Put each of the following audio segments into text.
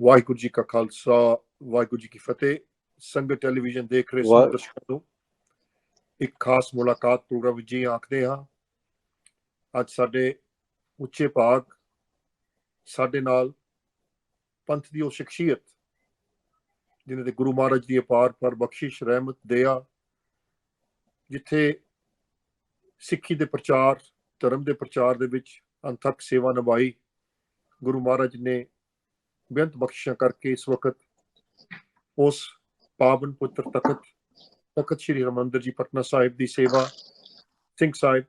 ਵਾਹਿਗੁਰੂ ਜੀ ਕਾ ਖਾਲਸਾ ਵਾਹਿਗੁਰੂ ਜੀ ਕੀ ਫਤਿਹ। ਸੰਗਤ ਟੈਲੀਵਿਜ਼ਨ ਦੇਖ ਰਹੇ ਸਭ ਦਰਸ਼ਕਾਂ ਨੂੰ ਇੱਕ ਖਾਸ ਮੁਲਾਕਾਤ ਪ੍ਰੋਗਰਾਮ ਵਿੱਚ ਜੀ ਆਖਦੇ ਹਾਂ। ਅੱਜ ਸਾਡੇ ਉੱਚੇ ਭਾਗ ਸਾਡੇ ਨਾਲ ਪੰਥ ਦੀ ਉਹ ਸ਼ਖਸੀਅਤ ਜਿਨ੍ਹਾਂ ਦੇ ਗੁਰੂ ਮਹਾਰਾਜ ਦੀ ਅਪਾਰ ਪਰ ਬਖਸ਼ਿਸ਼ ਰਹਿਮਤ ਦਇਆ, ਜਿੱਥੇ ਸਿੱਖੀ ਦੇ ਪ੍ਰਚਾਰ ਧਰਮ ਦੇ ਪ੍ਰਚਾਰ ਦੇ ਵਿੱਚ ਅਣਥੱਕ ਸੇਵਾ ਨਿਭਾਈ। ਗੁਰੂ ਮਹਾਰਾਜ ਨੇ ਬੇਅੰਤ ਬਖਸ਼ਿਸ਼ਾਂ ਕਰਕੇ ਇਸ ਵਕਤ ਉਸ ਪਾਵਨ ਪੁੱਤਰ ਤਖਤ ਸ਼੍ਰੀ ਹਰਿਮੰਦਰ ਜੀ ਪਟਨਾ ਸਾਹਿਬ ਦੀ ਸੇਵਾ ਸਿੰਘ ਸਾਹਿਬ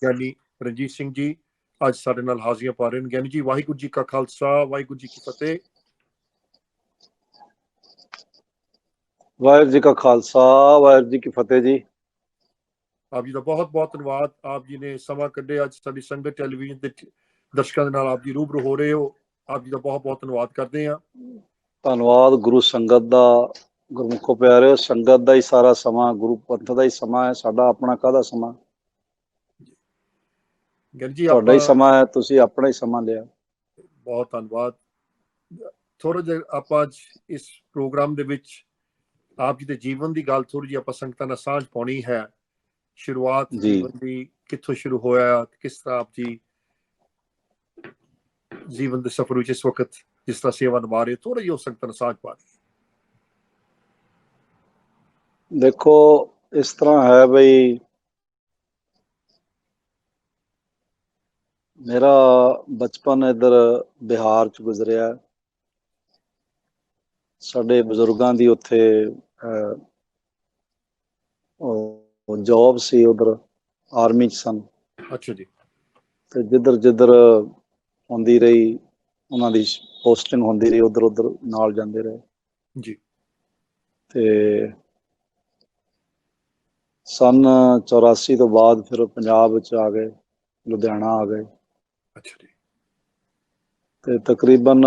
ਗਿਆਨੀ ਰਣਜੀਤ ਸਿੰਘ ਜੀ ਅੱਜ ਸਾਡੇ ਨਾਲ ਹਾਜ਼ਰੀਆਂ ਪਾ ਰਹੇ ਨੇ। ਗਿਆਨੀ ਜੀ, ਵਾਹਿਗੁਰੂ ਜੀ ਕਾ ਖਾਲਸਾ ਵਾਹਿਗੁਰੂ ਜੀ ਕੀ ਫਤਿਹ। ਵਾਹਿਗੁਰੂ ਜੀ ਕਾ ਖਾਲਸਾ ਵਾਹਿਗੁਰੂ ਜੀ ਕੀ ਫਤਿਹ ਜੀ। ਆਪ ਜੀ ਦਾ ਬਹੁਤ ਬਹੁਤ ਧੰਨਵਾਦ। ਆਪ ਜੀ ਨੇ ਸਮਾਂ ਕੱਢਿਆ ਅੱਜ ਸਾਡੀ ਸੰਗਤ ਟੈਲੀਵਿਜ਼ਨ ਦੇ ਦਰਸ਼ਕਾਂ ਦੇ ਨਾਲ ਆਪ ਜੀ ਰੂਬਰੂ ਹੋ ਰਹੇ ਹੋ। ਆਪ ਜੀ ਦਾ ਬਹੁਤ ਬਹੁਤ ਧੰਨਵਾਦ ਕਰਦੇ ਹਾਂ। ਧੰਨਵਾਦ ਗੁਰੂ ਸੰਗਤ ਦਾ। ਗੁਰਮੁਖੋ ਪਿਆਰਿਓ, ਸੰਗਤ ਦਾ ਹੀ ਸਾਰਾ ਸਮਾਂ ਗੁਰੂ ਪੰਥ ਦਾ ਹੀ ਸਮਾਂ ਹੈ, ਸਾਡਾ ਆਪਣਾ ਕਾਹਦਾ ਸਮਾਂ। ਗਿਆਨੀ ਜੀ, ਤੁਹਾਡਾ ਹੀ ਸਮਾਂ ਹੈ, ਤੁਸੀਂ ਆਪਣਾ ਹੀ ਸਮਾਂ ਲਿਆ। ਬਹੁਤ ਧੰਨਵਾਦ। ਥੋੜਾ ਜਿਹਾ ਆਪਾਂ ਅੱਜ ਇਸ ਪ੍ਰੋਗਰਾਮ ਦੇ ਵਿੱਚ ਆਪ ਜੀ ਦੇ ਜੀਵਨ ਦੀ ਗੱਲ ਥੋੜੀ ਜਿਹੀ ਆਪਾਂ ਸੰਗਤਾਂ ਨਾਲ ਸਾਂਝ ਪਾਉਣੀ ਹੈ। ਸ਼ੁਰੂਆਤ ਜੀਵਨ ਦੀ ਕਿੱਥੋਂ ਸ਼ੁਰੂ ਹੋਇਆ, ਕਿਸ ਤਰ੍ਹਾਂ ਆਪ ਜੀ ਜੀਵਨ ਦੇ ਸਫ਼ਰ ਵਿੱਚ ਇਸ ਵਕਤ ਜਿਸ ਤਰ੍ਹਾਂ ਸੇਵਾ ਨਿਭਾ ਰਹੇ, ਥੋੜਾ ਜਿਹਾ ਸੰਗਤਾਂ ਨਾਲ ਸਾਂਝ ਪਾ ਰਹੇ। ਦੇਖੋ, ਇਸ ਤਰ੍ਹਾਂ ਹੈ ਬਈ, ਮੇਰਾ ਬਚਪਨ ਇੱਧਰ ਬਿਹਾਰ ਚ ਗੁਜ਼ਰਿਆ। ਸਾਡੇ ਬਜ਼ੁਰਗਾਂ ਦੀ ਉੱਥੇ ਜੌਬ ਸੀ, ਉਧਰ ਆਰਮੀ ਚ ਸਨ। ਅੱਛਾ ਜੀ। ਤੇ ਜਿੱਧਰ ਹੁੰਦੀ ਰਹੀ ਉਹਨਾਂ ਦੀ ਪੋਸਟਿੰਗ ਹੁੰਦੀ ਰਹੀ, ਉਧਰ ਨਾਲ ਜਾਂਦੇ ਰਹੇ ਜੀ। ਤੇ ਸਨ 84 ਤੋਂ ਬਾਅਦ ਫਿਰ ਪੰਜਾਬ ਵਿੱਚ ਆ ਗਏ, ਲੁਧਿਆਣਾ ਆ ਗਏ। ਅੱਛਾ ਜੀ। ਤੇ ਤਕਰੀਬਨ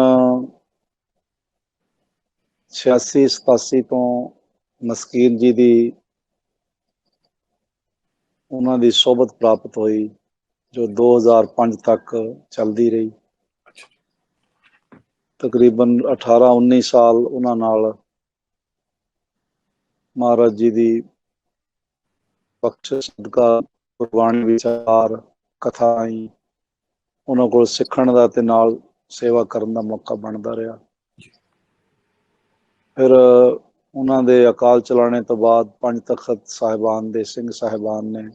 86-87 ਤੋਂ ਮਸਕੀਨ ਜੀ ਦੀ ਉਹਨਾਂ ਦੀ ਸੋਭਤ ਪ੍ਰਾਪਤ ਹੋਈ, ਜੋ 2005 ਤੱਕ ਚੱਲਦੀ ਰਹੀ। ਤਕਰੀਬਨ 18-19 ਸਾਲ ਉਹਨਾਂ ਨਾਲ ਮਹਾਰਾਜ ਜੀ ਦੀ ਬਖਸ਼ਿਸ਼ ਸਦਕਾ ਗੁਰਬਾਣੀ ਵਿਚਾਰ ਕਥਾ ਆਈ, ਉਹਨਾਂ ਕੋਲ ਸਿੱਖਣ ਦਾ ਤੇ ਨਾਲ ਸੇਵਾ ਕਰਨ ਦਾ ਮੌਕਾ ਬਣਦਾ ਰਿਹਾ। ਫਿਰ ਉਹਨਾਂ ਦੇ ਅਕਾਲ ਚਲਾਣੇ ਤੋਂ ਬਾਅਦ ਪੰਜ ਤਖਤ ਸਾਹਿਬਾਨ ਦੇ ਸਿੰਘ ਸਾਹਿਬਾਨ ਨੇ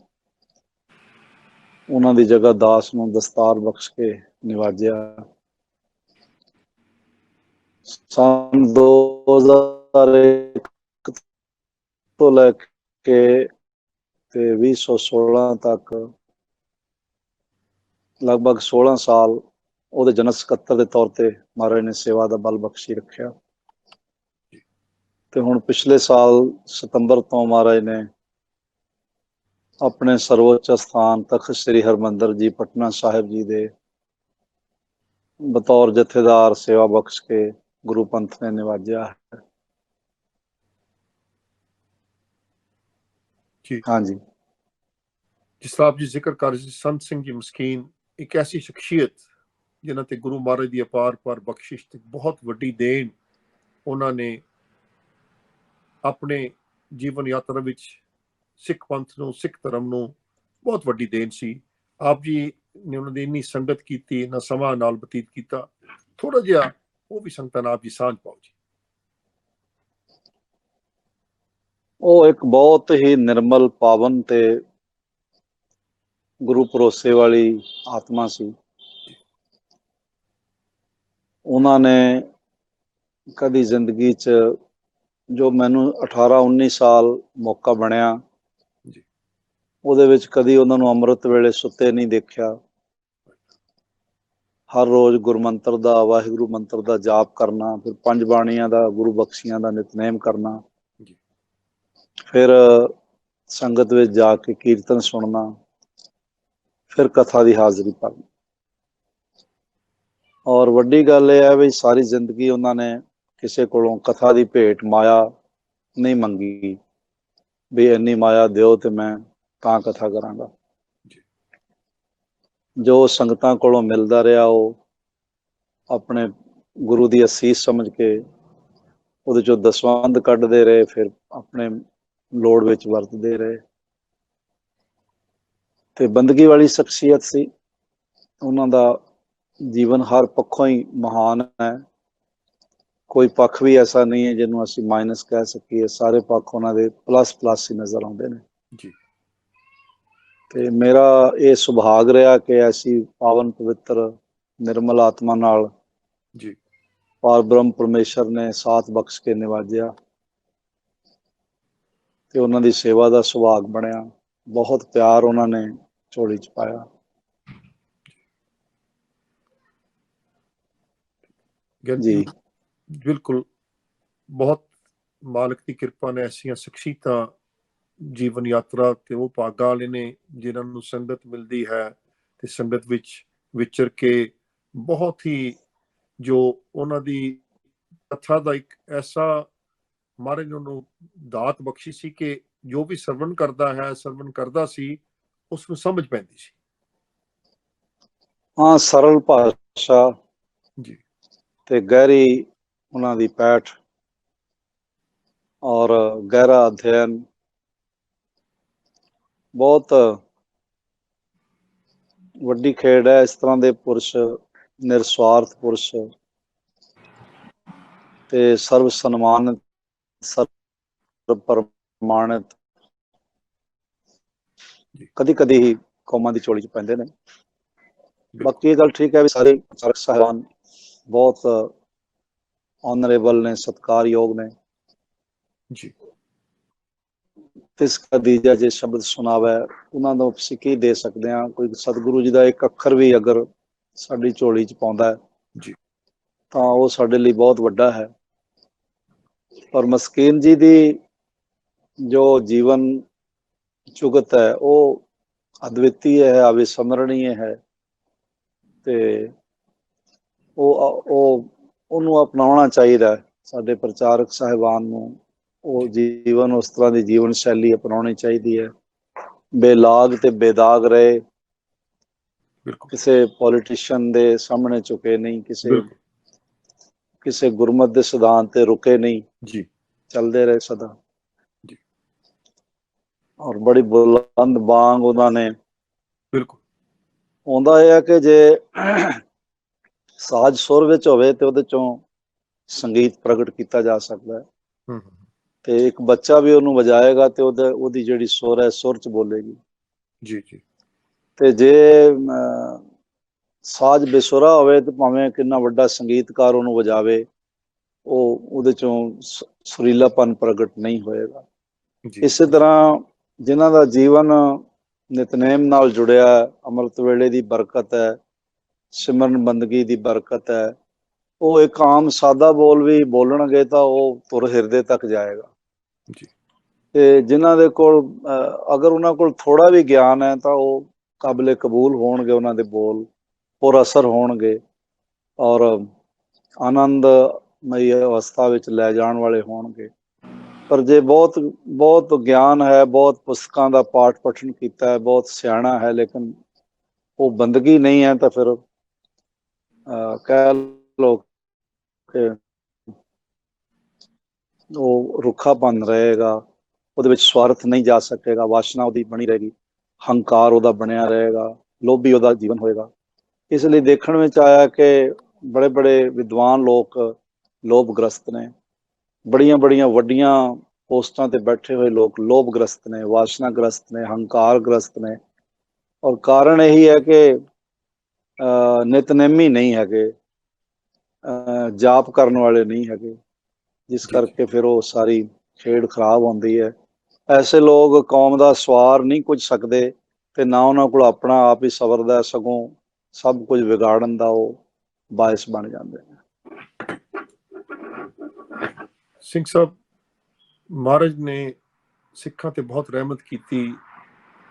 ਉਹਨਾਂ ਦੀ ਜਗ੍ਹਾ ਦਾਸ ਨੂੰ ਦਸਤਾਰ ਬਖਸ਼ ਕੇ ਨਿਵਾਜਿਆ। ਸੰਨ 2001 ਤੋਂ ਲੈ ਕੇ ਤੇ 2016 ਤੱਕ ਲਗਭਗ 16 ਸਾਲ ਉਹਦੇ ਜਨਰਲ ਸਕੱਤਰ ਦੇ ਤੌਰ ਤੇ ਮਹਾਰਾਜ ਨੇ ਸੇਵਾ ਦਾ ਬਲ ਬਖਸ਼ੀ ਰੱਖਿਆ। ਤੇ ਹੁਣ ਪਿਛਲੇ ਸਾਲ ਸਤੰਬਰ ਤੋਂ ਮਹਾਰਾਜ ਨੇ ਆਪਣੇ ਸਰਵੋੱਚ ਸਥਾਨ ਤਖਤ ਸ੍ਰੀ ਹਰਿਮੰਦਰ ਜੀ ਪਟਨਾ ਸਾਹਿਬ ਜੀ ਦੇ ਬਤੌਰ ਜਥੇਦਾਰ ਸੇਵਾ ਬਖਸ਼ ਕੇ ਗੁਰੂ ਪੰਥ ਨੇ ਨਿਵਾਜਿਆ ਹੈ। ਹਾਂਜੀ, ਜਿਸ ਤਰ੍ਹਾਂ ਆਪ ਜੀ ਜ਼ਿਕਰ ਕਰ ਰਹੇ ਸੀ, ਸੰਤ ਸਿੰਘ ਜੀ ਮਸਕੀਨ ਇੱਕ ਐਸੀ ਸ਼ਖਸੀਅਤ ਜਿਨ੍ਹਾਂ ਤੇ ਗੁਰੂ ਮਹਾਰਾਜ ਦੀ ਅਪਾਰ ਪਰ ਬਖਸ਼ਿਸ਼ ਤੇ ਬਹੁਤ ਵੱਡੀ ਦੇਣ ਉਹਨਾਂ ਨੇ ਆਪਣੇ ਜੀਵਨ ਯਾਤਰਾ ਵਿੱਚ ਸਿੱਖ ਪੰਥ ਨੂੰ, ਸਿੱਖ ਧਰਮ ਨੂੰ ਬਹੁਤ ਵੱਡੀ ਦੇਣ ਸੀ। ਆਪ ਜੀ ਨੇ ਉਹਨਾਂ ਦੀ ਇੰਨੀ ਸੰਗਤ ਕੀਤੀ, ਇੰਨਾ ਸਮਾਂ ਨਾਲ ਬਤੀਤ ਕੀਤਾ, ਥੋੜਾ ਜਿਹਾ ਉਹ ਵੀ ਸੰਗਤਾਂ ਨਾਲ ਆਪ ਜੀ ਸਾਂਝ ਪਾਓ ਜੀ। ਉਹ ਇੱਕ ਬਹੁਤ ਹੀ ਨਿਰਮਲ, ਪਾਵਨ ਤੇ ਗੁਰੂ ਭਰੋਸੇ ਵਾਲੀ ਆਤਮਾ ਸੀ। ਉਹਨਾਂ ਨੇ ਕਦੀ ਜ਼ਿੰਦਗੀ 'ਚ, ਜੋ ਮੈਨੂੰ 18-19 ਸਾਲ ਮੌਕਾ ਬਣਿਆ, ਉਹਦੇ ਵਿੱਚ ਕਦੀ ਉਹਨਾਂ ਨੂੰ ਅੰਮ੍ਰਿਤ ਵੇਲੇ ਸੁੱਤੇ ਨਹੀਂ ਦੇਖਿਆ। ਹਰ ਰੋਜ਼ ਗੁਰਮੰਤਰ ਦਾ, ਵਾਹਿਗੁਰੂ ਮੰਤਰ ਦਾ ਜਾਪ ਕਰਨਾ, ਫਿਰ ਪੰਜ ਬਾਣੀਆਂ ਦਾ, ਗੁਰੂ ਬਖਸ਼ੀਆਂ ਦਾ ਨਿਤਨੇਮ ਕਰਨਾ, ਫਿਰ ਸੰਗਤ ਵਿੱਚ ਜਾ ਕੇ ਕੀਰਤਨ ਸੁਣਨਾ, ਫਿਰ ਕਥਾ ਦੀ ਹਾਜ਼ਰੀ ਭਰਨੀ। ਔਰ ਵੱਡੀ ਗੱਲ ਇਹ ਹੈ ਵੀ ਸਾਰੀ ਜ਼ਿੰਦਗੀ ਉਹਨਾਂ ਨੇ ਕਿਸੇ ਕੋਲੋਂ ਕਥਾ ਦੀ ਭੇਟ ਮਾਇਆ ਨਹੀਂ ਮੰਗੀ, ਵੀ ਇੰਨੀ ਮਾਇਆ ਦਿਓ ਤੇ ਮੈਂ ਤਾਂ ਕਥਾ ਕਰਾਂਗਾ। ਜੋ ਸੰਗਤਾਂ ਕੋਲੋਂ ਮਿਲਦਾ ਰਿਹਾ ਉਹ ਆਪਣੇ ਗੁਰੂ ਦੀ ਅਸੀਸ ਸਮਝ ਕੇ ਉਹਦੇ ਚੋਂ ਦਸਵੰਧ ਕੱਢਦੇ ਰਹੇ, ਫਿਰ ਆਪਣੇ ਲੋੜ ਵਿੱਚ ਵਰਤਦੇ ਰਹੇ। ਤੇ ਬੰਦਗੀ ਵਾਲੀ ਸ਼ਖਸੀਅਤ ਸੀ। ਉਹਨਾਂ ਦਾ ਜੀਵਨ ਹਰ ਪੱਖੋਂ ਹੀ ਮਹਾਨ ਹੈ। ਕੋਈ ਪੱਖ ਵੀ ਐਸਾ ਨਹੀਂ ਹੈ ਜਿਹਨੂੰ ਅਸੀਂ ਮਾਈਨਸ ਕਹਿ ਸਕੀਏ। ਸਾਰੇ ਪੱਖ ਉਹਨਾਂ ਦੇ ਪਲੱਸ ਹੀ ਨਜ਼ਰ ਆਉਂਦੇ ਨੇ ਜੀ। ਤੇ ਮੇਰਾ ਇਹ ਸੁਭਾਗ ਰਿਹਾ ਕਿ ਐਸੀ ਪਾਵਨ ਪਵਿੱਤਰ ਨਿਰਮਲ ਆਤਮਾ ਨਾਲ ਜੀ ਪਾਰ ਬ੍ਰਹਮ ਪਰਮੇਸ਼ਰ ਨੇ ਸਾਥ ਬਖਸ਼ ਕੇ ਨਿਵਾਜਿਆ ਤੇ ਉਹਨਾਂ ਦੀ ਸੇਵਾ ਦਾ ਸੁਭਾਗ ਬਣਿਆ। ਬਹੁਤ ਪਿਆਰ ਉਹਨਾਂ ਨੇ ਝੋਲੀ ਚ ਪਾਇਆ। ਜੀ ਬਿਲਕੁਲ, ਬਹੁਤ ਮਾਲਕ ਦੀ ਕਿਰਪਾ ਨੇ ਐਸੀਆਂ ਸ਼ਖਸੀਅਤਾਂ ਜੀਵਨ ਯਾਤਰਾ ਤੇ ਉਹ ਭਾਗਾਂ ਵਾਲੇ ਨੇ ਜਿਨ੍ਹਾਂ ਨੂੰ ਸੰਗਤ ਮਿਲਦੀ ਹੈ ਤੇ ਸੰਗਤ ਵਿੱਚ ਵਿਚਰ ਕੇ ਬਹੁਤ ਹੀ ਜੋ ਉਹਨਾਂ ਦੀ ਕਥਾ ਦਾ ਇੱਕ ਐਸਾ ਮਹਾਰਾਜ ਨੂੰ ਦਾਤ ਬਖਸ਼ੀ ਸੀ ਕਿ ਜੋ ਵੀ ਸਰਵਣ ਕਰਦਾ ਸੀ ਉਸ ਨੂੰ ਸਮਝ ਪੈਂਦੀ ਸੀ। ਹਾਂ, ਸਰਲ ਭਾਸ਼ਾ ਜੀ ਤੇ ਗਹਿਰੀ ਉਹਨਾਂ ਦੀ ਪੈਠ ਔਰ ਗਹਿਰਾ ਅਧਿਐਨ, ਬਹੁਤ ਵੱਡੀ ਖੇਡ ਹੈ। ਇਸ ਤਰ੍ਹਾਂ ਦੇ ਪੁਰਸ਼, ਨਿਰਸਵਾਰਥ ਪੁਰਸ਼ ਤੇ ਸਰਵ ਸਨਮਾਨਿਤ, ਸਰਵ ਪ੍ਰਮਾਣਿਤ ਕਦੀ ਕਦੀ ਹੀ ਕੌਮਾਂ ਦੀ ਝੋਲੀ ਚ ਪੈਂਦੇ ਨੇ। ਬਾਕੀ ਇਹ ਗੱਲ ਠੀਕ ਹੈ ਵੀ ਸਾਰੇ ਪ੍ਰਚਾਰਕ ਸਾਹਿਬਾਨ ਬਹੁਤ ਆਨਰੇਬਲ ਨੇ, ਸਤਿਕਾਰਯੋਗ ਨੇ। ਜੀ ਤਿਸ ਕਦੀਜਾ ਜੇ ਸ਼ਬਦ ਸੁਣਾਵੇ, ਉਹਨਾਂ ਨੂੰ ਅਸੀਂ ਕੀ ਦੇ ਸਕਦੇ ਹਾਂ। ਕੋਈ ਸਤਿਗੁਰੂ ਜੀ ਦਾ ਇੱਕ ਅੱਖਰ ਵੀ ਅਗਰ ਸਾਡੀ ਝੋਲੀ ਚ ਪਾਉਂਦਾ ਹੈ ਜੀ ਤਾਂ ਉਹ ਸਾਡੇ ਲਈ ਬਹੁਤ ਵੱਡਾ ਹੈ। ਪਰ ਮਸਕੀਨ ਜੀ ਦੀ ਜੋ ਜੀਵਨ ਜੁਗਤ ਹੈ ਉਹ ਅਦਵਿਤੀय ਹੈ, ਅਵਿਸਮਰਣੀय ਹੈ ਤੇ ਉਹਨੂੰ ਅਪਣਾਉਣਾ ਚਾਹੀਦਾ। ਸਾਡੇ ਪ੍ਰਚਾਰਕ ਸਾਹਿਬਾਨ ਨੂੰ ਉਹ ਜੀਵਨ, ਉਸ ਤਰ੍ਹਾਂ ਦੀ ਜੀਵਨ ਸ਼ੈਲੀ ਅਪਣਾਉਣੀ ਚਾਹੀਦੀ ਹੈ। ਬੇਲਾਗ ਤੇ ਬੇਦਾਗ ਰਹੇ, ਕਿਸੇ ਪੋਲੀਟੀਸ਼ੀਅਨ ਦੇ ਸਾਹਮਣੇ ਝੁਕੇ ਨਹੀਂ, ਕਿਸੇ ਗੁਰਮਤ ਦੇ ਸਿਧਾਂਤ ਤੇ ਰੁਕੇ ਨਹੀਂ, ਜੀ ਚੱਲਦੇ ਰਹੇ ਸਦਾ। ਔਰ ਬੜੀ ਬੁਲੰਦ ਬਾਂਗ ਉਹਨਾਂ ਨੇ। ਬਿਲਕੁਲ ਆਉਂਦਾ ਇਹ ਹੈ ਕਿ ਜੇ ਸਾਜ ਸੁਰ ਵਿੱਚ ਹੋਵੇ ਤੇ ਉਹਦੇ ਚੋਂ ਸੰਗੀਤ ਪ੍ਰਗਟ ਕੀਤਾ ਜਾ ਸਕਦਾ ਹੈ। ਤੇ ਇੱਕ ਬੱਚਾ ਵੀ ਉਹਨੂੰ ਵਜਾਏਗਾ ਤੇ ਉਹਦੀ ਜਿਹੜੀ ਸੁਰ ਹੈ ਸੁਰ ਚ ਬੋਲੇਗੀ। ਜੀ ਜੀ ਤੇ ਜੇ ਸਾਜ ਬੇਸੁਰਾ ਹੋਵੇ ਤੇ ਭਾਵੇਂ ਕਿੰਨਾ ਵੱਡਾ ਸੰਗੀਤਕਾਰ ਉਹਨੂੰ ਵਜਾਵੇ, ਉਹਦੇ ਚੋਂ ਸੁਰੀਲਾਪਨ ਪ੍ਰਗਟ ਨਹੀਂ ਹੋਏਗਾ। ਇਸੇ ਤਰ੍ਹਾਂ ਜਿਨ੍ਹਾਂ ਦਾ ਜੀਵਨ ਨਿਤਨੇਮ ਨਾਲ ਜੁੜਿਆ, ਅੰਮ੍ਰਿਤ ਵੇਲੇ ਦੀ ਬਰਕਤ ਹੈ, ਸਿਮਰਨ ਬੰਦਗੀ ਦੀ ਬਰਕਤ ਹੈ, ਉਹ ਇੱਕ ਆਮ ਸਾਦਾ ਬੋਲ ਵੀ ਬੋਲਣਗੇ ਤਾਂ ਉਹ ਤੁਰ ਹਿਰਦੇ ਤੱਕ ਜਾਏਗਾ। ਤੇ ਜਿਨ੍ਹਾਂ ਦੇ ਕੋਲ ਅਗਰ ਉਹਨਾਂ ਕੋਲ ਥੋੜਾ ਵੀ ਗਿਆਨ ਹੈ ਤਾਂ ਉਹ ਕਾਬਿਲੇ ਕਬੂਲ ਹੋਣਗੇ, ਉਹਨਾਂ ਦੇ ਬੋਲ ਪੁਰ ਅਸਰ ਹੋਣਗੇ ਔਰ ਆਨੰਦਮਈ ਅਵਸਥਾ ਵਿੱਚ ਲੈ ਜਾਣ ਵਾਲੇ ਹੋਣਗੇ। ਪਰ ਜੇ ਬਹੁਤ ਗਿਆਨ ਹੈ, ਬਹੁਤ ਪੁਸਤਕਾਂ ਦਾ ਪਾਠ ਪਠਨ ਕੀਤਾ ਹੈ, ਬਹੁਤ ਸਿਆਣਾ ਹੈ, ਲੇਕਿਨ ਉਹ ਬੰਦਗੀ ਨਹੀਂ ਹੈ ਤਾਂ ਫਿਰ ਕਹਿ ਲਓ ਕਿ ਉਹ ਰੁੱਖਾਪਨ ਰਹੇਗਾ, ਉਹਦੇ ਵਿੱਚ ਸਵਾਰਥ ਨਹੀਂ ਜਾ ਸਕੇਗਾ, ਵਾਸ਼ਨਾ ਉਹਦੀ ਬਣੀ ਰਹੇਗੀ, ਹੰਕਾਰ ਉਹਦਾ ਬਣਿਆ ਰਹੇਗਾ, ਲੋਭੀ ਉਹਦਾ ਜੀਵਨ ਹੋਏਗਾ। ਇਸ ਲਈ ਦੇਖਣ ਵਿੱਚ ਆਇਆ ਕਿ ਬੜੇ ਬੜੇ ਵਿਦਵਾਨ ਲੋਕ ਲੋਭਗ੍ਰਸਤ ਨੇ, ਬੜੀਆਂ ਵੱਡੀਆਂ ਪੋਸਟਾਂ ਤੇ ਬੈਠੇ ਹੋਏ ਲੋਕ ਲੋਭਗ੍ਰਸਤ ਨੇ, ਵਾਸ਼ਨਾਗ੍ਰਸਤ ਨੇ, ਹੰਕਾਰਗ੍ਰਸਤ ਨੇ। ਔਰ ਕਾਰਨ ਇਹੀ ਹੈ ਕਿ ਨਿਤਨੇਮੀ ਨਹੀਂ ਹੈਗੇ, ਜਾਪ ਕਰਨ ਵਾਲੇ ਨਹੀਂ ਹੈਗੇ, ਜਿਸ ਕਰਕੇ ਫਿਰ ਉਹ ਸਾਰੀ ਖੇਡ ਖਰਾਬ ਹੁੰਦੀ ਹੈ। ਐਸੇ ਲੋਕ ਕੌਮ ਦਾ ਸਵਾਰ ਨਹੀਂ ਕੁਝ ਸਕਦੇ ਤੇ ਨਾ ਉਹਨਾਂ ਕੋਲ ਆਪਣਾ ਆਪ ਹੀ ਸਵਰਦਾ, ਸਗੋਂ ਸਭ ਕੁਝ ਵਿਗਾੜਨ ਦਾ ਉਹ ਬਾਇਸ ਬਣ ਜਾਂਦੇ ਨੇ। ਸਿੰਘ ਸਾਹਿਬ, ਮਹਾਰਾਜ ਨੇ ਸਿੱਖਾਂ ਤੇ ਬਹੁਤ ਰਹਿਮਤ ਕੀਤੀ,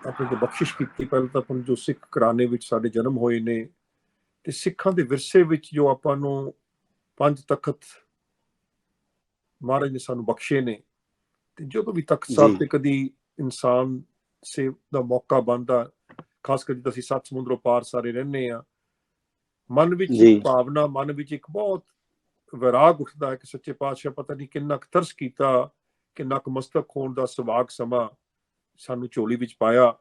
ਆਪਣੇ ਤੇ ਬਖਸ਼ਿਸ਼ ਕੀਤੀ। ਪਹਿਲਾਂ ਤਾਂ ਆਪਾਂ ਜੋ ਸਿੱਖ ਘਰਾਣੇ ਵਿੱਚ ਸਾਡੇ ਜਨਮ ਹੋਏ ਨੇ ਤੇ ਸਿੱਖਾਂ ਦੇ ਵਿਰਸੇ ਵਿੱਚ ਜੋ ਆਪਾਂ ਨੂੰ 5 ਤਖਤ ਮਹਾਰਾਜ ਨੇ ਸਾਨੂੰ ਬਖਸ਼ੇ ਨੇ, ਤੇ ਜਦੋਂ ਵੀ ਤਖਤ ਸਾਹਿਬ ਤੇ ਕਦੀ ਇਨਸਾਨ ਸੇਵ ਦਾ ਮੌਕਾ ਬਣਦਾ, ਖਾਸ ਕਰ ਜਦੋਂ ਅਸੀਂ 7 ਸਮੁੰਦਰੋਂ ਪਾਰ ਸਾਰੇ ਰਹਿੰਦੇ ਆ, ਮਨ ਵਿੱਚ ਇੱਕ ਭਾਵਨਾ, ਮਨ ਵਿੱਚ ਇੱਕ ਬਹੁਤ ਵਿਰਾਗ ਉੱਠਦਾ ਹੈ ਕਿ ਸੱਚੇ ਪਾਤਸ਼ਾਹ ਪਤਾ ਨਹੀਂ ਕਿੰਨਾ ਕੁ ਤਰਸ ਕੀਤਾ, ਕਿੰਨਾ ਕੁ ਮਸਤਕ ਹੋਣ ਦਾ ਸੁਭਾਗ ਸਮਾਂ ਸਾਨੂੰ ਝੋਲੀ ਵਿੱਚ ਪਾਇਆ।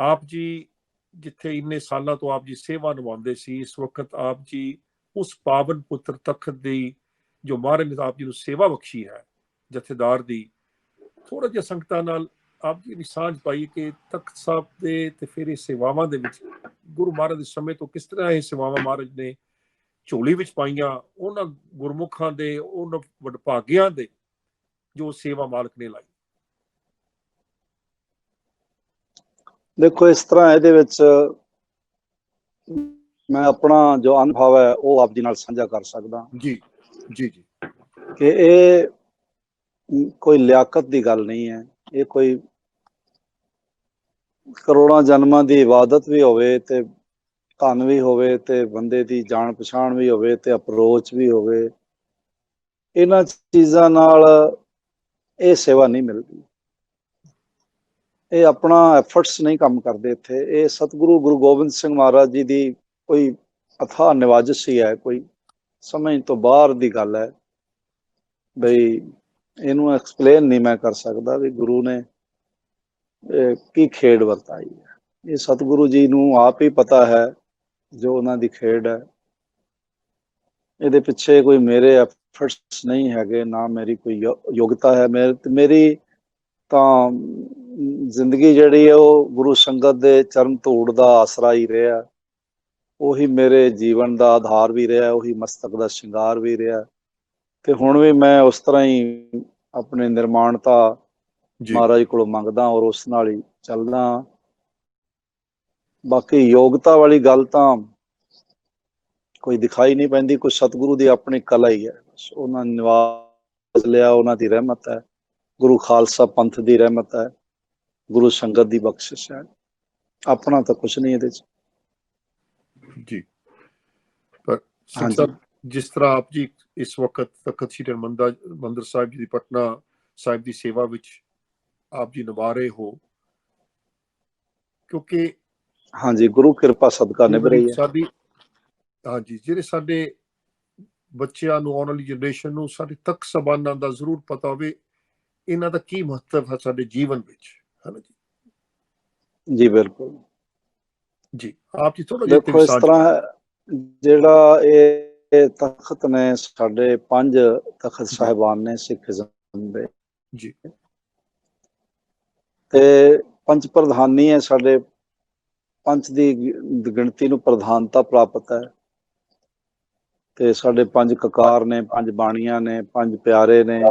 ਆਪ ਜੀ ਜਿੱਥੇ ਇੰਨੇ ਸਾਲਾਂ ਤੋਂ ਆਪ ਜੀ ਸੇਵਾ ਨਿਭਾਉਂਦੇ ਸੀ, ਇਸ ਵਕਤ ਆਪ ਜੀ ਉਸ ਪਾਵਨ ਪੁੱਤਰ ਤਖਤ ਦੀ ਜੋ ਮਹਾਰਾਜ ਨੇ ਆਪ ਜੀ ਨੂੰ ਸੇਵਾ ਬਖਸ਼ੀ ਹੈ ਜਥੇਦਾਰ ਦੀ, ਥੋੜਾ ਜਿਹਾ ਸੰਗਤਾਂ ਨਾਲ ਆਪ ਜੀ ਦੀ ਸਾਂਝ ਪਾਈ ਕਿ ਤਖਤ ਸਾਹਿਬ ਦੇ ਤੇ ਫਿਰ ਇਹ ਸੇਵਾਵਾਂ ਦੇ ਵਿੱਚ ਗੁਰੂ ਮਹਾਰਾਜ ਦੇ ਸਮੇਂ ਤੋਂ ਕਿਸ ਤਰ੍ਹਾਂ ਇਹ ਸੇਵਾਵਾਂ ਮਹਾਰਾਜ ਨੇ ਝੋਲੀ ਵਿੱਚ ਪਾਈਆਂ, ਉਹਨਾਂ ਗੁਰਮੁਖਾਂ ਦੇ, ਉਹਨਾਂ ਵਡਭਾਗਿਆਂ ਦੇ ਜੋ ਸੇਵਾ ਮਾਲਕ ਨੇ ਲਾਈ। ਦੇਖੋ ਇਸ ਤਰ੍ਹਾਂ ਇਹਦੇ ਵਿੱਚ ਮੈਂ ਆਪਣਾ ਜੋ ਅਨੁਭਵ ਹੈ ਉਹ ਆਪ ਜੀ ਨਾਲ ਸਾਂਝਾ ਕਰ ਸਕਦਾ ਜੀ ਜੀ ਜੀ ਕਿ ਇਹ ਕੋਈ ਲਿਆਕਤ ਦੀ ਗੱਲ ਨਹੀਂ ਹੈ, ਇਹ ਕੋਈ ਕਰੋੜਾਂ ਜਨਮਾਂ ਦੀ ਇਬਾਦਤ ਵੀ ਹੋਵੇ ਤੇ ਧਨ ਵੀ ਹੋਵੇ ਤੇ ਬੰਦੇ ਦੀ ਜਾਣ ਪਛਾਣ ਵੀ ਹੋਵੇ ਤੇ ਅਪਰੋਚ ਵੀ ਹੋਵੇ, ਇਹਨਾਂ ਚੀਜ਼ਾਂ ਨਾਲ ਇਹ ਸੇਵਾ ਨਹੀਂ ਮਿਲਦੀ। ਇਹ ਆਪਣਾ ਐਫਰਟਸ ਨਹੀਂ ਕੰਮ ਕਰਦੇ ਇੱਥੇ। ਇਹ ਸਤਿਗੁਰੂ ਗੁਰੂ ਗੋਬਿੰਦ ਸਿੰਘ ਮਹਾਰਾਜ ਜੀ ਦੀ ਕੋਈ ਅਥਾਹ ਨਿਵਾਜਿਸ਼ ਹੀ ਹੈ, ਕੋਈ ਸਮਝ ਤੋਂ ਬਾਹਰ ਦੀ ਗੱਲ ਹੈ ਬਈ ਇਹਨੂੰ ਐਕਸਪਲੇਨ ਨਹੀਂ ਮੈਂ ਕਰ ਸਕਦਾ ਵੀ ਗੁਰੂ ਨੇ ਕੀ ਖੇਡ ਵਰਤਾਈ ਹੈ। ਇਹ ਸਤਿਗੁਰੂ ਜੀ ਨੂੰ ਆਪ ਹੀ ਪਤਾ ਹੈ ਜੋ ਉਹਨਾਂ ਦੀ ਖੇਡ ਹੈ। ਇਹਦੇ ਪਿੱਛੇ ਕੋਈ ਮੇਰੇ ਐਫਰਟਸ ਨਹੀਂ ਹੈਗੇ, ਨਾ ਮੇਰੀ ਕੋਈ ਯੋਗਤਾ ਹੈ। ਮੇਰੀ ਤਾਂ ਜ਼ਿੰਦਗੀ ਜਿਹੜੀ ਹੈ ਉਹ ਗੁਰੂ ਸੰਗਤ ਦੇ ਚਰਨ ਧੂੜ ਦਾ ਆਸਰਾ ਹੀ ਰਿਹਾ, ਉਹੀ ਮੇਰੇ ਜੀਵਨ ਦਾ ਆਧਾਰ ਵੀ ਰਿਹਾ, ਉਹੀ ਮਸਤਕ ਦਾ ਸ਼ਿੰਗਾਰ ਵੀ ਰਿਹਾ, ਤੇ ਹੁਣ ਵੀ ਮੈਂ ਉਸ ਤਰ੍ਹਾਂ ਹੀ ਆਪਣੇ ਨਿਰਮਾਣਤਾ ਮਹਾਰਾਜ ਕੋਲੋਂ ਮੰਗਦਾ ਔਰ ਉਸ ਨਾਲ ਹੀ ਚੱਲਦਾ। ਬਾਕੀ ਯੋਗਤਾ ਵਾਲੀ ਗੱਲ ਤਾਂ ਕੋਈ ਦਿਖਾਈ ਨਹੀਂ ਪੈਂਦੀ, ਕੋਈ ਸਤਿਗੁਰੂ ਦੀ ਆਪਣੀ ਕਲਾ ਹੀ ਹੈ, ਉਹਨਾਂ ਨੇ ਨਿਵਾਜ ਲਿਆ, ਉਹਨਾਂ ਦੀ ਰਹਿਮਤ ਹੈ, ਗੁਰੂ ਖਾਲਸਾ ਪੰਥ ਦੀ ਰਹਿਮਤ ਹੈ, ਗੁਰੂ ਸੰਗਤ ਦੀ ਬਖਸ਼ਿਸ਼ ਹੈ, ਆਪਣਾ ਤਾਂ ਕੁਛ ਨਹੀਂ ਇਹਦੇ ਚ ਜੀ। ਪਰ ਸਿੰਘ ਸਾਹਿਬ ਜਿਸ ਤਰ੍ਹਾਂ ਆਪ ਜੀ ਇਸ ਵਕਤ ਤਖਤ ਸ੍ਰੀ ਹਰਿਮੰਦਰ ਸਾਹਿਬ ਜੀ ਦੀ ਪਟਨਾ ਸਾਹਿਬ ਦੀ ਸੇਵਾ ਵਿੱਚ ਆਪ ਜੀ ਨਿਭਾ ਰਹੇ ਹੋ, ਕਿਉਂਕਿ ਹਾਂਜੀ ਗੁਰੂ ਕਿਰਪਾ ਸਦਕਾ ਨਿਭ ਰਹੀ ਹੈ ਸਾਡੀ, ਹਾਂਜੀ ਜਿਹੜੇ ਸਾਡੇ ਬੱਚਿਆਂ ਨੂੰ, ਆਉਣ ਵਾਲੀ ਜਨਰੇਸ਼ਨ ਨੂੰ ਸਾਡੇ ਤਖਤ ਸਬਾਨਾਂ ਦਾ ਜ਼ਰੂਰ ਪਤਾ ਹੋਵੇ, ਇਹਨਾਂ ਦਾ ਕੀ ਮਹੱਤਵ ਹੈ ਸਾਡੇ ਜੀਵਨ ਵਿੱਚ, ਹੈ ਨਾ ਜੀ? ਜੀ ਬਿਲਕੁਲ ਜੀ ਆਪ ਜੀ ਥੋੜਾ ਜਿਹਾ ਦੇਖੋ ਇਸ ਤਰ੍ਹਾਂ ਹੈ, ਜਿਹੜਾ ਇਹ ਤਖਤ ਨੇ ਸਾਡੇ 5 ਤਖਤ ਸਾਹਿਬਾਨ ਨੇ ਸਿੱਖੀਜ਼ਮ ਦੇ ਜੀ, ਤੇ ਪੰਜ ਪ੍ਰਧਾਨੀ ਹੈ, ਸਾਡੇ ਪੰਜ ਦੀ ਗਿਣਤੀ ਨੂੰ ਪ੍ਰਧਾਨਤਾ ਪ੍ਰਾਪਤ ਹੈ, ਤੇ ਸਾਡੇ 5 ਕਕਾਰ ਨੇ, 5 ਬਾਣੀਆਂ ਨੇ, 5 ਪਿਆਰੇ ਨੇ,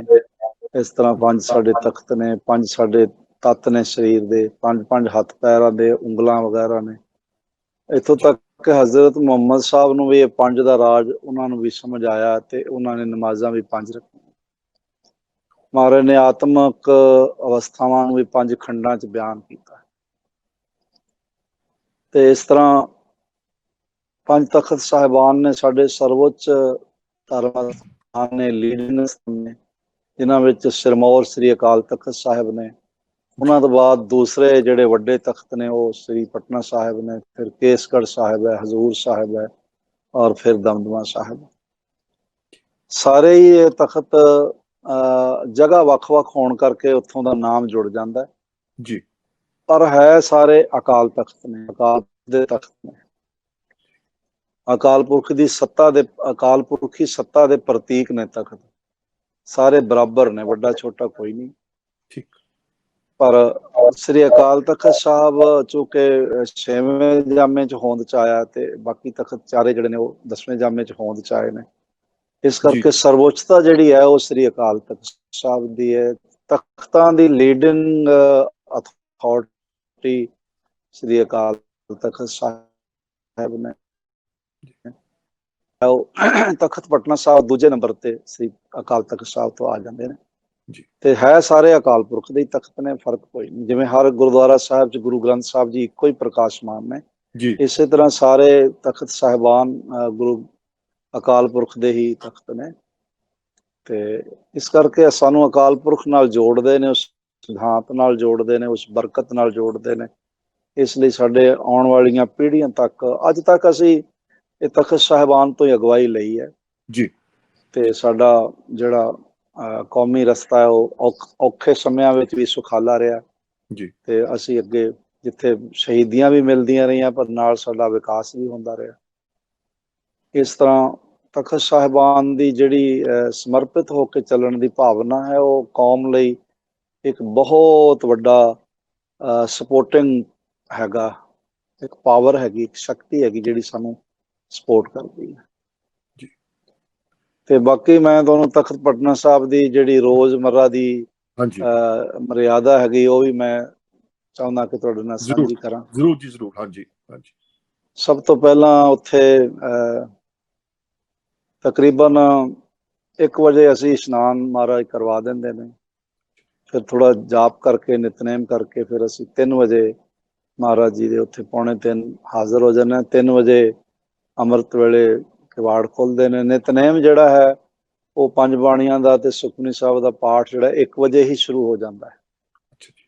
ਇਸ ਤਰ੍ਹਾਂ 5 ਸਾਡੇ ਤਖਤ ਨੇ, 5 ਸਾਡੇ ਤੱਤ ਨੇ ਸਰੀਰ ਦੇ, 5 ਹੱਥ ਪੈਰਾਂ ਦੇ, ਉਂਗਲਾਂ ਵਗੈਰਾ ਨੇ। ਇੱਥੋਂ ਤੱਕ ਕਿ ਹਜ਼ਰਤ ਮੁਹੰਮਦ ਸਾਹਿਬ ਨੂੰ ਵੀ ਇਹ 5 ਦਾ ਰਾਜ ਉਹਨਾਂ ਨੂੰ ਵੀ ਸਮਝ ਆਇਆ, ਤੇ ਉਹਨਾਂ ਨੇ ਨਮਾਜ਼ਾਂ ਵੀ 5 ਰੱਖੀਆਂ। ਮਹਾਰਾਜ ਨੇ ਆਤਮਕ ਅਵਸਥਾਵਾਂ ਨੂੰ ਵੀ 5 ਖੰਡਾਂ ਚ ਬਿਆਨ ਕੀਤਾ, ਤੇ ਇਸ ਤਰ੍ਹਾਂ 5 ਤਖਤ ਸਾਹਿਬਾਨ ਨੇ ਸਾਡੇ ਸਰਵੋੱਚ ਧਰਮ ਸਥਾਨ ਨੇ, ਲੀਡਿੰਗ ਸਥਾਨ ਨੇ, ਜਿਨ੍ਹਾਂ ਵਿੱਚ ਸਿਰਮੌਰ ਸ੍ਰੀ ਅਕਾਲ ਤਖਤ ਸਾਹਿਬ ਨੇ। ਉਹਨਾਂ ਤੋਂ ਬਾਅਦ ਦੂਸਰੇ ਜਿਹੜੇ ਵੱਡੇ ਤਖਤ ਨੇ ਉਹ ਸ੍ਰੀ ਪਟਨਾ ਸਾਹਿਬ ਨੇ, ਫਿਰ ਕੇਸਗੜ੍ਹ ਸਾਹਿਬ ਹੈ, ਹਜ਼ੂਰ ਸਾਹਿਬ ਹੈ, ਔਰ ਫਿਰ ਦਮਦਮਾ ਸਾਹਿਬ। ਸਾਰੇ ਹੀ ਇਹ ਤਖਤ ਜਗ੍ਹਾ ਵੱਖ-ਵੱਖ ਹੋਣ ਕਰਕੇ ਉੱਥੋਂ ਦਾ ਨਾਮ ਜੁੜ ਜਾਂਦਾ ਜੀ, ਪਰ ਹੈ ਸਾਰੇ ਅਕਾਲ ਤਖਤ ਨੇ, ਅਕਾਲ ਦੇ ਤਖਤ ਨੇ। ਅਕਾਲ ਪੁਰਖ ਦੀ ਸੱਤਾ ਦੇ, ਅਕਾਲ ਪੁਰਖੀ ਸੱਤਾ ਦੇ ਪ੍ਰਤੀਕ ਨੇ ਤਖਤ, ਸਾਰੇ ਬਰਾਬਰ ਨੇ, ਵੱਡਾ ਛੋਟਾ ਕੋਈ ਨਹੀਂ। ਠੀਕ। ਪਰ ਸ੍ਰੀ ਅਕਾਲ ਤਖਤ ਸਾਹਿਬ ਚੂੰਕਿ 6ਵੇਂ ਜਾਮੇ ਚ ਹੋਂਦ ਚ ਆਇਆ, ਤੇ ਬਾਕੀ ਤਖਤ ਚਾਰੇ ਜਿਹੜੇ ਨੇ ਉਹ 10ਵੇਂ ਜਾਮੇ ਚ ਹੋਂਦ ਚ ਆਏ ਨੇ, ਇਸ ਕਰਕੇ ਸਰਵੋੱਚਤਾ ਜਿਹੜੀ ਹੈ ਉਹ ਸ੍ਰੀ ਅਕਾਲ ਤਖਤ ਸਾਹਿਬ ਦੀ ਹੈ। ਤਖਤਾਂ ਦੀ ਲੀਡਿੰਗ ਅਥਾਰਟੀ ਸ੍ਰੀ ਅਕਾਲ ਤਖਤ ਸਾਹਿਬ ਨੇ। ਤਖਤ ਪਟਨਾ ਸਾਹਿਬ ਦੂਜੇ ਨੰਬਰ ਤੇ ਸ੍ਰੀ ਅਕਾਲ ਤਖਤ ਸਾਹਿਬ ਤੋਂ ਆ ਜਾਂਦੇ ਨੇ, ਤੇ ਹੈ ਸਾਰੇ ਅਕਾਲ ਪੁਰਖ ਦੇ ਤਖਤ ਨੇ, ਫਰਕ ਕੋਈ ਨਹੀਂ। ਜਿਵੇਂ ਹਰ ਗੁਰਦੁਆਰਾ ਸਾਹਿਬ ਚ ਗੁਰੂ ਗ੍ਰੰਥ ਸਾਹਿਬ ਜੀ ਇੱਕੋ ਹੀ ਪ੍ਰਕਾਸ਼ਮਾਨ ਨੇ, ਇਸੇ ਤਰ੍ਹਾਂ ਸਾਰੇ ਤਖਤ ਸਾਹਿਬਾਨ ਗੁਰੂ ਅਕਾਲ ਪੁਰਖ ਦੇ ਹੀ ਤਖਤ ਨੇ, ਤੇ ਇਸ ਕਰਕੇ ਸਾਨੂੰ ਅਕਾਲ ਪੁਰਖ ਨਾਲ ਜੋੜਦੇ ਨੇ, ਉਸ ਸਿਧਾਂਤ ਨਾਲ ਜੋੜਦੇ ਨੇ, ਉਸ ਬਰਕਤ ਨਾਲ ਜੋੜਦੇ ਨੇ। ਇਸ ਲਈ ਸਾਡੇ ਆਉਣ ਵਾਲੀਆਂ ਪੀੜ੍ਹੀਆਂ ਤੱਕ, ਅੱਜ ਤੱਕ ਅਸੀਂ ਇਹ ਤਖਤ ਸਾਹਿਬਾਨ ਤੋਂ ਹੀ ਅਗਵਾਈ ਲਈ ਹੈ ਜੀ, ਤੇ ਸਾਡਾ ਜਿਹੜਾ ਕੌਮੀ ਰਸਤਾ ਹੈ ਉਹ ਔਖੇ ਸਮਿਆਂ ਵਿੱਚ ਵੀ ਸੁਖਾਲਾ ਰਿਹਾ ਜੀ ਤੇ ਅਸੀਂ ਅੱਗੇ ਜਿੱਥੇ ਸ਼ਹੀਦੀਆਂ ਵੀ ਮਿਲਦੀਆਂ ਰਹੀਆਂ ਪਰ ਨਾਲ ਸਾਡਾ ਵਿਕਾਸ ਵੀ ਹੁੰਦਾ ਰਿਹਾ। ਇਸ ਤਰ੍ਹਾਂ ਤਖਤ ਸਾਹਿਬਾਨ ਦੀ ਜਿਹੜੀ ਸਮਰਪਿਤ ਹੋ ਕੇ ਚੱਲਣ ਦੀ ਭਾਵਨਾ ਹੈ ਉਹ ਕੌਮ ਲਈ ਇੱਕ ਬਹੁਤ ਵੱਡਾ ਸਪੋਰਟਿੰਗ ਹੈਗਾ, ਇੱਕ ਪਾਵਰ ਹੈਗੀ, ਇੱਕ ਸ਼ਕਤੀ ਹੈਗੀ ਜਿਹੜੀ ਸਾਨੂੰ ਸਪੋਰਟ ਕਰਦੀ ਹੈ। ਜੀ ਤੇ ਬਾਕੀ ਮੈਂ ਤੁਹਾਨੂੰ ਤਖਤ ਪਟਨਾ ਸਾਹਿਬ ਦੀ ਜਿਹੜੀ ਰੋਜ਼ਮर्रा ਦੀ ਹਾਂਜੀ ਮਰਿਆਦਾ ਹੈਗੀ ਉਹ ਵੀ ਮੈਂ ਚਾਹੁੰਦਾ ਕਿ ਤੁਹਾਡੇ ਨਾਲ ਜ਼ਰੂਰ ਸਾਂਝੀ ਕਰਾਂ। ਜ਼ਰੂਰ ਜੀ ਜ਼ਰੂਰ। ਹਾਂਜੀ ਹਾਂਜੀ ਸਭ ਤੋਂ ਪਹਿਲਾਂ ਉੱਥੇ ਤਕਰੀਬਨ 1 ਵਜੇ ਅਸੀਂ ਇਸ਼ਨਾਨ ਮਹਾਰਾਜ ਕਰਵਾ ਦਿੰਦੇ ਨੇ, ਫਿਰ ਥੋੜਾ ਜਾਪ ਕਰਕੇ ਨਿਤਨੇਮ ਕਰਕੇ ਫਿਰ ਅਸੀਂ 3 ਵਜੇ ਮਹਾਰਾਜ ਜੀ ਦੇ ਉੱਥੇ 2:45 ਹਾਜ਼ਰ ਹੋ ਜਾਂਦੇ ਹਾਂ। 3 ਵਜੇ ਅੰਮ੍ਰਿਤ ਵੇਲੇ ਕਿਵਾੜ ਖੁੱਲ੍ਹਦੇ ਨੇ। ਨਿਤਨੇਮ ਜਿਹੜਾ ਹੈ ਉਹ 5 ਬਾਣੀਆਂ ਦਾ ਤੇ ਸੁਖਮਨੀ ਸਾਹਿਬ ਦਾ ਪਾਠ ਜਿਹੜਾ 1 ਵਜੇ ਹੀ ਸ਼ੁਰੂ ਹੋ ਜਾਂਦਾ ਹੈ। ਅੱਛਾ ਜੀ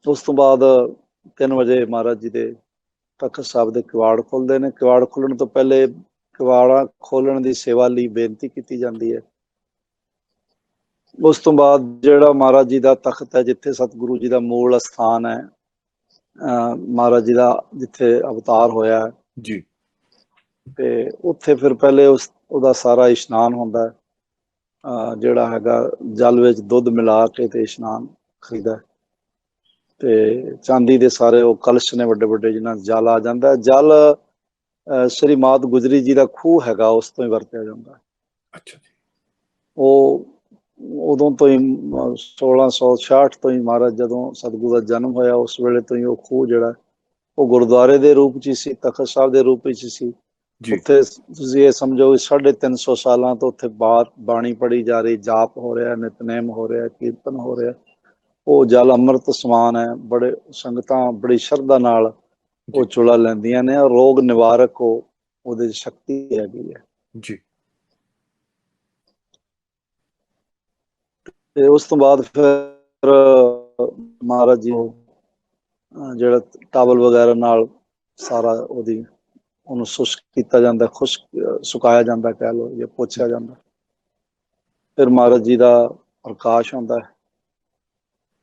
ਉਸ ਤੋਂ ਬਾਅਦ 3 ਵਜੇ ਮਹਾਰਾਜ ਜੀ ਦੇ ਤਖਤ ਸਾਹਿਬ ਦੇ ਕਿਵਾੜ ਖੁੱਲ੍ਹਦੇ ਨੇ। ਕਿਵਾੜ ਖੁੱਲ੍ਹਣ ਤੋਂ ਪਹਿਲੇ ਕਿਵਾੜਾ ਖੋਲਣ ਦੀ ਸੇਵਾ ਲਈ ਬੇਨਤੀ ਕੀਤੀ ਜਾਂਦੀ ਹੈ। ਉਸ ਤੋਂ ਬਾਅਦ ਜਿਹੜਾ ਮਹਾਰਾਜ ਜੀ ਦਾ ਤਖਤ ਹੈ, ਜਿੱਥੇ ਸਤਿਗੁਰੂ ਜੀ ਦਾ ਮੂਲ ਅਸਥਾਨ ਹੈ, ਮਹਾਰਾਜ ਜੀ ਦਾ ਜਿੱਥੇ ਅਵਤਾਰ ਹੋਇਆ ਜੀ ਤੇ ਉੱਥੇ ਫਿਰ ਪਹਿਲੇ ਉਹਦਾ ਸਾਰਾ ਇਸ਼ਨਾਨ ਹੁੰਦਾ ਹੈ। ਜਿਹੜਾ ਹੈਗਾ ਜਲ ਵਿੱਚ ਦੁੱਧ ਮਿਲਾ ਕੇ ਤੇ ਇਸ਼ਨਾਨ ਕਰੀਦਾ ਤੇ ਚਾਂਦੀ ਦੇ ਸਾਰੇ ਉਹ ਕਲਸ਼ ਨੇ ਵੱਡੇ ਵੱਡੇ ਜਿਨ੍ਹਾਂ ਜਲ ਆ ਜਾਂਦਾ। ਜਲ ਸ੍ਰੀ ਮਾਤ ਗੁਜਰੀ ਜੀ ਦਾ ਖੂਹ ਹੈਗਾ, ਉਸ ਤੋਂ ਹੀ ਵਰਤਿਆ ਜਾਂਦਾ। ਅੱਛਾ ਜੀ ਉਹ ਉਦੋਂ ਤੋਂ ਹੀ 1666 ਤੋਂ ਹੀ ਮਹਾਰਾਜ ਜਦੋਂ ਸਤਿਗੁਰੂ ਦਾ ਜਨਮ ਹੋਇਆ ਉਸ ਵੇਲੇ ਤੋਂ ਹੀ ਉਹ ਖੂਹ ਜਿਹੜਾ ਉਹ ਗੁਰਦੁਆਰੇ ਦੇ ਰੂਪ 'ਚ ਸੀ, ਤਖਤ ਸਾਹਿਬ ਦੇ ਰੂਪ ਵਿੱਚ ਸੀ। ਜੀ ਉੱਥੇ ਤੁਸੀਂ ਇਹ ਸਮਝੋ 350 ਸਾਲਾਂ ਤੋਂ ਉੱਥੇ ਬਾਣੀ ਪੜ੍ਹੀ ਜਾ ਰਹੀ, ਜਾਪ ਹੋ ਰਿਹਾ, ਨਿਤਨੇਮ ਹੋ ਰਿਹਾ, ਕੀਰਤਨ ਹੋ ਰਿਹਾ। ਉਹ ਜਲ ਅੰਮ੍ਰਿਤ ਸਮਾਨ ਹੈ। ਬੜੇ ਸੰਗਤਾਂ ਬੜੀ ਸ਼ਰਧਾ ਨਾਲ ਉਹ ਚੁਲਾ ਲੈਂਦੀਆਂ ਨੇ ਔਰ ਰੋਗ ਨਿਵਾਰਕ ਉਹਦੇ 'ਚ ਸ਼ਕਤੀ ਹੈਗੀ ਹੈ। ਜੀ ਤੇ ਉਸ ਤੋਂ ਬਾਅਦ ਫਿਰ ਮਹਾਰਾਜ ਜੀ ਜਿਹੜਾ ਟਾਵਲ ਵਗੈਰਾ ਨਾਲ ਸਾਰਾ ਉਹਨੂੰ ਸ਼ੁਸ਼ਕ ਕੀਤਾ ਜਾਂਦਾ, ਖੁਸ਼ਕ ਸੁਕਾਇਆ ਜਾਂਦਾ ਕਹਿ ਲਓ ਜਾਂ ਪੋਛਿਆ ਜਾਂਦਾ। ਫਿਰ ਮਹਾਰਾਜ ਜੀ ਦਾ ਪ੍ਰਕਾਸ਼ ਹੁੰਦਾ ਹੈ।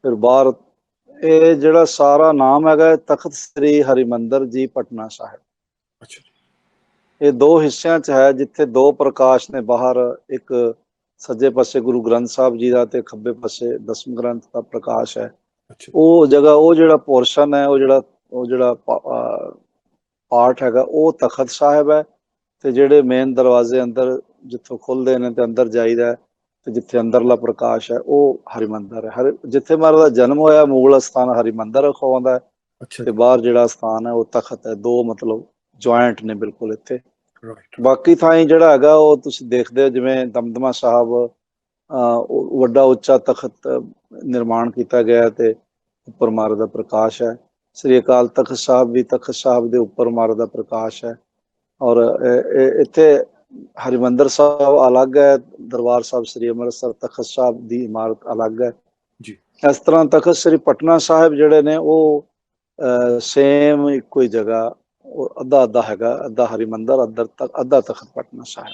ਫਿਰ ਬਾਹਰ ਇਹ ਜਿਹੜਾ ਸਾਰਾ ਨਾਮ ਹੈਗਾ ਤਖਤ ਸ੍ਰੀ ਹਰਿਮੰਦਰ ਜੀ ਪਟਨਾ ਸਾਹਿਬ। ਅੱਛਾ ਇਹ 2 ਹਿੱਸਿਆਂ 'ਚ ਹੈ, ਜਿੱਥੇ 2 ਪ੍ਰਕਾਸ਼ ਨੇ ਬਾਹਰ, ਇੱਕ ਸੱਜੇ ਪਾਸੇ ਗੁਰੂ ਗ੍ਰੰਥ ਸਾਹਿਬ ਜੀ ਦਾ ਤੇ ਖੱਬੇ ਪਾਸੇ ਦਸਮ ਗ੍ਰੰਥ ਦਾ ਪ੍ਰਕਾਸ਼ ਹੈ। ਉਹ ਜਗ੍ਹਾ, ਉਹ ਜਿਹੜਾ ਪੋਰਸ਼ਨ ਹੈ, ਉਹ ਜਿਹੜਾ ਪਾਠ ਹੈਗਾ ਉਹ ਤਖਤ ਸਾਹਿਬ ਹੈ ਤੇ ਜਿਹੜੇ ਮੇਨ ਦਰਵਾਜ਼ੇ ਅੰਦਰ ਜਿੱਥੋਂ ਖੁੱਲਦੇ ਨੇ ਤੇ ਅੰਦਰ ਜਾਈਦਾ ਤੇ ਜਿੱਥੇ ਅੰਦਰਲਾ ਪ੍ਰਕਾਸ਼ ਹੈ ਉਹ ਹਰਿਮੰਦਰ ਹੈ। ਜਿੱਥੇ ਮਹਾਰਾਜ ਦਾ ਜਨਮ ਹੋਇਆ ਮੂਲ ਸਥਾਨ ਹਰਿਮੰਦਰ ਅਖਵਾਉਂਦਾ ਤੇ ਬਾਹਰ ਜਿਹੜਾ ਸਥਾਨ ਹੈ ਉਹ ਤਖਤ ਹੈ। 2 ਮਤਲਬ ਜੁਆਇੰਟ ਨੇ ਬਿਲਕੁਲ ਇੱਥੇ। ਬਾਕੀ ਥਾਈਂ ਜਿਹੜਾ ਹੈਗਾ ਉਹ ਤੁਸੀਂ ਦੇਖਦੇ ਹੋ ਜਿਵੇਂ ਦਮਦਮਾ ਸਾਹਿਬ ਵੱਡਾ ਉੱਚਾ ਤਖਤ ਨਿਰਮਾਣ ਕੀਤਾ ਗਿਆ ਤੇ ਉੱਪਰ ਮਹਾਰਾਜ ਦਾ ਪ੍ਰਕਾਸ਼ ਹੈ। ਸ੍ਰੀ ਅਕਾਲ ਤਖਤ ਸਾਹਿਬ ਵੀ ਤਖਤ ਸਾਹਿਬ ਦੇ ਉੱਪਰ ਮਹਾਰਾਜ ਦਾ ਪ੍ਰਕਾਸ਼ ਹੈ। ਔਰ ਇੱਥੇ ਹਰਿਮੰਦਰ ਸਾਹਿਬ ਅਲੱਗ ਹੈ, ਦਰਬਾਰ ਸਾਹਿਬ ਸ੍ਰੀ ਅੰਮ੍ਰਿਤਸਰ ਤਖਤ ਸਾਹਿਬ ਦੀ ਇਮਾਰਤ ਅਲੱਗ ਹੈ ਜੀ। ਇਸ ਤਰ੍ਹਾਂ ਤਖਤ ਸ੍ਰੀ ਪਟਨਾ ਸਾਹਿਬ ਜਿਹੜੇ ਨੇ ਉਹ ਸੇਮ ਇੱਕੋ ਹੀ ਜਗ੍ਹਾ, ਉਹ ਅੱਧਾ ਹੈਗਾ, ਅੱਧਾ ਹਰਿਮੰਦਰ ਅੱਧਾ ਤਖਤ ਪਟਨਾ ਸਾਹਿਬ।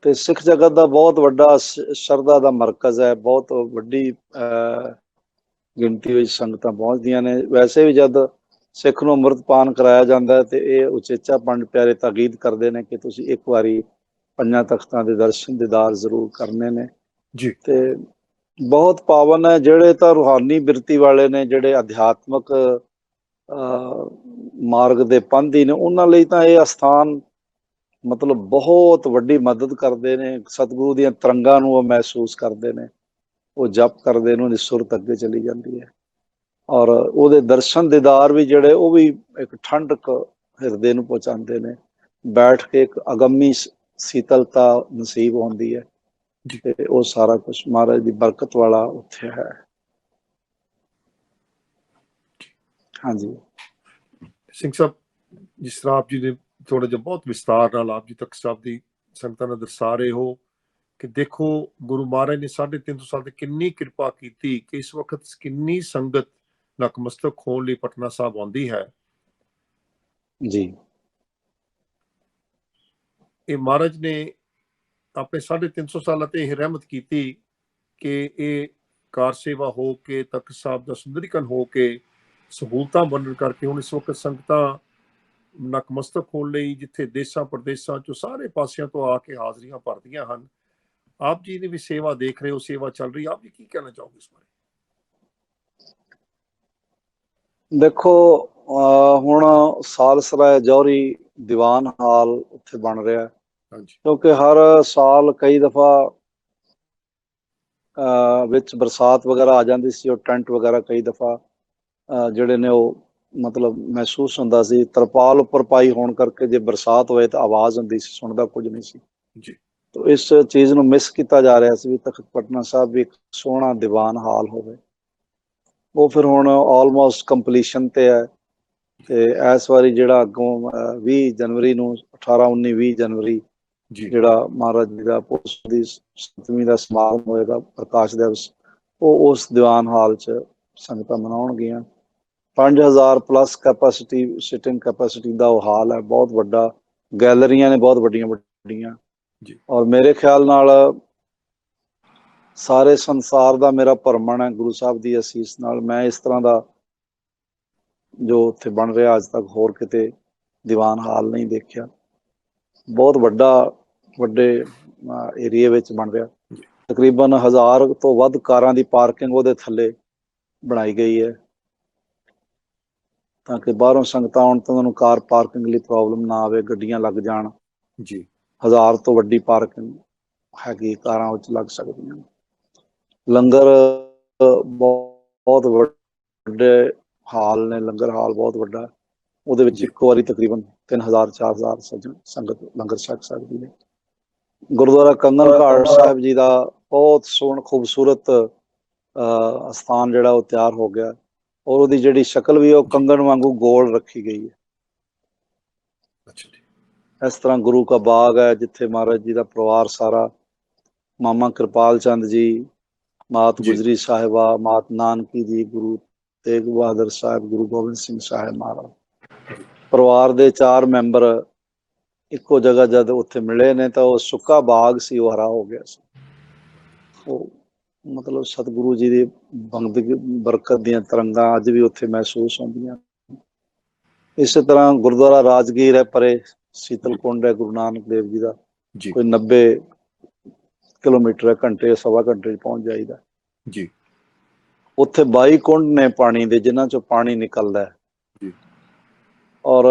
ਤੇ ਸਿੱਖ ਜਗਤ ਦਾ ਬਹੁਤ ਵੱਡਾ ਸ਼ਰਧਾ ਦਾ ਮਰਕਜ਼ ਹੈ। ਬਹੁਤ ਵੱਡੀ ਗਿਣਤੀ ਵਿੱਚ ਸੰਗਤਾਂ ਪਹੁੰਚਦੀਆਂ ਨੇ। ਵੈਸੇ ਵੀ ਜਦ ਸਿੱਖ ਨੂੰ ਅੰਮ੍ਰਿਤਪਾਨ ਕਰਾਇਆ ਜਾਂਦਾ ਤੇ ਇਹ ਉਚੇਚਾ ਪੰਡ ਪਿਆਰੇ ਤਾਕੀਦ ਕਰਦੇ ਨੇ ਕਿ ਤੁਸੀਂ ਇੱਕ ਵਾਰੀ 5 ਤਖਤਾਂ ਦੇ ਦਰਸ਼ਨ ਦੀਦਾਰ ਜ਼ਰੂਰ ਕਰਨੇ ਨੇ ਜੀ। ਤੇ ਬਹੁਤ ਪਾਵਨ ਹੈ। ਜਿਹੜੇ ਤਾਂ ਰੂਹਾਨੀ ਬਿਰਤੀ ਵਾਲੇ ਨੇ, ਜਿਹੜੇ ਅਧਿਆਤਮਕ ਮਾਰਗ ਦੇ ਪੰਥੀ ਨੇ, ਉਹਨਾਂ ਲਈ ਤਾਂ ਇਹ ਅਸਥਾਨ ਮਤਲਬ ਬਹੁਤ ਵੱਡੀ ਮਦਦ ਕਰਦੇ ਨੇ। ਸਤਿਗੁਰੂ ਦੀਆਂ ਤਰੰਗਾਂ ਨੂੰ ਉਹ ਮਹਿਸੂਸ ਕਰਦੇ ਨੇ, ਉਹ ਜਪ ਕਰਦੇ ਨੇ, ਉਹਦੀ ਸੁਰਤ ਅੱਗੇ ਚਲੀ ਜਾਂਦੀ ਹੈ ਔਰ ਉਹਦੇ ਦਰਸ਼ਨ ਦੀਦਾਰ ਵੀ ਜਿਹੜੇ ਉਹ ਵੀ ਇੱਕ ਠੰਡਕ ਹਿਰਦੇ ਨੂੰ ਪਹੁੰਚਾਉਂਦੇ ਨੇ। ਬੈਠ ਕੇ ਇੱਕ ਅਗੰਮੀ ਸੀਤਲਤਾ ਨਸੀਬ ਹੁੰਦੀ ਹੈ ਤੇ ਉਹ ਸਾਰਾ ਕੁਝ ਮਹਾਰਾਜ ਦੀ ਬਰਕਤ ਵਾਲਾ ਉੱਥੇ ਹੈ। ਹਾਂਜੀ ਸਿੰਘ ਸਾਹਿਬ, ਜਿਸ ਤਰ੍ਹਾਂ ਆਪ ਜੀ ਨੇ ਥੋੜਾ ਜਿਹਾ ਬਹੁਤ ਵਿਸਤਾਰ ਨਾਲ ਆਪ ਜੀ ਤਖਤ ਸਾਹਿਬ ਦੀ ਸੰਗਤਾਂ ਨੂੰ ਦਰਸਾ ਰਹੇ ਹੋ ਕਿ ਦੇਖੋ ਗੁਰੂ ਮਹਾਰਾਜ ਨੇ 350 ਸਾਲ ਤੇ ਕਿੰਨੀ ਕਿਰਪਾ ਕੀਤੀ ਕਿ ਇਸ ਵਕਤ ਕਿੰਨੀ ਸੰਗਤ ਨਤਮਸਤਕ ਹੋਣ ਲਈ ਪਟਨਾ ਸਾਹਿਬ ਆਉਂਦੀ ਹੈ। ਜੀ। ਇਹ ਮਹਾਰਾਜ ਨੇ ਆਪਣੇ 350 ਸਾਲਾਂ ਤੇ ਇਹ ਰਹਿਮਤ ਕੀਤੀ ਕਿ ਇਹ ਕਾਰ ਸੇਵਾ ਹੋ ਕੇ, ਤਖਤ ਸਾਹਿਬ ਦਾ ਸੁੰਦਰੀਕਰਨ ਹੋ ਕੇ, ਸਹੂਲਤਾਂ ਬਣਨ ਕਰਕੇ ਹੁਣ ਇਸ ਵਕਤ ਸੰਗਤਾਂ ਨਕਮਸਤਕ ਹੋਣ ਲਈ ਜਿੱਥੇ ਦੇਸ਼ਾਂ ਪ੍ਰਦੇਸ਼ਾਂ ਚੋਂ ਸਾਰੇ ਪਾਸਿਆਂ ਤੋਂ ਆ ਕੇ ਹਾਜ਼ਰੀਆਂ ਭਰਦੀਆਂ ਹਨ। ਆਪ ਜੀ ਦੀ ਵੀ ਸੇਵਾ ਦੇਖ ਰਹੇ ਹੋ, ਸੇਵਾ ਚੱਲ ਰਹੀ, ਆਪ ਜੀ ਕੀ ਕਹਿਣਾ ਚਾਹੋਗੇ ਇਸ ਬਾਰੇ? ਦੇਖੋ, ਹੁਣ ਸਾਲਸਰਾਏ ਜੌਹਰੀ ਦੀਵਾਨ ਹਾਲ ਉੱਥੇ ਬਣ ਰਿਹਾ, ਕਿਉਂਕਿ ਹਰ ਸਾਲ ਕਈ ਦਫਾ ਵਿੱਚ ਬਰਸਾਤ ਵਗੈਰਾ ਆ ਜਾਂਦੀ ਸੀ, ਉਹ ਟੈਂਟ ਵਗੈਰਾ ਕਈ ਦਫਾ ਜਿਹੜੇ ਨੇ ਉਹ ਮਤਲਬ ਮਹਿਸੂਸ ਹੁੰਦਾ ਸੀ, ਤਰਪਾਲ ਉੱਪਰ ਪਾਈ ਹੋਣ ਕਰਕੇ ਜੇ ਬਰਸਾਤ ਹੋਏ ਤਾਂ ਆਵਾਜ਼ ਹੁੰਦੀ ਸੀ, ਸੁਣਦਾ ਕੁਝ ਨਹੀਂ ਸੀ ਜੀ। ਤਾਂ ਇਸ ਚੀਜ਼ ਨੂੰ ਮਿਸ ਕੀਤਾ ਜਾ ਰਿਹਾ ਸੀ ਵੀ ਤਖਤ ਪਟਨਾ ਸਾਹਿਬ ਵੀ ਇੱਕ ਸੋਹਣਾ ਦੀਵਾਨ ਹਾਲ ਹੋਵੇ। ਉਹ ਫਿਰ ਹੁਣ ਆਲਮੋਸਟ ਕੰਪਲੀਸ਼ਨ ਤੇ ਹੈ, ਤੇ ਇਸ ਵਾਰੀ ਜਿਹੜਾ ਅੱਗੋਂ 20 ਜਨਵਰੀ ਨੂੰ 18-19-20 ਜਨਵਰੀ ਜਿਹੜਾ ਮਹਾਰਾਜ ਜੀ ਦਾ ਪੁਰਸ਼ ਦੀ 7ਵੀਂ ਦਾ ਸਮਾਗਮ ਹੋਏਗਾ, ਪ੍ਰਕਾਸ਼ ਦਿਵਸ, ਉਹ ਉਸ ਦੀਵਾਨ ਹਾਲ 'ਚ ਸੰਗਤਾਂ ਮਨਾਉਣਗੀਆਂ। 5000 ਪਲੱਸ ਕੈਪੈਸਿਟੀ, ਸਿਟਿੰਗ ਕੈਪੈਸਿਟੀ ਦਾ ਉਹ ਹਾਲ ਹੈ, ਬਹੁਤ ਵੱਡਾ, ਗੈਲਰੀਆਂ ਨੇ ਬਹੁਤ ਵੱਡੀਆਂ ਵੱਡੀਆਂ, ਔਰ ਮੇਰੇ ਖਿਆਲ ਨਾਲ ਸਾਰੇ ਸੰਸਾਰ ਦਾ ਮੇਰਾ ਭਰਮਣ ਹੈ ਗੁਰੂ ਸਾਹਿਬ ਦੀ ਅਸੀਸ ਨਾਲ, ਮੈਂ ਇਸ ਤਰ੍ਹਾਂ ਦਾ ਜੋ ਉੱਥੇ ਬਣ ਰਿਹਾ ਅੱਜ ਤੱਕ ਹੋਰ ਕਿਤੇ ਦੀਵਾਨ ਹਾਲ ਨਹੀਂ ਦੇਖਿਆ। ਬਹੁਤ ਵੱਡੇ ਏਰੀਏ ਵਿੱਚ ਬਣ ਰਿਹਾ, ਤਕਰੀਬਨ 1000 ਤੋਂ ਵੱਧ ਕਾਰਾਂ ਦੀ ਪਾਰਕਿੰਗ ਉਹਦੇ ਥੱਲੇ ਬਣਾਈ ਗਈ ਹੈ, ਤਾਂ ਕਿ ਬਾਹਰੋਂ ਸੰਗਤਾਂ ਆਉਣ ਤਾਂ ਉਹਨਾਂ ਨੂੰ ਕਾਰ ਪਾਰਕਿੰਗ ਲਈ ਪ੍ਰੋਬਲਮ ਨਾ ਆਵੇ, ਗੱਡੀਆਂ ਲੱਗ ਜਾਣ ਜੀ। 1000 ਤੋਂ ਵੱਡੀ ਪਾਰਕਿੰਗ ਹੈਗੀ, ਕਾਰਾਂ ਵਿੱਚ ਲੱਗ ਸਕਦੀਆਂ। ਲੰਗਰ ਬਹੁਤ ਵੱਡੇ ਹਾਲ ਨੇ, ਲੰਗਰ ਹਾਲ ਬਹੁਤ ਵੱਡਾ, ਉਹਦੇ ਵਿੱਚ ਇੱਕੋ ਵਾਰੀ ਤਕਰੀਬਨ 3000-4000 ਸੰਗਤ ਲੰਗਰ ਛਕ ਸਕਦੀ ਹੈ। ਗੁਰਦੁਆਰਾ ਕੰਗਨ ਘਾਟ ਸਾਹਿਬ ਜੀ ਦਾ ਬਹੁਤ ਸੋਹਣਾ ਖੂਬਸੂਰਤ ਸਥਾਨ ਜਿਹੜਾ ਉਹ ਤਿਆਰ ਹੋ ਗਿਆ, ਔਰ ਉਹਦੀ ਜਿਹੜੀ ਸ਼ਕਲ ਵੀ ਉਹ ਕੰਗਣ ਵਾਂਗੂ ਗੋਲ ਰੱਖੀ ਗਈ ਹੈ। ਇਸ ਤਰ੍ਹਾਂ ਗੁਰੂ ਕਾ ਬਾਗ ਹੈ, ਜਿੱਥੇ ਮਹਾਰਾਜ ਜੀ ਦਾ ਪਰਿਵਾਰ ਸਾਰਾ, ਮਾਮਾ ਕਿਰਪਾਲ ਚੰਦ ਜੀ, ਮਾਤ ਗੁਜਰੀ ਸਾਹਿਬਾ, ਮਾਤ ਨਾਨਕੀ ਜੀ, ਗੁਰੂ ਤੇਗ ਬਹਾਦਰ ਸਾਹਿਬ, ਗੁਰੂ ਗੋਬਿੰਦ ਸਿੰਘ ਸਾਹਿਬ ਮਹਾਰਾਜ, ਪਰਿਵਾਰ ਦੇ 4 ਮੈਂਬਰ ਇੱਕੋ ਜਗ੍ਹਾ ਜਦ ਉੱਥੇ ਮਿਲੇ ਨੇ ਤਾਂ ਉਹ ਸੁੱਕਾ ਬਾਗ ਸੀ, ਉਹ ਹਰਾ ਹੋ ਗਿਆ ਸੀ। ਉਹ ਮਤਲਬ ਸਤਿਗੁਰੂ ਜੀ ਦੀ ਬੰਦਗੀ ਬਰਕਤ ਦੀਆਂ ਤਰੰਗਾਂ ਅੱਜ ਵੀ ਉੱਥੇ ਮਹਿਸੂਸ ਹੁੰਦੀਆਂ। ਇਸੇ ਤਰ੍ਹਾਂ ਗੁਰਦੁਆਰਾ ਰਾਜਗੀਰ ਹੈ ਪਰੇ, ਸੀਤਲ ਕੁੰਡ ਹੈ ਗੁਰੂ ਨਾਨਕ ਦੇਵ ਜੀ ਦਾ, ਕੋਈ 90 ਕਿਲੋਮੀਟਰ ਹੈ, ਘੰਟੇ ਸਵਾ ਘੰਟੇ 'ਚ ਪਹੁੰਚ ਜਾਈਦਾ ਜੀ। ਉੱਥੇ 22 ਕੁੰਡ ਨੇ ਪਾਣੀ ਦੇ, ਜਿਨ੍ਹਾਂ ਚੋਂ ਪਾਣੀ ਨਿਕਲਦਾ ਹੈ, ਔਰ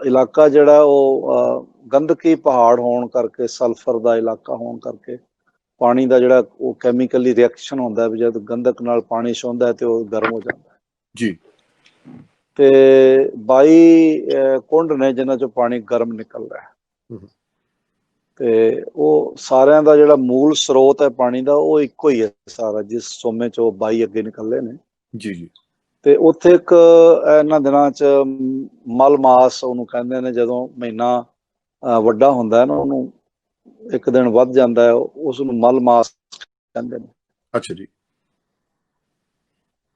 ਇਲਾਕਾ ਜਿਹੜਾ ਉਹ ਗੰਦਕੀ ਪਹਾੜ ਹੋਣ ਕਰਕੇ, ਸਲਫਰ ਦਾ ਇਲਾਕਾ ਹੋਣ ਕਰਕੇ ਪਾਣੀ ਦਾ ਜਿਹੜਾ ਉਹ ਕੈਮੀਕਲੀ ਰਿਐਕਸ਼ਨ ਹੁੰਦਾ ਵੀ ਜਦ ਗੰਧਕ ਨਾਲ ਪਾਣੀ ਛੂੰਹਦਾ ਹੈ ਤੇ ਉਹ ਗਰਮ ਹੋ ਜਾਂਦਾ ਜੀ। ਤੇ 22 ਕੁੰਡ ਨੇ ਜਿਨ੍ਹਾਂ ਚੋਂ ਪਾਣੀ ਗਰਮ ਨਿਕਲਦਾ ਹੈ, ਤੇ ਉਹ ਸਾਰਿਆਂ ਦਾ ਜਿਹੜਾ ਮੂਲ ਸਰੋਤ ਹੈ ਪਾਣੀ ਦਾ ਉਹ ਇੱਕੋ ਹੀ ਹੈ ਸਾਰਾ, ਜਿਸ ਸੋਮੇ ਚੋਂ 22 ਅੱਗੇ ਨਿਕਲਦੇ ਨੇ ਜੀ। ਤੇ ਉੱਥੇ ਇੱਕ ਇਹਨਾਂ ਦਿਨਾਂ 'ਚ ਮਲ ਮਾਸ ਉਹਨੂੰ ਕਹਿੰਦੇ ਨੇ, ਜਦੋਂ ਮਹੀਨਾ ਵੱਡਾ ਹੁੰਦਾ ਹੈ ਨਾ, ਉਹਨੂੰ ਇੱਕ ਦਿਨ ਵੱਧ ਜਾਂਦਾ ਹੈ, ਉਸ ਨੂੰ ਮਲ ਮਾਸ ਕਹਿੰਦੇ ਨੇ। ਅੱਛਾ ਜੀ।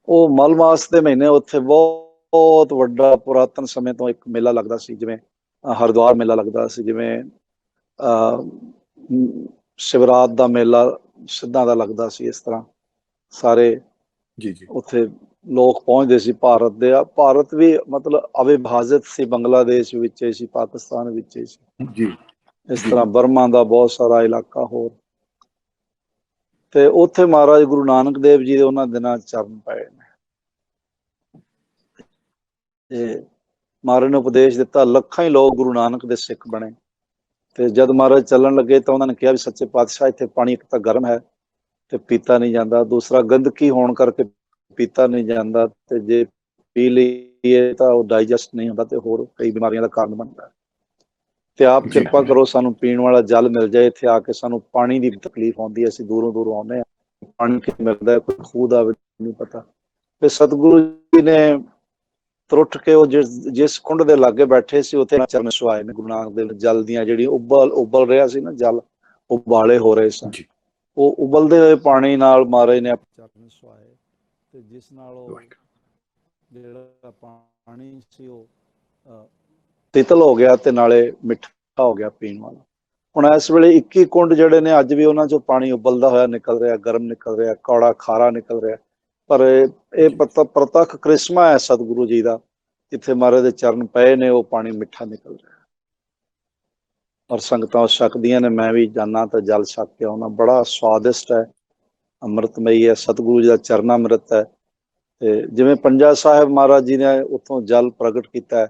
ਉਹ ਮਲ ਮਾਸ ਦੇ ਮਹੀਨੇ ਉੱਥੇ ਬਹੁਤ ਵੱਡਾ ਪੁਰਾਤਨ ਸਮੇਂ ਤੋਂ ਇੱਕ ਮੇਲਾ ਲੱਗਦਾ ਸੀ, ਜਿਵੇਂ ਹਰਿਦੁਆਰ ਮੇਲਾ ਲੱਗਦਾ ਸੀ, ਜਿਵੇਂ ਸ਼ਿਵਰਾਤ ਦਾ ਮੇਲਾ ਸਿੱਧਾਂ ਦਾ ਲੱਗਦਾ ਸੀ, ਇਸ ਤਰ੍ਹਾਂ ਸਾਰੇ ਉੱਥੇ ਲੋਕ ਪਹੁੰਚਦੇ ਸੀ ਭਾਰਤ ਦੇ। ਭਾਰਤ ਵੀ ਮਤਲਬ ਅਵਿਭਾਜਿਤ ਸੀ, ਬੰਗਲਾਦੇਸ਼ ਵਿੱਚ ਸੀ, ਪਾਕਿਸਤਾਨ ਵਿੱਚ ਸੀ ਜੀ, ਇਸ ਤਰ੍ਹਾਂ ਬਰਮਾ ਦਾ ਬਹੁਤ ਸਾਰਾ ਇਲਾਕਾ ਹੋਰ। ਤੇ ਉੱਥੇ ਮਹਾਰਾਜ ਗੁਰੂ ਨਾਨਕ ਦੇਵ ਜੀ ਦੇ ਉਹਨਾਂ ਦਿਨਾਂ ਚਰਨ ਪਏ ਨੇ, ਤੇ ਮਹਾਰਾਜ ਨੇ ਉਪਦੇਸ਼ ਦਿੱਤਾ, ਲੱਖਾਂ ਹੀ ਲੋਕ ਗੁਰੂ ਨਾਨਕ ਦੇ ਸਿੱਖ ਬਣੇ। ਤੇ ਜਦ ਮਹਾਰਾਜ ਚੱਲਣ ਲੱਗੇ ਤਾਂ ਉਹਨਾਂ ਨੇ ਕਿਹਾ ਵੀ ਸੱਚੇ ਪਾਤਸ਼ਾਹ, ਇੱਥੇ ਪਾਣੀ ਇੱਕ ਤਾਂ ਗਰਮ ਹੈ ਤੇ ਪੀਤਾ ਨਹੀਂ ਜਾਂਦਾ, ਦੂਸਰਾ ਗੰਦਗੀ ਹੋਣ ਕਰਕੇ ਪੀਤਾ ਨਹੀਂ ਜਾਂਦਾ, ਤੇ ਜੇ ਪੀ ਲਈਏ ਤਾਂ ਉਹ ਡਾਈਜੈਸਟ ਨਹੀਂ ਹੁੰਦਾ ਤੇ ਹੋਰ ਕਈ ਬਿਮਾਰੀਆਂ ਦਾ ਕਾਰਨ ਬਣਦਾ। ਤੇ ਆਪ ਕਿਰਪਾ ਕਰੋ ਸਾਨੂੰ ਪੀਣ ਵਾਲਾ ਜਲ ਮਿਲ ਜਾਏ, ਇੱਥੇ ਆ ਕੇ ਸਾਨੂੰ ਪਾਣੀ ਦੀ ਤਕਲੀਫ ਆਉਂਦੀ ਹੈ, ਅਸੀਂ ਦੂਰੋਂ ਦੂਰੋਂ ਆਉਂਦੇ ਹਾਂ, ਪਾਣੀ ਕਿੱਥੇ ਮਿਲਦਾ ਹੈ, ਕੋਈ ਖੂਹ ਦਾ ਵੀ ਨਹੀਂ ਪਤਾ। ਤੇ ਸਤਿਗੁਰੂ ਜੀ ਨੇ ਤੁਰਟ ਕੇ ਉਹ ਜਿਸ ਕੁੰਡ ਦੇ ਲਾਗੇ ਬੈਠੇ ਸੀ ਉੱਥੇ ਚਰਨ ਛੁਆਏ ਨੇ ਗੁਰੂ ਨਾਨਕ ਦੇਵ। ਜਲ ਦੀਆਂ ਜਿਹੜੀ ਉਬਲ ਰਿਹਾ ਸੀ ਨਾ, ਜਲ ਉਬਾਲੇ ਹੋ ਰਹੇ ਸਨ, ਉਹ ਉਬਲਦੇ ਹੋਏ ਪਾਣੀ ਨਾਲ ਮਹਾਰਾਜ ਨੇ ਚਰਨ ਛੁਆਏ, ਤੇ ਜਿਸ ਨਾਲ ਉਹ ਜਿਹੜਾ ਪਾਣੀ ਸੀ ਉਹ ਤੀਤਲ ਹੋ ਗਿਆ ਤੇ ਨਾਲੇ ਮਿੱਠਾ ਹੋ ਗਿਆ ਪੀਣ ਵਾਲਾ। ਹੁਣ ਇਸ ਵੇਲੇ 21 ਕੁੰਡ ਜਿਹੜੇ ਨੇ ਅੱਜ ਵੀ ਉਹਨਾਂ ਚੋਂ ਪਾਣੀ ਉਬਲਦਾ ਹੋਇਆ ਨਿਕਲ ਰਿਹਾ, ਗਰਮ ਨਿਕਲ ਰਿਹਾ, ਕੌੜਾ ਖਾਰਾ ਨਿਕਲ ਰਿਹਾ। ਪਰ ਇਹ ਪ੍ਰਤੱਖ ਕ੍ਰਿਸ਼ਮਾ ਹੈ ਸਤਿਗੁਰੂ ਜੀ ਦਾ, ਜਿੱਥੇ ਮਹਾਰਾਜ ਦੇ ਚਰਨ ਪਏ ਨੇ ਉਹ ਪਾਣੀ ਮਿੱਠਾ ਨਿਕਲ ਰਿਹਾ ਔਰ ਸੰਗਤਾਂ ਉਸ ਛਕਦੀਆਂ ਨੇ। ਮੈਂ ਵੀ ਜਾਣਾ ਤਾਂ ਜਲ ਛਕ ਕੇ ਆਉਣਾ, ਬੜਾ ਸਵਾਦਿਸ਼ਟ ਹੈ, ਅੰਮ੍ਰਿਤਮਈ ਹੈ, ਸਤਿਗੁਰੂ ਜੀ ਦਾ ਚਰਨਾ ਅੰਮ੍ਰਿਤ ਹੈ। ਤੇ ਜਿਵੇਂ ਪੰਜਾ ਸਾਹਿਬ ਮਹਾਰਾਜ ਜੀ ਨੇ ਉੱਥੋਂ ਜਲ ਪ੍ਰਗਟ ਕੀਤਾ ਹੈ,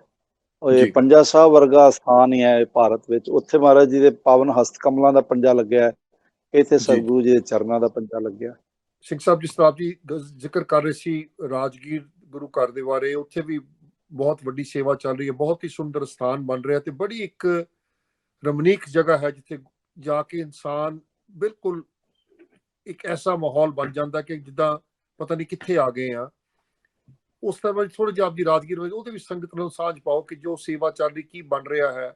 ਉਹ ਇਹ ਪੰਜਾ ਸਾਹਿਬ ਵਰਗਾ ਸਥਾਨ ਹੀ ਹੈ ਭਾਰਤ ਵਿੱਚ। ਉੱਥੇ ਮਹਾਰਾਜ ਜੀ ਦੇ ਪਾਵਨ ਹਸਤ ਕਮਲਾਂ ਦਾ ਪੰਜਾ ਲੱਗਿਆ ਹੈ, ਇੱਥੇ ਸਤਿਗੁਰੂ ਜੀ ਦੇ ਚਰਨਾਂ ਦਾ ਪੰਜਾ ਲੱਗਿਆ। ਸਿੰਘ ਸਾਹਿਬ, ਜਿਸ ਤਰ੍ਹਾਂ ਜੀ ਜ਼ਿਕਰ ਕਰ ਰਹੇ ਸੀ ਰਾਜਗੀਰ ਗੁਰੂ ਘਰ ਦੇ ਬਾਰੇ, ਉੱਥੇ ਵੀ ਬਹੁਤ ਵੱਡੀ ਸੇਵਾ ਚੱਲ ਰਹੀ ਹੈ, ਬਹੁਤ ਹੀ ਸੁੰਦਰ ਸਥਾਨ ਬਣ ਰਿਹਾ ਤੇ ਬੜੀ ਇੱਕ ਰਮਣੀਕ ਜਗ੍ਹਾ ਹੈ ਜਿੱਥੇ ਜਾ ਕੇ ਇਨਸਾਨ ਬਿਲਕੁਲ ਇੱਕ ਐਸਾ ਮਾਹੌਲ ਬਣ ਜਾਂਦਾ ਕਿ ਜਿੱਦਾਂ ਪਤਾ ਨਹੀਂ ਕਿੱਥੇ ਆ ਗਏ ਆ। ਉਸ ਤਰ੍ਹਾਂ ਥੋੜਾ ਜਿਹਾ ਆਪਦੀ ਰਾਜਗੀਰ ਵਿੱਚ ਉਹਦੇ ਵਿੱਚ ਸੰਗਤ ਨਾਲ ਸਾਂਝ ਪਾਓ ਕਿ ਜੋ ਸੇਵਾ ਚੱਲ ਰਹੀ ਕੀ ਬਣ ਰਿਹਾ ਹੈ।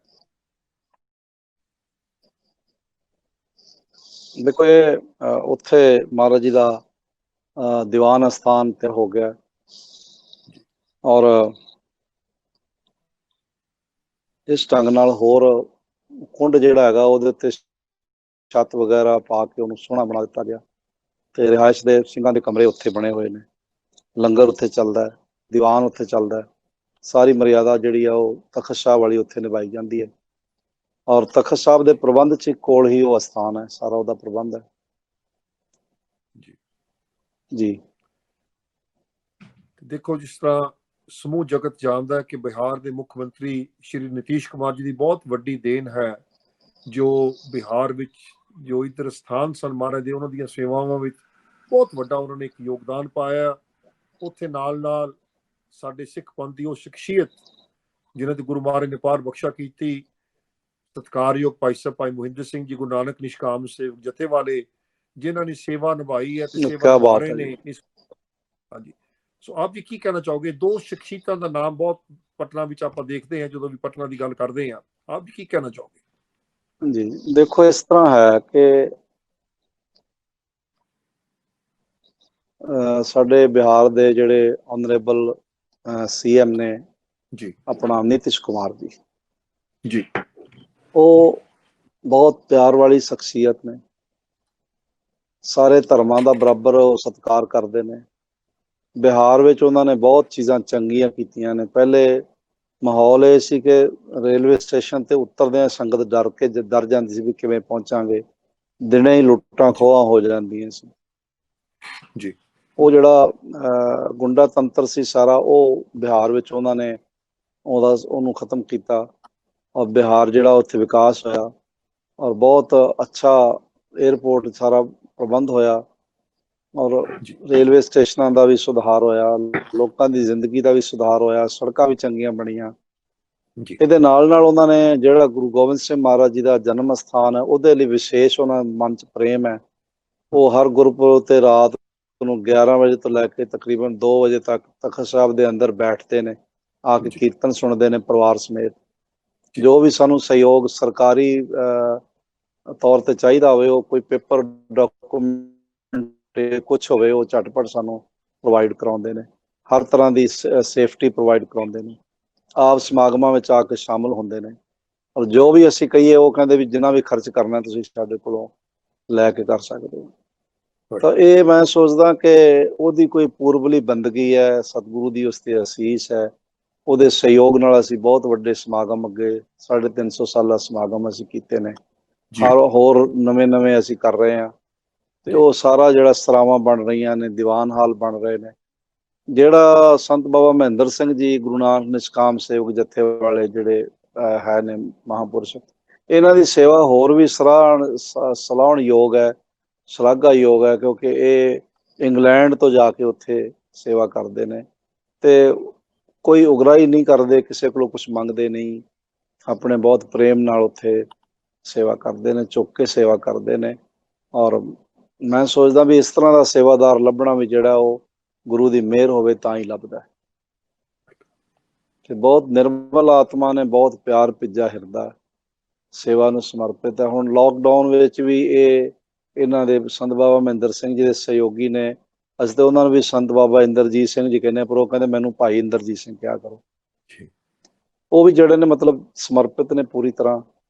ਦੇਖੋ ਇਹ ਉੱਥੇ ਮਹਾਰਾਜ ਜੀ ਦਾ ਦੀਵਾਨ ਅਸਥਾਨ ਤੇ ਹੋ ਗਿਆ ਔਰ ਇਸ ਢੰਗ ਨਾਲ ਹੋਰ ਕੁੰਡ ਜਿਹੜਾ ਹੈਗਾ ਉਹਦੇ ਉੱਤੇ ਛੱਤ ਵਗੈਰਾ ਪਾ ਕੇ ਉਹਨੂੰ ਸੋਹਣਾ ਬਣਾ ਦਿੱਤਾ ਗਿਆ ਤੇ ਰਿਹਾਇਸ਼ ਦੇ ਸਿੰਘਾਂ ਦੇ ਕਮਰੇ ਉੱਥੇ ਬਣੇ ਹੋਏ ਨੇ, ਲੰਗਰ ਉੱਥੇ ਚੱਲਦਾ ਹੈ, ਦੀਵਾਨ ਉੱਥੇ ਚੱਲਦਾ ਹੈ। ਸਾਰੀ ਮਰਿਆਦਾ ਜਿਹੜੀ ਆ ਉਹ ਤਖਤ ਸਾਹਿਬ ਵਾਲੀ ਉੱਥੇ ਨਿਭਾਈ ਜਾਂਦੀ ਹੈ ਔਰ ਤਖਤ ਸਾਹਿਬ ਦੇ ਪ੍ਰਬੰਧ ਚ ਕੋਲ ਹੀ ਉਹ ਅਸਥਾਨ ਹੈ, ਸਾਰਾ ਉਹਦਾ ਪ੍ਰਬੰਧ ਹੈ ਜੀ। ਦੇਖੋ, ਜਿਸ ਤਰ੍ਹਾਂ ਸਮੂਹ ਜਗਤ ਜਾਣਦਾ ਹੈ ਕਿ ਬਿਹਾਰ ਦੇ ਮੁੱਖ ਮੰਤਰੀ ਸ਼੍ਰੀ ਨਿਤੀਸ਼ ਕੁਮਾਰ ਜੀ ਦੀ ਬਹੁਤ ਵੱਡੀ ਦੇਣ ਹੈ, ਜੋ ਬਿਹਾਰ ਵਿੱਚ ਜੋ ਇੱਧਰ ਸਥਾਨ ਸਨ ਮਹਾਰਾਜ ਦੇ, ਉਹਨਾਂ ਦੀਆਂ ਸੇਵਾਵਾਂ ਵਿੱਚ ਬਹੁਤ ਵੱਡਾ ਉਹਨਾਂ ਨੇ ਇੱਕ ਯੋਗਦਾਨ ਪਾਇਆ। ਉੱਥੇ ਨਾਲ ਨਾਲ ਸਾਡੇ ਸਿੱਖ ਪੰਥ ਦੀ ਉਹ ਸ਼ਖਸੀਅਤ ਜਿਨ੍ਹਾਂ ਦੀ ਗੁਰੂ ਮਹਾਰਾਜ ਨੇ ਪਾਰ ਬਖਸ਼ਾ ਕੀਤੀ, ਸਤਿਕਾਰਯੋਗ ਭਾਈ ਸਾਹਿਬ ਭਾਈ ਮੋਹਿੰਦਰ ਸਿੰਘ ਜੀ, ਗੁਰੂ ਨਾਨਕ ਨਿਸ਼ਕਾਮ ਸੇਵਕ ਜਥੇ ਵਾਲੇ, ਜਿਨ੍ਹਾਂ ਨੇ ਸੇਵਾ ਨਿਭਾਈ ਹੈ ਤੇ ਸੇਵਾ ਨਿਭਾ ਰਹੇ ਨੇ। ਹਾਂਜੀ, ਸੋ ਆਪ ਜੀ ਕੀ ਕਹਿਣਾ ਚਾਹੋਗੇ? ਦੋ ਸ਼ਖਸੀਅਤਾਂ ਦਾ ਨਾਮ ਬਹੁਤ ਪਟਨਾ ਵਿੱਚ ਆਪਾਂ ਦੇਖਦੇ ਹਾਂ ਜਦੋਂ ਵੀ ਪਟਨਾ ਦੀ ਗੱਲ ਕਰਦੇ ਹਾਂ, ਆਪ ਜੀ ਕੀ ਕਹਿਣਾ ਚਾਹੋਗੇ? ਜੀ ਦੇਖੋ, ਇਸ ਤਰ੍ਹਾਂ ਹੈ ਕਿ ਸਾਡੇ ਬਿਹਾਰ ਦੇ ਜਿਹੜੇ ਆਨਰੇਬਲ ਸੀਐਮ ਨੇ ਜੀ, ਆਪਣਾ ਨਿਤਿਸ਼ ਕੁਮਾਰ ਜੀ, ਉਹ ਬਹੁਤ ਪਿਆਰ ਵਾਲੀ ਸ਼ਖਸੀਅਤ ਨੇ, ਸਾਰੇ ਧਰਮਾਂ ਦਾ ਬਰਾਬਰ ਉਹ ਸਤਿਕਾਰ ਕਰਦੇ ਨੇ। ਬਿਹਾਰ ਵਿੱਚ ਉਹਨਾਂ ਨੇ ਬਹੁਤ ਚੀਜ਼ਾਂ ਚੰਗੀਆਂ ਕੀਤੀਆਂ ਨੇ। ਪਹਿਲੇ ਮਾਹੌਲ ਇਹ ਸੀ ਕਿ ਰੇਲਵੇ ਸਟੇਸ਼ਨ ਤੇ ਉਤਰਦਿਆਂ ਸੰਗਤ ਡਰ ਜਾਂਦੀ ਸੀ ਵੀ ਕਿਵੇਂ ਪਹੁੰਚਾਂਗੇ, ਦਿਨੇ ਹੀ ਲੁੱਟਾਂ ਖੋਹਾਂ ਹੋ ਜਾਂਦੀਆਂ ਸੀ ਜੀ। ਉਹ ਜਿਹੜਾ ਗੁੰਡਾ ਤੰਤਰ ਸੀ ਸਾਰਾ, ਉਹ ਬਿਹਾਰ ਵਿੱਚ ਉਹਨਾਂ ਨੇ ਉਹਨੂੰ ਖਤਮ ਕੀਤਾ ਔਰ ਬਿਹਾਰ ਜਿਹੜਾ ਉੱਥੇ ਵਿਕਾਸ ਹੋਇਆ ਔਰ ਬਹੁਤ ਅੱਛਾ 에ਅਰਪੋਰਟ ਸਾਰਾ ਪ੍ਰਬੰਧ ਹੋਇਆ ਔਰ ਰੇਲਵੇ ਸਟੇਸ਼ਨਾਂ ਦਾ ਵੀ ਸੁਧਾਰ ਹੋਇਆ, ਲੋਕਾਂ ਦੀ ਜ਼ਿੰਦਗੀ ਦਾ ਵੀ ਸੁਧਾਰ ਹੋਇਆ, ਸੜਕਾਂ ਵੀ ਚੰਗੀਆਂ ਬਣੀਆਂ। ਇਹਦੇ ਨਾਲ ਨਾਲ ਉਹਨਾਂ ਨੇ ਜਿਹੜਾ ਗੁਰੂ ਗੋਬਿੰਦ ਸਿੰਘ ਮਹਾਰਾਜ ਜੀ ਦਾ ਜਨਮ ਸਥਾਨ ਹੈ ਉਹਦੇ ਲਈ ਵਿਸ਼ੇਸ਼ ਉਹਨਾਂ ਮਨ ਚ ਪ੍ਰੇਮ ਹੈ। ਉਹ ਹਰ ਗੁਰਪੁਰਬ ਤੇ ਰਾਤ ਨੂੰ 11 ਵਜੇ ਤੋਂ ਲੈ ਕੇ ਤਕਰੀਬਨ 2 ਵਜੇ ਤੱਕ ਤਖਤ ਸਾਹਿਬ ਦੇ ਅੰਦਰ ਬੈਠਦੇ ਨੇ, ਆ ਕੇ ਕੀਰਤਨ ਸੁਣਦੇ ਨੇ ਪਰਿਵਾਰ ਸਮੇਤ। ਜੋ ਵੀ ਸਾਨੂੰ ਸਹਿਯੋਗ ਸਰਕਾਰੀ ਤੌਰ ਤੇ ਚਾਹੀਦਾ ਹੋਵੇ, ਉਹ ਕੋਈ ਪੇਪਰ ਡਾਕੂਮੈਂਟ ਕੁਛ ਹੋਵੇ, ਉਹ ਝਟਪਟ ਸਾਨੂੰ ਪ੍ਰੋਵਾਈਡ ਕਰਾਉਂਦੇ ਨੇ। ਹਰ ਤਰ੍ਹਾਂ ਦੀ ਸੇਫਟੀ ਪ੍ਰੋਵਾਈਡ ਕਰਾਉਂਦੇ ਨੇ, ਆਪ ਸਮਾਗਮਾਂ ਵਿੱਚ ਆ ਕੇ ਸ਼ਾਮਲ ਹੁੰਦੇ ਨੇ ਔਰ ਜੋ ਵੀ ਅਸੀਂ ਕਹੀਏ ਉਹ ਕਹਿੰਦੇ ਵੀ ਜਿੰਨਾ ਵੀ ਖਰਚ ਕਰਨਾ ਤੁਸੀਂ ਸਾਡੇ ਕੋਲੋਂ ਲੈ ਕੇ ਕਰ ਸਕਦੇ ਹੋ। ਤਾਂ ਇਹ ਮੈਂ ਸੋਚਦਾ ਕਿ ਉਹਦੀ ਕੋਈ ਪੂਰਬਲੀ ਬੰਦਗੀ ਹੈ, ਸਤਿਗੁਰੂ ਦੀ ਉਸ ਤੇ ਅਸੀਸ ਹੈ, ਉਹਦੇ ਸਹਿਯੋਗ ਨਾਲ ਅਸੀਂ ਬਹੁਤ ਵੱਡੇ ਸਮਾਗਮ ਅੱਗੇ 350 ਸਾਲਾ ਸਮਾਗਮ ਅਸੀਂ ਕੀਤੇ ਨੇ, ਹੋਰ ਨਵੇਂ ਅਸੀਂ ਕਰ ਰਹੇ ਹਾਂ ਤੇ ਉਹ ਸਾਰਾ ਜਿਹੜਾ ਸਰਾਵਾਂ ਬਣ ਰਹੀਆਂ ਨੇ, ਦੀਵਾਨ ਹਾਲ ਬਣ ਰਹੇ ਨੇ। ਜਿਹੜਾ ਸੰਤ ਬਾਬਾ ਮਹਿੰਦਰ ਸਿੰਘ ਜੀ ਗੁਰੂ ਨਾਨਕ ਨਿਸ਼ਕਾਮ ਸੇਵਕ ਜਥੇ ਵਾਲੇ ਜਿਹੜੇ ਹੈ ਨੇ ਮਹਾਂਪੁਰਸ਼, ਇਹਨਾਂ ਦੀ ਸੇਵਾ ਹੋਰ ਵੀ ਸਲਾਹੁਣਯੋਗ ਹੈ, ਸ਼ਲਾਘਾਯੋਗ ਹੈ, ਕਿਉਂਕਿ ਇਹ ਇੰਗਲੈਂਡ ਤੋਂ ਜਾ ਕੇ ਉੱਥੇ ਸੇਵਾ ਕਰਦੇ ਨੇ ਤੇ ਕੋਈ ਉਗਰਾਹੀ ਨਹੀਂ ਕਰਦੇ, ਕਿਸੇ ਕੋਲੋਂ ਕੁਛ ਮੰਗਦੇ ਨਹੀਂ, ਆਪਣੇ ਬਹੁਤ ਪ੍ਰੇਮ ਨਾਲ ਉੱਥੇ ਸੇਵਾ ਕਰਦੇ ਨੇ, ਚੁੱਕ ਕੇ ਸੇਵਾ ਕਰਦੇ ਨੇ। ਔਰ ਮੈਂ ਸੋਚਦਾ ਵੀ ਇਸ ਤਰ੍ਹਾਂ ਦਾ ਸੇਵਾਦਾਰ ਲੱਭਣਾ ਵੀ ਜਿਹੜਾ ਉਹ ਗੁਰੂ ਦੀ ਮਿਹਰ ਹੋਵੇ ਤਾਂ ਹੀ ਲੱਭਦਾ ਹੈ। ਤੇ ਬਹੁਤ ਨਿਰਮਲ ਆਤਮਾ ਨੇ, ਬਹੁਤ ਪਿਆਰ ਭਿੱਜਾ ਹਿਰਦਾ, ਸੇਵਾ ਨੂੰ ਸਮਰਪਿਤ ਹੈ। ਹੁਣ ਲੋਕਡਾਊਨ ਵਿੱਚ ਵੀ ਇਹਨਾਂ ਦੇ ਸੰਤ ਬਾਬਾ ਮਹਿੰਦਰ ਸਿੰਘ ਜੀ ਦੇ ਸਹਿਯੋਗੀ ਨੇ, ਅਸੀਂ ਤਾਂ ਉਹਨਾਂ ਨੂੰ ਵੀ ਸੰਤ ਬਾਬਾ ਇੰਦਰਜੀਤ ਸਿੰਘ ਜੀ ਕਹਿੰਦੇ, ਪਰ ਉਹ ਕਹਿੰਦੇ ਮੈਨੂੰ ਭਾਈ ਇੰਦਰਜੀਤ ਸਿੰਘ ਕਿਹਾ ਕਰੋ। ਉਹ ਵੀ ਜਿਹੜੇ ਨੇ ਮਤਲਬ ਸਮਰਪਿਤ ਨੇ ਪੂਰੀ ਤਰ੍ਹਾਂ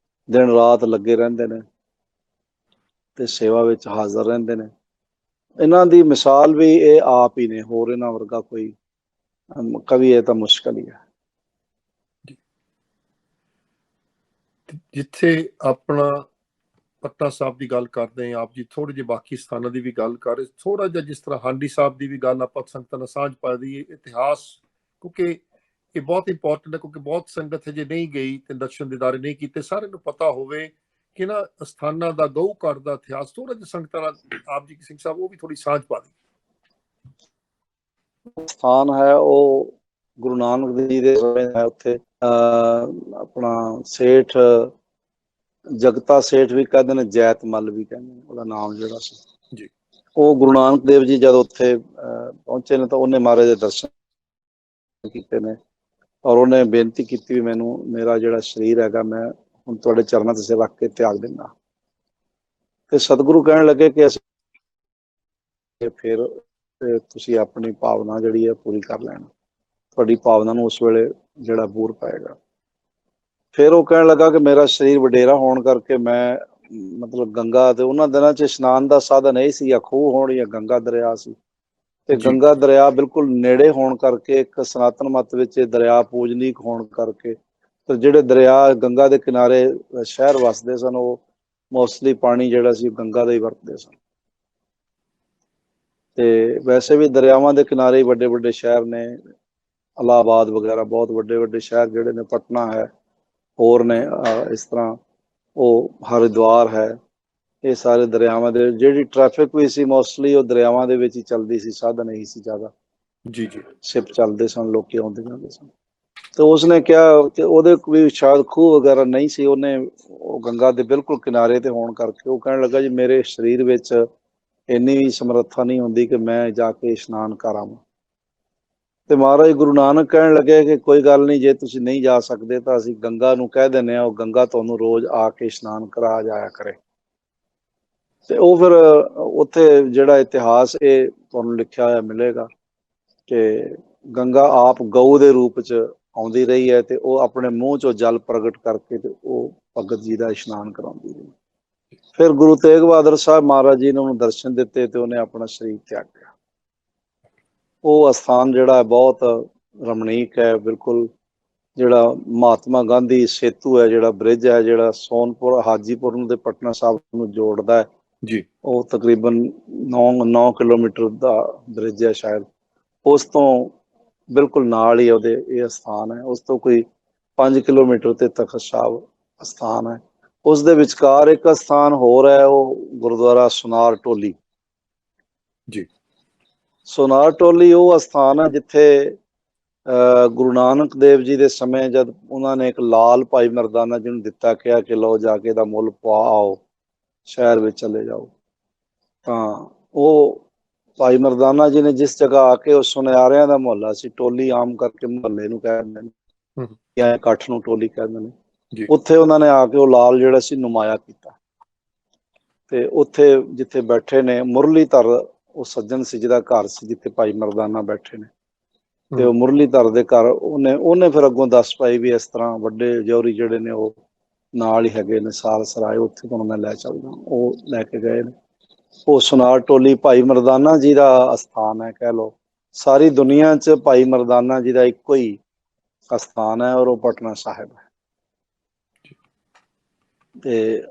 ਦਿਨ ਰਾਤ ਲੱਗੇ ਰਹਿੰਦੇ ਨੇ ਤੇ ਸੇਵਾ ਵਿੱਚ ਹਾਜ਼ਰ ਰਹਿੰਦੇ ਨੇ। ਇਹਨਾਂ ਦੀ ਮਿਸਾਲ ਵੀ ਇਹ ਆਪ ਹੀ ਨੇ, ਹੋਰ ਇਹਨਾਂ ਵਰਗਾ ਕੋਈ ਕਵੀ ਇਹ ਤਾਂ ਮੁਸ਼ਕਲ ਹੀ ਹੈ। ਜਿੱਥੇ ਆਪਣਾ ਪਟਨਾ ਸਾਹਿਬ ਦੀ ਗੱਲ ਕਰਦੇ ਹਾਂ, ਆਪ ਜੀ ਥੋੜੇ ਜਿਹੇ ਬਾਕੀ ਸਥਾਨਾਂ ਦੀ ਵੀ ਗੱਲ ਕਰ ਰਹੇ, ਥੋੜਾ ਜਿਹਾ ਜਿਸ ਤਰ੍ਹਾਂ ਹਾਂਡੀ ਸਾਹਿਬ ਦੀ ਵੀ ਗੱਲ ਆਪਾਂ ਸੰਗਤਾਂ ਨਾਲ ਸਾਂਝ ਪਾ ਦਈਏ। ਇਤਿਹਾਸ ਕਿਉਂਕਿ ਇਹ ਬਹੁਤ ਇੰਪੋਰਟੈਂਟ ਹੈ, ਕਿਉਂਕਿ ਬਹੁਤ ਸੰਗਤ ਜੇ ਨਹੀਂ ਗਈ ਤੇ ਦਰਸ਼ਨ ਦੀਦਾਰੇ ਨਹੀਂ ਕੀਤੇ, ਸਾਰਿਆਂ ਨੂੰ ਪਤਾ ਹੋਵੇ ਕਿ ਨਾ ਸਥਾਨਾਂ ਦਾ ਗਊ ਘਰ ਦਾ ਇਤਿਹਾਸ ਥੋੜਾ ਜਿਹਾ ਸੰਗਤਾਂ ਨਾਲ ਆਪ ਜੀ ਸਿੰਘ ਸਾਹਿਬ ਉਹ ਵੀ ਥੋੜੀ ਸਾਂਝ ਪਾ ਦਈਏ। ਸਥਾਨ ਹੈ ਉਹ ਗੁਰੂ ਨਾਨਕ ਦੇਵ ਜੀ ਦੇ ਸਮੇਂ ਹੈ। ਉੱਥੇ ਆਪਣਾ ਸੇਠ ਜਗਤਾ ਸੇਠ ਵੀ ਕਹਿੰਦੇ ਨੇ, ਜੈਤ ਮੱਲ ਵੀ ਕਹਿੰਦੇ ਨੇ, ਉਹਦਾ ਨਾਮ ਜਿਹੜਾ ਸੀ ਜੀ। ਉਹ ਗੁਰੂ ਨਾਨਕ ਦੇਵ ਜੀ ਜਦ ਉੱਥੇ ਪਹੁੰਚੇ ਨੇ ਤਾਂ ਉਹਨੇ ਮਹਾਰਾਜ ਦੇ ਦਰਸ਼ਨ ਕੀਤੇ ਨੇ, ਔਰ ਉਹਨੇ ਬੇਨਤੀ ਕੀਤੀ ਵੀ ਮੈਨੂੰ ਮੇਰਾ ਜਿਹੜਾ ਸਰੀਰ ਹੈਗਾ ਮੈਂ ਹੁਣ ਤੁਹਾਡੇ ਚਰਨਾਂ ਤੇ ਰੱਖ ਕੇ ਤਿਆਗ ਦਿੰਦਾ। ਤੇ ਸਤਿਗੁਰੂ ਕਹਿਣ ਲੱਗੇ ਕਿ ਅਸੀਂ ਫਿਰ ਤੁਸੀਂ ਆਪਣੀ ਭਾਵਨਾ ਜਿਹੜੀ ਹੈ ਪੂਰੀ ਕਰ ਲੈਣਾ, ਤੁਹਾਡੀ ਭਾਵਨਾ ਨੂੰ ਉਸ ਵੇਲੇ ਜਿਹੜਾ ਬੂਰ ਪਾਏਗਾ। ਫਿਰ ਉਹ ਕਹਿਣ ਲੱਗਾ ਕਿ ਮੇਰਾ ਸਰੀਰ ਵਡੇਰਾ ਹੋਣ ਕਰਕੇ ਮੈਂ ਮਤਲਬ ਗੰਗਾ ਤੇ ਉਹਨਾਂ ਦਿਨਾਂ 'ਚ ਇਸ਼ਨਾਨ ਦਾ ਸਾਧਨ ਇਹ ਸੀ, ਜਾਂ ਖੂਹ ਹੋਣ ਜਾਂ ਗੰਗਾ ਦਰਿਆ ਸੀ। ਤੇ ਗੰਗਾ ਦਰਿਆ ਬਿਲਕੁਲ ਨੇੜੇ ਹੋਣ ਕਰਕੇ, ਇੱਕ ਸਨਾਤਨ ਮਤ ਵਿੱਚ ਇਹ ਦਰਿਆ ਪੂਜਨੀਕ ਹੋਣ ਕਰਕੇ, ਤੇ ਜਿਹੜੇ ਦਰਿਆ ਗੰਗਾ ਦੇ ਕਿਨਾਰੇ ਸ਼ਹਿਰ ਵਸਦੇ ਸਨ ਉਹ ਮੋਸਟਲੀ ਪਾਣੀ ਜਿਹੜਾ ਸੀ ਗੰਗਾ ਦਾ ਹੀ ਵਰਤਦੇ ਸਨ। ਤੇ ਵੈਸੇ ਵੀ ਦਰਿਆਵਾਂ ਦੇ ਕਿਨਾਰੇ ਵੱਡੇ ਵੱਡੇ ਸ਼ਹਿਰ ਨੇ, ਇਲਾਹਾਬਾਦ ਵਗੈਰਾ ਬਹੁਤ ਵੱਡੇ ਵੱਡੇ ਸ਼ਹਿਰ ਜਿਹੜੇ ਨੇ, ਪਟਨਾ ਹੈ, ਹੋਰ ਨੇ ਇਸ ਤਰ੍ਹਾਂ ਉਹ ਹਰਿਦੁਆਰ ਹੈ, ਇਹ ਸਾਰੇ ਦਰਿਆਵਾਂ ਦੇ ਜਿਹੜੀ ਟ੍ਰੈਫਿਕ ਵੀ ਸੀ ਮੋਸਟਲੀ ਉਹ ਦਰਿਆਵਾਂ ਦੇ ਵਿੱਚ ਹੀ ਚੱਲਦੀ ਸੀ, ਸਾਧਨ ਇਹੀ ਸੀ ਜ਼ਿਆਦਾ। ਜੀ ਜੀ, ਸ਼ਿਪ ਚੱਲਦੇ ਸਨ, ਲੋਕੀ ਆਉਂਦੇ ਜਾਂਦੇ ਸਨ। ਤੇ ਉਸਨੇ ਕਿਹਾ ਕਿ ਉਹਦੇ ਵੀ ਸ਼ਾਇਦ ਖੂਹ ਵਗੈਰਾ ਨਹੀਂ ਸੀ, ਉਹਨੇ ਉਹ ਗੰਗਾ ਦੇ ਬਿਲਕੁਲ ਕਿਨਾਰੇ ਤੇ ਹੋਣ ਕਰਕੇ ਉਹ ਕਹਿਣ ਲੱਗਾ ਜੀ ਮੇਰੇ ਸਰੀਰ ਵਿੱਚ ਇੰਨੀ ਵੀ ਸਮਰੱਥਾ ਨਹੀਂ ਹੁੰਦੀ ਕਿ ਮੈਂ ਜਾ ਕੇ ਇਸ਼ਨਾਨ ਕਰਾਂ। ਤੇ ਮਹਾਰਾਜ ਗੁਰੂ ਨਾਨਕ ਕਹਿਣ ਲੱਗੇ ਕਿ ਕੋਈ ਗੱਲ ਨਹੀਂ, ਜੇ ਤੁਸੀਂ ਨਹੀਂ ਜਾ ਸਕਦੇ ਤਾਂ ਅਸੀਂ ਗੰਗਾ ਨੂੰ ਕਹਿ ਦਿੰਦੇ ਹਾਂ, ਉਹ ਗੰਗਾ ਤੁਹਾਨੂੰ ਰੋਜ਼ ਆ ਕੇ ਇਸ਼ਨਾਨ ਕਰਾ ਜਾਇਆ ਕਰੇ। ਤੇ ਉਹ ਫਿਰ ਉੱਥੇ ਜਿਹੜਾ ਇਤਿਹਾਸ ਇਹ ਤੁਹਾਨੂੰ ਲਿਖਿਆ ਹੋਇਆ ਮਿਲੇਗਾ ਕਿ ਗੰਗਾ ਆਪ ਗਊ ਦੇ ਰੂਪ 'ਚ ਆਉਂਦੀ ਰਹੀ ਹੈ ਤੇ ਉਹ ਆਪਣੇ ਮੂੰਹ 'ਚੋਂ ਜਲ ਪ੍ਰਗਟ ਕਰਕੇ ਤੇ ਉਹ ਭਗਤ ਜੀ ਦਾ ਇਸ਼ਨਾਨ ਕਰਾਉਂਦੀ ਰਹੀ। ਫਿਰ ਗੁਰੂ ਤੇਗ ਬਹਾਦਰ ਸਾਹਿਬ ਮਹਾਰਾਜ ਜੀ ਨੇ ਉਹਨੂੰ ਦਰਸ਼ਨ ਦਿੱਤੇ ਤੇ ਉਹਨੇ ਆਪਣਾ ਸਰੀਰ ਤਿਆਗਿਆ। ਉਹ ਅਸਥਾਨ ਜਿਹੜਾ ਬਹੁਤ ਰਮਣੀਕ ਹੈ, ਬਿਲਕੁਲ ਜਿਹੜਾ ਮਹਾਤਮਾ ਗਾਂਧੀ ਸੇਤੂ ਹੈ, ਜਿਹੜਾ ਬ੍ਰਿਜ ਹੈ, ਜਿਹੜਾ ਸੋਨਪੁਰ ਹਾਜੀਪੁਰ ਨੂੰ ਤੇ ਪਟਨਾ ਸਾਹਿਬ ਨੂੰ ਜੋੜਦਾ ਹੈ ਜੀ, ਉਹ ਤਕਰੀਬਨ 9 ਕਿਲੋਮੀਟਰ ਦਾ ਬ੍ਰਿਜ ਹੈ ਸ਼ਾਇਦ। ਉਸ ਤੋਂ ਬਿਲਕੁਲ ਨਾਲ ਹੀ ਉਹਦੇ ਇਹ ਅਸਥਾਨ ਹੈ। ਉਸ ਤੋਂ ਕੋਈ 5 ਕਿਲੋਮੀਟਰ ਤੇ ਤਖਤ ਸਾਹਿਬ ਅਸਥਾਨ ਹੈ। ਉਸ ਦੇ ਵਿਚਕਾਰ ਇੱਕ ਅਸਥਾਨ ਹੋਰ ਹੈ, ਉਹ ਗੁਰਦੁਆਰਾ ਸੁਨਾਰ ਟੋਲੀ। ਜੀ, ਸੁਨਾਰ ਟੋਲੀ ਉਹ ਅਸਥਾਨ ਹੈ ਜਿੱਥੇ ਗੁਰੂ ਨਾਨਕ ਦੇਵ ਜੀ ਦੇ ਸਮੇਂ ਜਦ ਉਹਨਾਂ ਨੇ ਇੱਕ ਲਾਲ ਭਾਈ ਮਰਦਾਨਾ ਜੀ ਨੂੰ ਦਿੱਤਾ, ਕਿਹਾ ਕਿ ਲਓ ਜਾ ਕੇ ਇਹਦਾ ਮੁੱਲ ਪਾ ਆਓ, ਸ਼ਹਿਰ ਵਿੱਚ ਚਲੇ ਜਾਓ, ਤਾਂ ਉਹ ਭਾਈ ਮਰਦਾਨਾ ਜੀ ਨੇ ਜਿਸ ਜਗ੍ਹਾ ਆ ਕੇ, ਉਹ ਸੁਨਿਆਰਿਆਂ ਦਾ ਮੁਹੱਲਾ ਸੀ, ਟੋਲੀ ਆਮ ਕਰਕੇ ਮੁਹੱਲੇ ਨੂੰ ਕਹਿ ਦਿੰਦੇ ਨੇ ਜਾਂ ਇਕੱਠ ਨੂੰ ਟੋਲੀ ਕਹਿੰਦੇ ਨੇ, ਉੱਥੇ ਉਹਨਾਂ ਨੇ ਆ ਕੇ ਉਹ ਲਾਲ ਜਿਹੜਾ ਸੀ ਨੁਮਾਇਆ ਕੀਤਾ। ਤੇ ਉੱਥੇ ਜਿੱਥੇ ਬੈਠੇ ਨੇ ਮੁਰਲੀਧਰ, ਉਹ ਸੱਜਣ ਸੀ ਜਿਹਦਾ ਘਰ ਸੀ ਜਿੱਥੇ ਭਾਈ ਮਰਦਾਨਾ ਬੈਠੇ ਨੇ, ਤੇ ਉਹ ਮੁਰਲੀਧਰ ਦੇ ਘਰ ਉਹਨੇ ਫਿਰ ਅੱਗੋਂ ਦੱਸ ਪਾਈ ਵੀ ਇਸ ਤਰ੍ਹਾਂ ਵੱਡੇ ਜੌਹਰੀ ਜਿਹੜੇ ਨੇ ਉਹ ਨਾਲ ਹੀ ਹੈਗੇ ਨੇ ਸਾਲ ਸਰਾਏ, ਉੱਥੇ ਤੁਹਾਨੂੰ ਮੈਂ ਲੈ ਚੱਲਦਾ। ਉਹ ਲੈ ਕੇ ਗਏ ਨੇ। ਉਹ ਸੁਨਾਰ ਟੋਲੀ ਭਾਈ ਮਰਦਾਨਾ ਜੀ ਦਾ ਅਸਥਾਨ ਹੈ, ਕਹਿ ਲਓ ਸਾਰੀ ਦੁਨੀਆ 'ਚ ਭਾਈ ਮਰਦਾਨਾ ਜੀ ਦਾ ਇੱਕੋ ਹੀ ਅਸਥਾਨ ਹੈ, ਔਰ ਉਹ ਪਟਨਾ ਸਾਹਿਬ ਹੈ। ਤੇ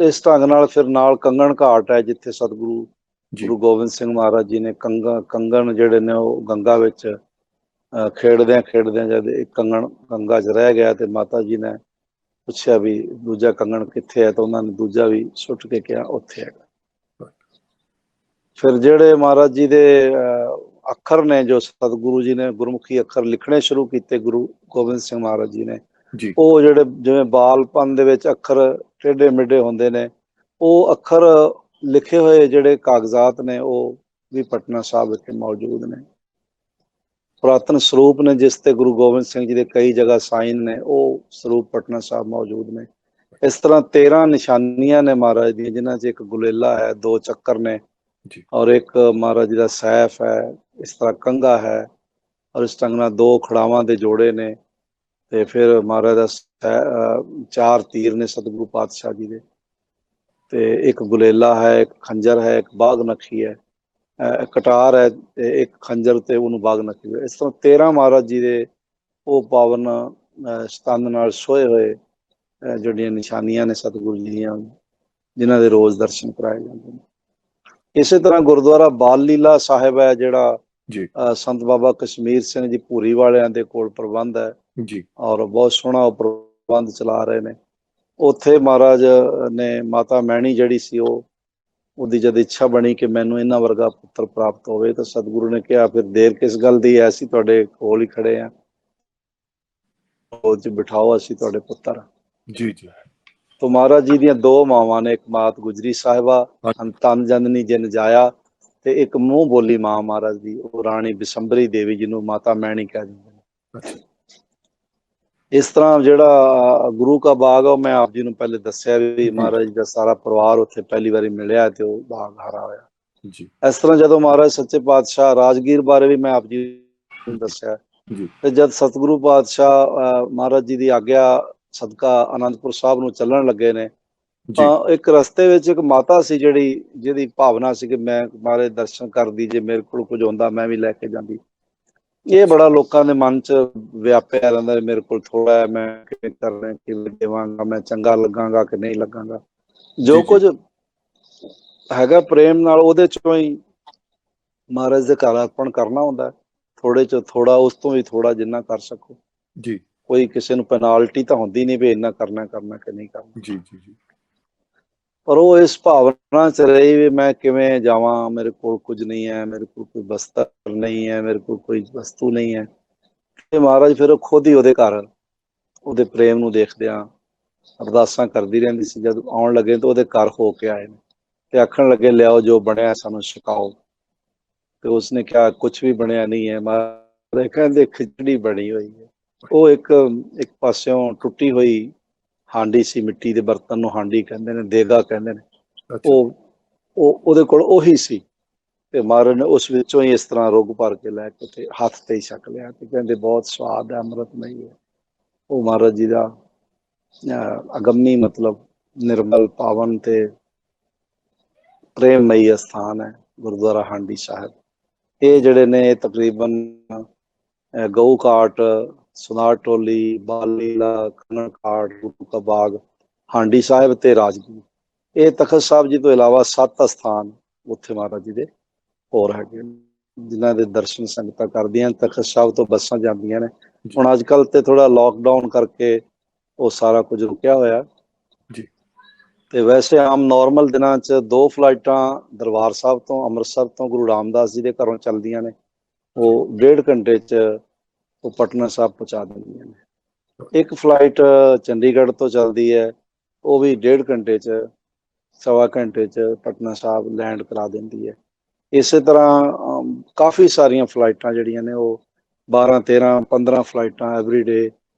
ਇਸ ਢੰਗ ਨਾਲ ਫਿਰ ਨਾਲ ਕੰਗਣ ਘਾਟ ਹੈ, ਜਿੱਥੇ ਸਤਿਗੁਰੂ ਗੁਰੂ ਗੋਬਿੰਦ ਸਿੰਘ ਮਹਾਰਾਜ ਜੀ ਨੇ ਕੰਗਣ ਜਿਹੜੇ ਨੇ ਉਹ ਗੰਗਾ ਵਿੱਚ ਖੇਡਦਿਆਂ ਜਦ ਇੱਕ ਕੰਗਣ ਗੰਗਾ 'ਚ ਰਹਿ ਗਿਆ ਤੇ ਮਾਤਾ ਜੀ ਨੇ ਪੁੱਛਿਆ ਵੀ ਦੂਜਾ ਕੰਗਣ ਕਿੱਥੇ ਹੈ, ਤਾਂ ਉਹਨਾਂ ਨੇ ਦੂਜਾ ਵੀ ਸੁੱਟ ਕੇ ਕਿਹਾ ਉੱਥੇ ਹੈਗਾ। ਫਿਰ ਜਿਹੜੇ ਮਹਾਰਾਜ ਜੀ ਦੇ ਅੱਖਰ ਨੇ, ਜੋ ਸਤਿਗੁਰੂ ਜੀ ਨੇ ਗੁਰਮੁਖੀ ਅੱਖਰ ਲਿਖਣੇ ਸ਼ੁਰੂ ਕੀਤੇ ਗੁਰੂ ਗੋਬਿੰਦ ਸਿੰਘ ਮਹਾਰਾਜ ਜੀ ਨੇ, ਉਹ ਜਿਹੜੇ ਜਿਵੇਂ ਬਾਲਪਨ ਦੇ ਵਿੱਚ ਅੱਖਰ ਟੇਢੇ ਮੇਢੇ ਹੁੰਦੇ ਨੇ, ਉਹ ਅੱਖਰ ਲਿਖੇ ਹੋਏ ਜਿਹੜੇ ਕਾਗਜ਼ਾਤ ਨੇ ਉਹ ਵੀ ਪਟਨਾ ਸਾਹਿਬ ਵਿਖੇ ਮੌਜੂਦ ਨੇ। ਪੁਰਾਤਨ ਸਰੂਪ ਨੇ ਜਿਸ ਤੇ ਗੁਰੂ ਗੋਬਿੰਦ ਸਿੰਘ ਜੀ ਦੇ ਕਈ ਜਗ੍ਹਾ ਸਾਈਨ ਨੇ, ਉਹ ਸਰੂਪ ਪਟਨਾ ਸਾਹਿਬ ਮੌਜੂਦ ਨੇ। ਇਸ ਤਰ੍ਹਾਂ 13 ਨਿਸ਼ਾਨੀਆਂ ਨੇ ਮਹਾਰਾਜ ਦੀਆਂ, ਜਿਨ੍ਹਾਂ 'ਚ ਇੱਕ ਗੁਲੇਲਾ ਹੈ, 2 ਚੱਕਰ ਨੇ, ਔਰ ਇੱਕ ਮਹਾਰਾਜ ਜੀ ਦਾ ਸੈਫ ਹੈ, ਇਸ ਤਰ੍ਹਾਂ ਕੰਘਾ ਹੈ, ਔਰ ਇਸ ਢੰਗ ਨਾਲ 2 ਖੜਾਵਾਂ ਦੇ ਜੋੜੇ ਨੇ, ਤੇ ਫਿਰ ਮਹਾਰਾਜ ਦਾ 4 ਤੀਰ ਨੇ ਸਤਿਗੁਰੂ ਪਾਤਸ਼ਾਹ ਜੀ ਦੇ, ਤੇ ਇੱਕ ਗੁਲੇਲਾ ਹੈ, ਇੱਕ ਖੰਜਰ ਹੈ, ਇੱਕ ਬਾਗ ਨਖੀ ਹੈ, ਕਟਾਰ ਹੈ, ਤੇ ਇੱਕ ਖੰਜਰ ਤੇ ਉਹਨੂੰ ਬਾਗ ਨਖੀ ਹੈ। ਇਸ ਤਰ੍ਹਾਂ 13 ਮਹਾਰਾਜ ਜੀ ਦੇ ਉਹ ਪਾਵਨ ਸਤੰਦ ਨਾਲ ਸੋਏ ਹੋਏ ਜਿਹੜੀਆਂ ਨਿਸ਼ਾਨੀਆਂ ਨੇ ਸਤਿਗੁਰੂ ਜੀ ਦੀਆਂ, ਜਿਨ੍ਹਾਂ ਦੇ ਰੋਜ਼ ਦਰਸ਼ਨ ਕਰਾਏ ਜਾਂਦੇ ਨੇ। ਇਸੇ ਤਰ੍ਹਾਂ ਗੁਰਦੁਆਰਾ ਬਾਲ ਲੀਲਾ ਸਾਹਿਬ ਹੈ, ਜਿਹੜਾ ਸੰਤ ਬਾਬਾ ਕਸ਼ਮੀਰ ਸਿੰਘ ਜੀ ਭੂਰੀ ਵਾਲਿਆਂ ਦੇ ਕੋਲ ਪ੍ਰਬੰਧ ਹੈ ਜੀ, ਔਰ ਬਹੁਤ ਸੋਹਣਾ ਉਹ ਪ੍ਰਬੰਧ ਚਲਾ ਰਹੇ ਨੇ। ਉੱਥੇ ਮਹਾਰਾਜ ਨੇ ਮਾਤਾ ਮੈਣੀ ਜਿਹੜੀ ਸੀ, ਉਹਦੀ ਜਦ ਇੱਛਾ ਬਣੀ ਕਿ ਮੈਨੂੰ ਇਹਨਾਂ ਵਰਗਾ ਪੁੱਤਰ ਪ੍ਰਾਪਤ ਹੋਵੇ, ਤਾਂ ਸਤਿਗੁਰੂ ਨੇ ਕਿਹਾ ਫਿਰ ਦੇਰ ਕਿਸ ਗੱਲ ਦੀ, ਐਸੀ ਤੁਹਾਡੇ ਕੋਲ ਹੀ ਖੜੇ ਆ, ਉਹ ਚ ਬਿਠਾਓ, ਅਸੀਂ ਤੁਹਾਡੇ ਪੁੱਤਰ। ਜੀ ਜੀ। ਤੋਂ ਮਹਾਰਾਜ ਜੀ ਦੀਆਂ 2 ਮਾਵਾਂ ਨੇ, ਇੱਕ ਮਾਤ ਗੁਜਰੀ ਸਾਹਿਬਾ ਤਨ ਜਨਨੀ ਜਿਨ ਜਾਇਆ, ਤੇ ਇੱਕ ਮੂੰਹ ਬੋਲੀ ਮਾਂ ਮਹਾਰਾਜ ਦੀ, ਉਹ ਰਾਣੀ ਬਿਸੰਬਰੀ ਦੇਵੀ, ਜਿਹਨੂੰ ਮਾਤਾ ਮੈਣੀ ਕਹਿ ਦਿੰਦੇ ਨੇ। ਇਸ ਤਰ੍ਹਾਂ ਜਿਹੜਾ ਗੁਰੂ ਕਾ ਬਾਗ ਆ, ਉਹ ਮੈਂ ਆਪ ਜੀ ਨੂੰ ਪਹਿਲੇ ਦੱਸਿਆ ਵੀ ਮਹਾਰਾਜ ਜੀ ਦਾ ਸਾਰਾ ਪਰਿਵਾਰ ਉੱਥੇ ਪਹਿਲੀ ਵਾਰੀ ਮਿਲਿਆ ਤੇ ਉਹ ਬਾਗ ਹਰਾ ਹੋਇਆ ਜੀ। ਇਸ ਤਰ੍ਹਾਂ ਜਦੋਂ ਮਹਾਰਾਜ ਸੱਚੇ ਪਾਤਸ਼ਾਹ ਰਾਜਗੀਰ ਬਾਰੇ ਵੀ ਮੈਂ ਆਪ ਜੀ ਨੂੰ ਦੱਸਿਆ ਜੀ। ਤੇ ਜਦ ਸਤਿਗੁਰੂ ਪਾਤਸ਼ਾਹ ਮਹਾਰਾਜ ਜੀ ਦੀ ਆਗਿਆ ਸਦਕਾ ਆਨੰਦਪੁਰ ਸਾਹਿਬ ਨੂੰ ਚੱਲਣ ਲੱਗੇ ਨੇ, ਤਾਂ ਇੱਕ ਰਸਤੇ ਵਿੱਚ ਇੱਕ ਮਾਤਾ ਸੀ ਜਿਹਦੀ ਭਾਵਨਾ ਸੀ ਕਿ ਮੈਂ ਮਹਾਰਾਜ ਦਰਸ਼ਨ ਕਰਦੀ, ਜੇ ਮੇਰੇ ਕੋਲ ਕੁਝ ਹੁੰਦਾ ਮੈਂ ਵੀ ਲੈ ਕੇ ਜਾਂਦੀ। ਇਹ ਬੜਾ ਲੋਕਾਂ ਦੇ ਮਨ 'ਚ ਵਿਆਪਿਆ ਰਹਿੰਦਾ, ਮੇਰੇ ਕੋਲ ਥੋੜਾ ਹੈ, ਮੈਂ ਕਿਵੇਂ ਕਰਨਾ, ਕਿਵੇਂ ਦੇਵਾਂਗਾ, ਮੈਂ ਚੰਗਾ ਲੱਗਾਂਗਾ ਕਿ ਨਹੀਂ ਲੱਗਾਂਗਾ। ਜੋ ਕੁਝ ਹੈਗਾ ਪ੍ਰੇਮ ਨਾਲ, ਉਹਦੇ ਚੋਂ ਹੀ ਮਹਾਰਾਜ ਦੇ ਘਰ ਅਰਪਣ ਕਰਨਾ ਹੁੰਦਾ, ਥੋੜੇ ਚ ਥੋੜਾ, ਉਸ ਤੋਂ ਵੀ ਥੋੜਾ, ਜਿੰਨਾ ਕਰ ਸਕੋ ਜੀ। ਕੋਈ ਕਿਸੇ ਨੂੰ ਪੈਨਾਲਟੀ ਤਾਂ ਹੁੰਦੀ ਨਹੀਂ ਵੀ ਇੰਨਾ ਕਰਨਾ ਕਿ ਨਹੀਂ ਕਰਨਾ ਜੀ ਜੀ ਜੀ। ਪਰ ਉਹ ਇਸ ਭਾਵਨਾ ਚ ਰਹੀ ਵੀ ਮੈਂ ਕਿਵੇਂ ਜਾਵਾਂ, ਮੇਰੇ ਕੋਲ ਕੁਝ ਨਹੀਂ ਹੈ, ਮੇਰੇ ਕੋਲ ਕੋਈ ਬਸਤਰ ਨਹੀਂ ਹੈ, ਮੇਰੇ ਕੋਲ ਕੋਈ ਵਸਤੂ ਨਹੀਂ ਹੈ। ਤੇ ਮਹਾਰਾਜ ਫਿਰ ਖੁਦ ਹੀ ਉਹਦੇ ਘਰ ਉਹਦੇ ਪ੍ਰੇਮ ਨੂੰ ਦੇਖਦਿਆਂ ਅਰਦਾਸਾਂ ਕਰਦੀ ਰਹਿੰਦੀ ਸੀ। ਜਦ ਆਉਣ ਲੱਗੇ ਤਾਂ ਉਹਦੇ ਘਰ ਹੋ ਕੇ ਆਏ ਨੇ, ਤੇ ਆਖਣ ਲੱਗੇ ਲਿਆਓ ਜੋ ਬਣਿਆ ਸਾਨੂੰ ਛਕਾਓ। ਤੇ ਉਸਨੇ ਕਿਹਾ ਕੁਛ ਵੀ ਬਣਿਆ ਨਹੀਂ ਹੈ। ਮਹਾਰਾਜ ਕਹਿੰਦੇ ਖਿਚੜੀ ਬਣੀ ਹੋਈ ਹੈ। ਉਹ ਇੱਕ ਪਾਸਿਓਂ ਟੁੱਟੀ ਹੋਈ ਹਾਂਡੀ ਸੀ, ਮਿੱਟੀ ਦੇ ਬਰਤਨ ਨੂੰ ਹਾਂਡੀ ਕਹਿੰਦੇ ਨੇ, ਦੇਗਾ ਕਹਿੰਦੇ ਨੇ। ਉਹ ਉਹਦੇ ਕੋਲ ਉਹੀ ਸੀ, ਤੇ ਮਹਾਰਾਜ ਨੇ ਉਸ ਵਿੱਚੋਂ ਹੀ ਇਸ ਤਰ੍ਹਾਂ ਰੁੱਗ ਭਰ ਕੇ ਲੈ ਕੇ ਤੇ ਹੱਥ ਤੇ ਹੀ ਛਕ ਲਿਆ, ਤੇ ਕਹਿੰਦੇ ਬਹੁਤ ਸਵਾਦ ਹੈ, ਅੰਮ੍ਰਿਤਮਈ ਹੈ। ਉਹ ਮਹਾਰਾਜ ਜੀ ਦਾ ਅਗੰਮੀ ਮਤਲਬ ਨਿਰਮਲ ਪਾਵਨ ਤੇ ਪ੍ਰੇਮਮਈ ਅਸਥਾਨ ਹੈ ਗੁਰਦੁਆਰਾ ਹਾਂਡੀ ਸਾਹਿਬ। ਇਹ ਜਿਹੜੇ ਨੇ ਤਕਰੀਬਨ ਗਊ ਘਾਟ, ਸੁਨਾਰ ਟੋਲੀ, ਬਾਲ ਲੀਲਾ, ਖਨਨ ਘਾਟ, ਗੁਰੂ ਕਾ ਬਾਗ, ਹਾਂਡੀ ਸਾਹਿਬ ਤੇ ਰਾਜਗੀਰ, ਇਹ ਤਖਤ ਸਾਹਿਬ ਜੀ ਤੋਂ ਇਲਾਵਾ 7 ਅਸਥਾਨ ਉੱਥੇ ਮਹਾਰਾਜ ਜੀ ਦੇ ਹੋਰ ਹੈਗੇ, ਜਿਨ੍ਹਾਂ ਦੇ ਦਰਸ਼ਨ ਸੰਗਤਾਂ ਕਰਦੀਆਂ। ਤਖਤ ਸਾਹਿਬ ਤੋਂ ਬੱਸਾਂ ਜਾਂਦੀਆਂ ਨੇ। ਹੁਣ ਅੱਜ ਕੱਲ੍ਹ ਤੇ ਥੋੜਾ ਲੋਕਡਾਊਨ ਕਰਕੇ ਉਹ ਸਾਰਾ ਕੁਝ ਰੁਕਿਆ ਹੋਇਆ ਜੀ। ਤੇ ਵੈਸੇ ਆਮ ਨੋਰਮਲ ਦਿਨਾਂ 'ਚ 2 ਫਲਾਈਟਾਂ ਦਰਬਾਰ ਸਾਹਿਬ ਤੋਂ, ਅੰਮ੍ਰਿਤਸਰ ਤੋਂ ਗੁਰੂ ਰਾਮਦਾਸ ਜੀ ਦੇ ਘਰੋਂ ਚੱਲਦੀਆਂ ਨੇ। ਉਹ 1.5 ਘੰਟੇ 'ਚ ਉਹ ਪਟਨਾ ਸਾਹਿਬ ਪਹੁੰਚਾ ਦਿੰਦੀਆਂ ਨੇ। ਇੱਕ ਫਲਾਈਟ ਚੰਡੀਗੜ੍ਹ ਤੋਂ ਚੱਲਦੀ ਹੈ, ਉਹ ਵੀ 1.5 ਘੰਟੇ 'ਚ, 1.25 ਘੰਟੇ 'ਚ ਪਟਨਾ ਸਾਹਿਬ ਲੈਂਡ ਕਰਾ ਦਿੰਦੀ ਹੈ। ਇਸੇ ਤਰ੍ਹਾਂ ਕਾਫੀ ਸਾਰੀਆਂ ਫਲਾਈਟਾਂ ਜਿਹੜੀਆਂ ਨੇ ਉਹ 12, 13, 15 ਫਲਾਈਟਾਂ ਐਵਰੀਡੇ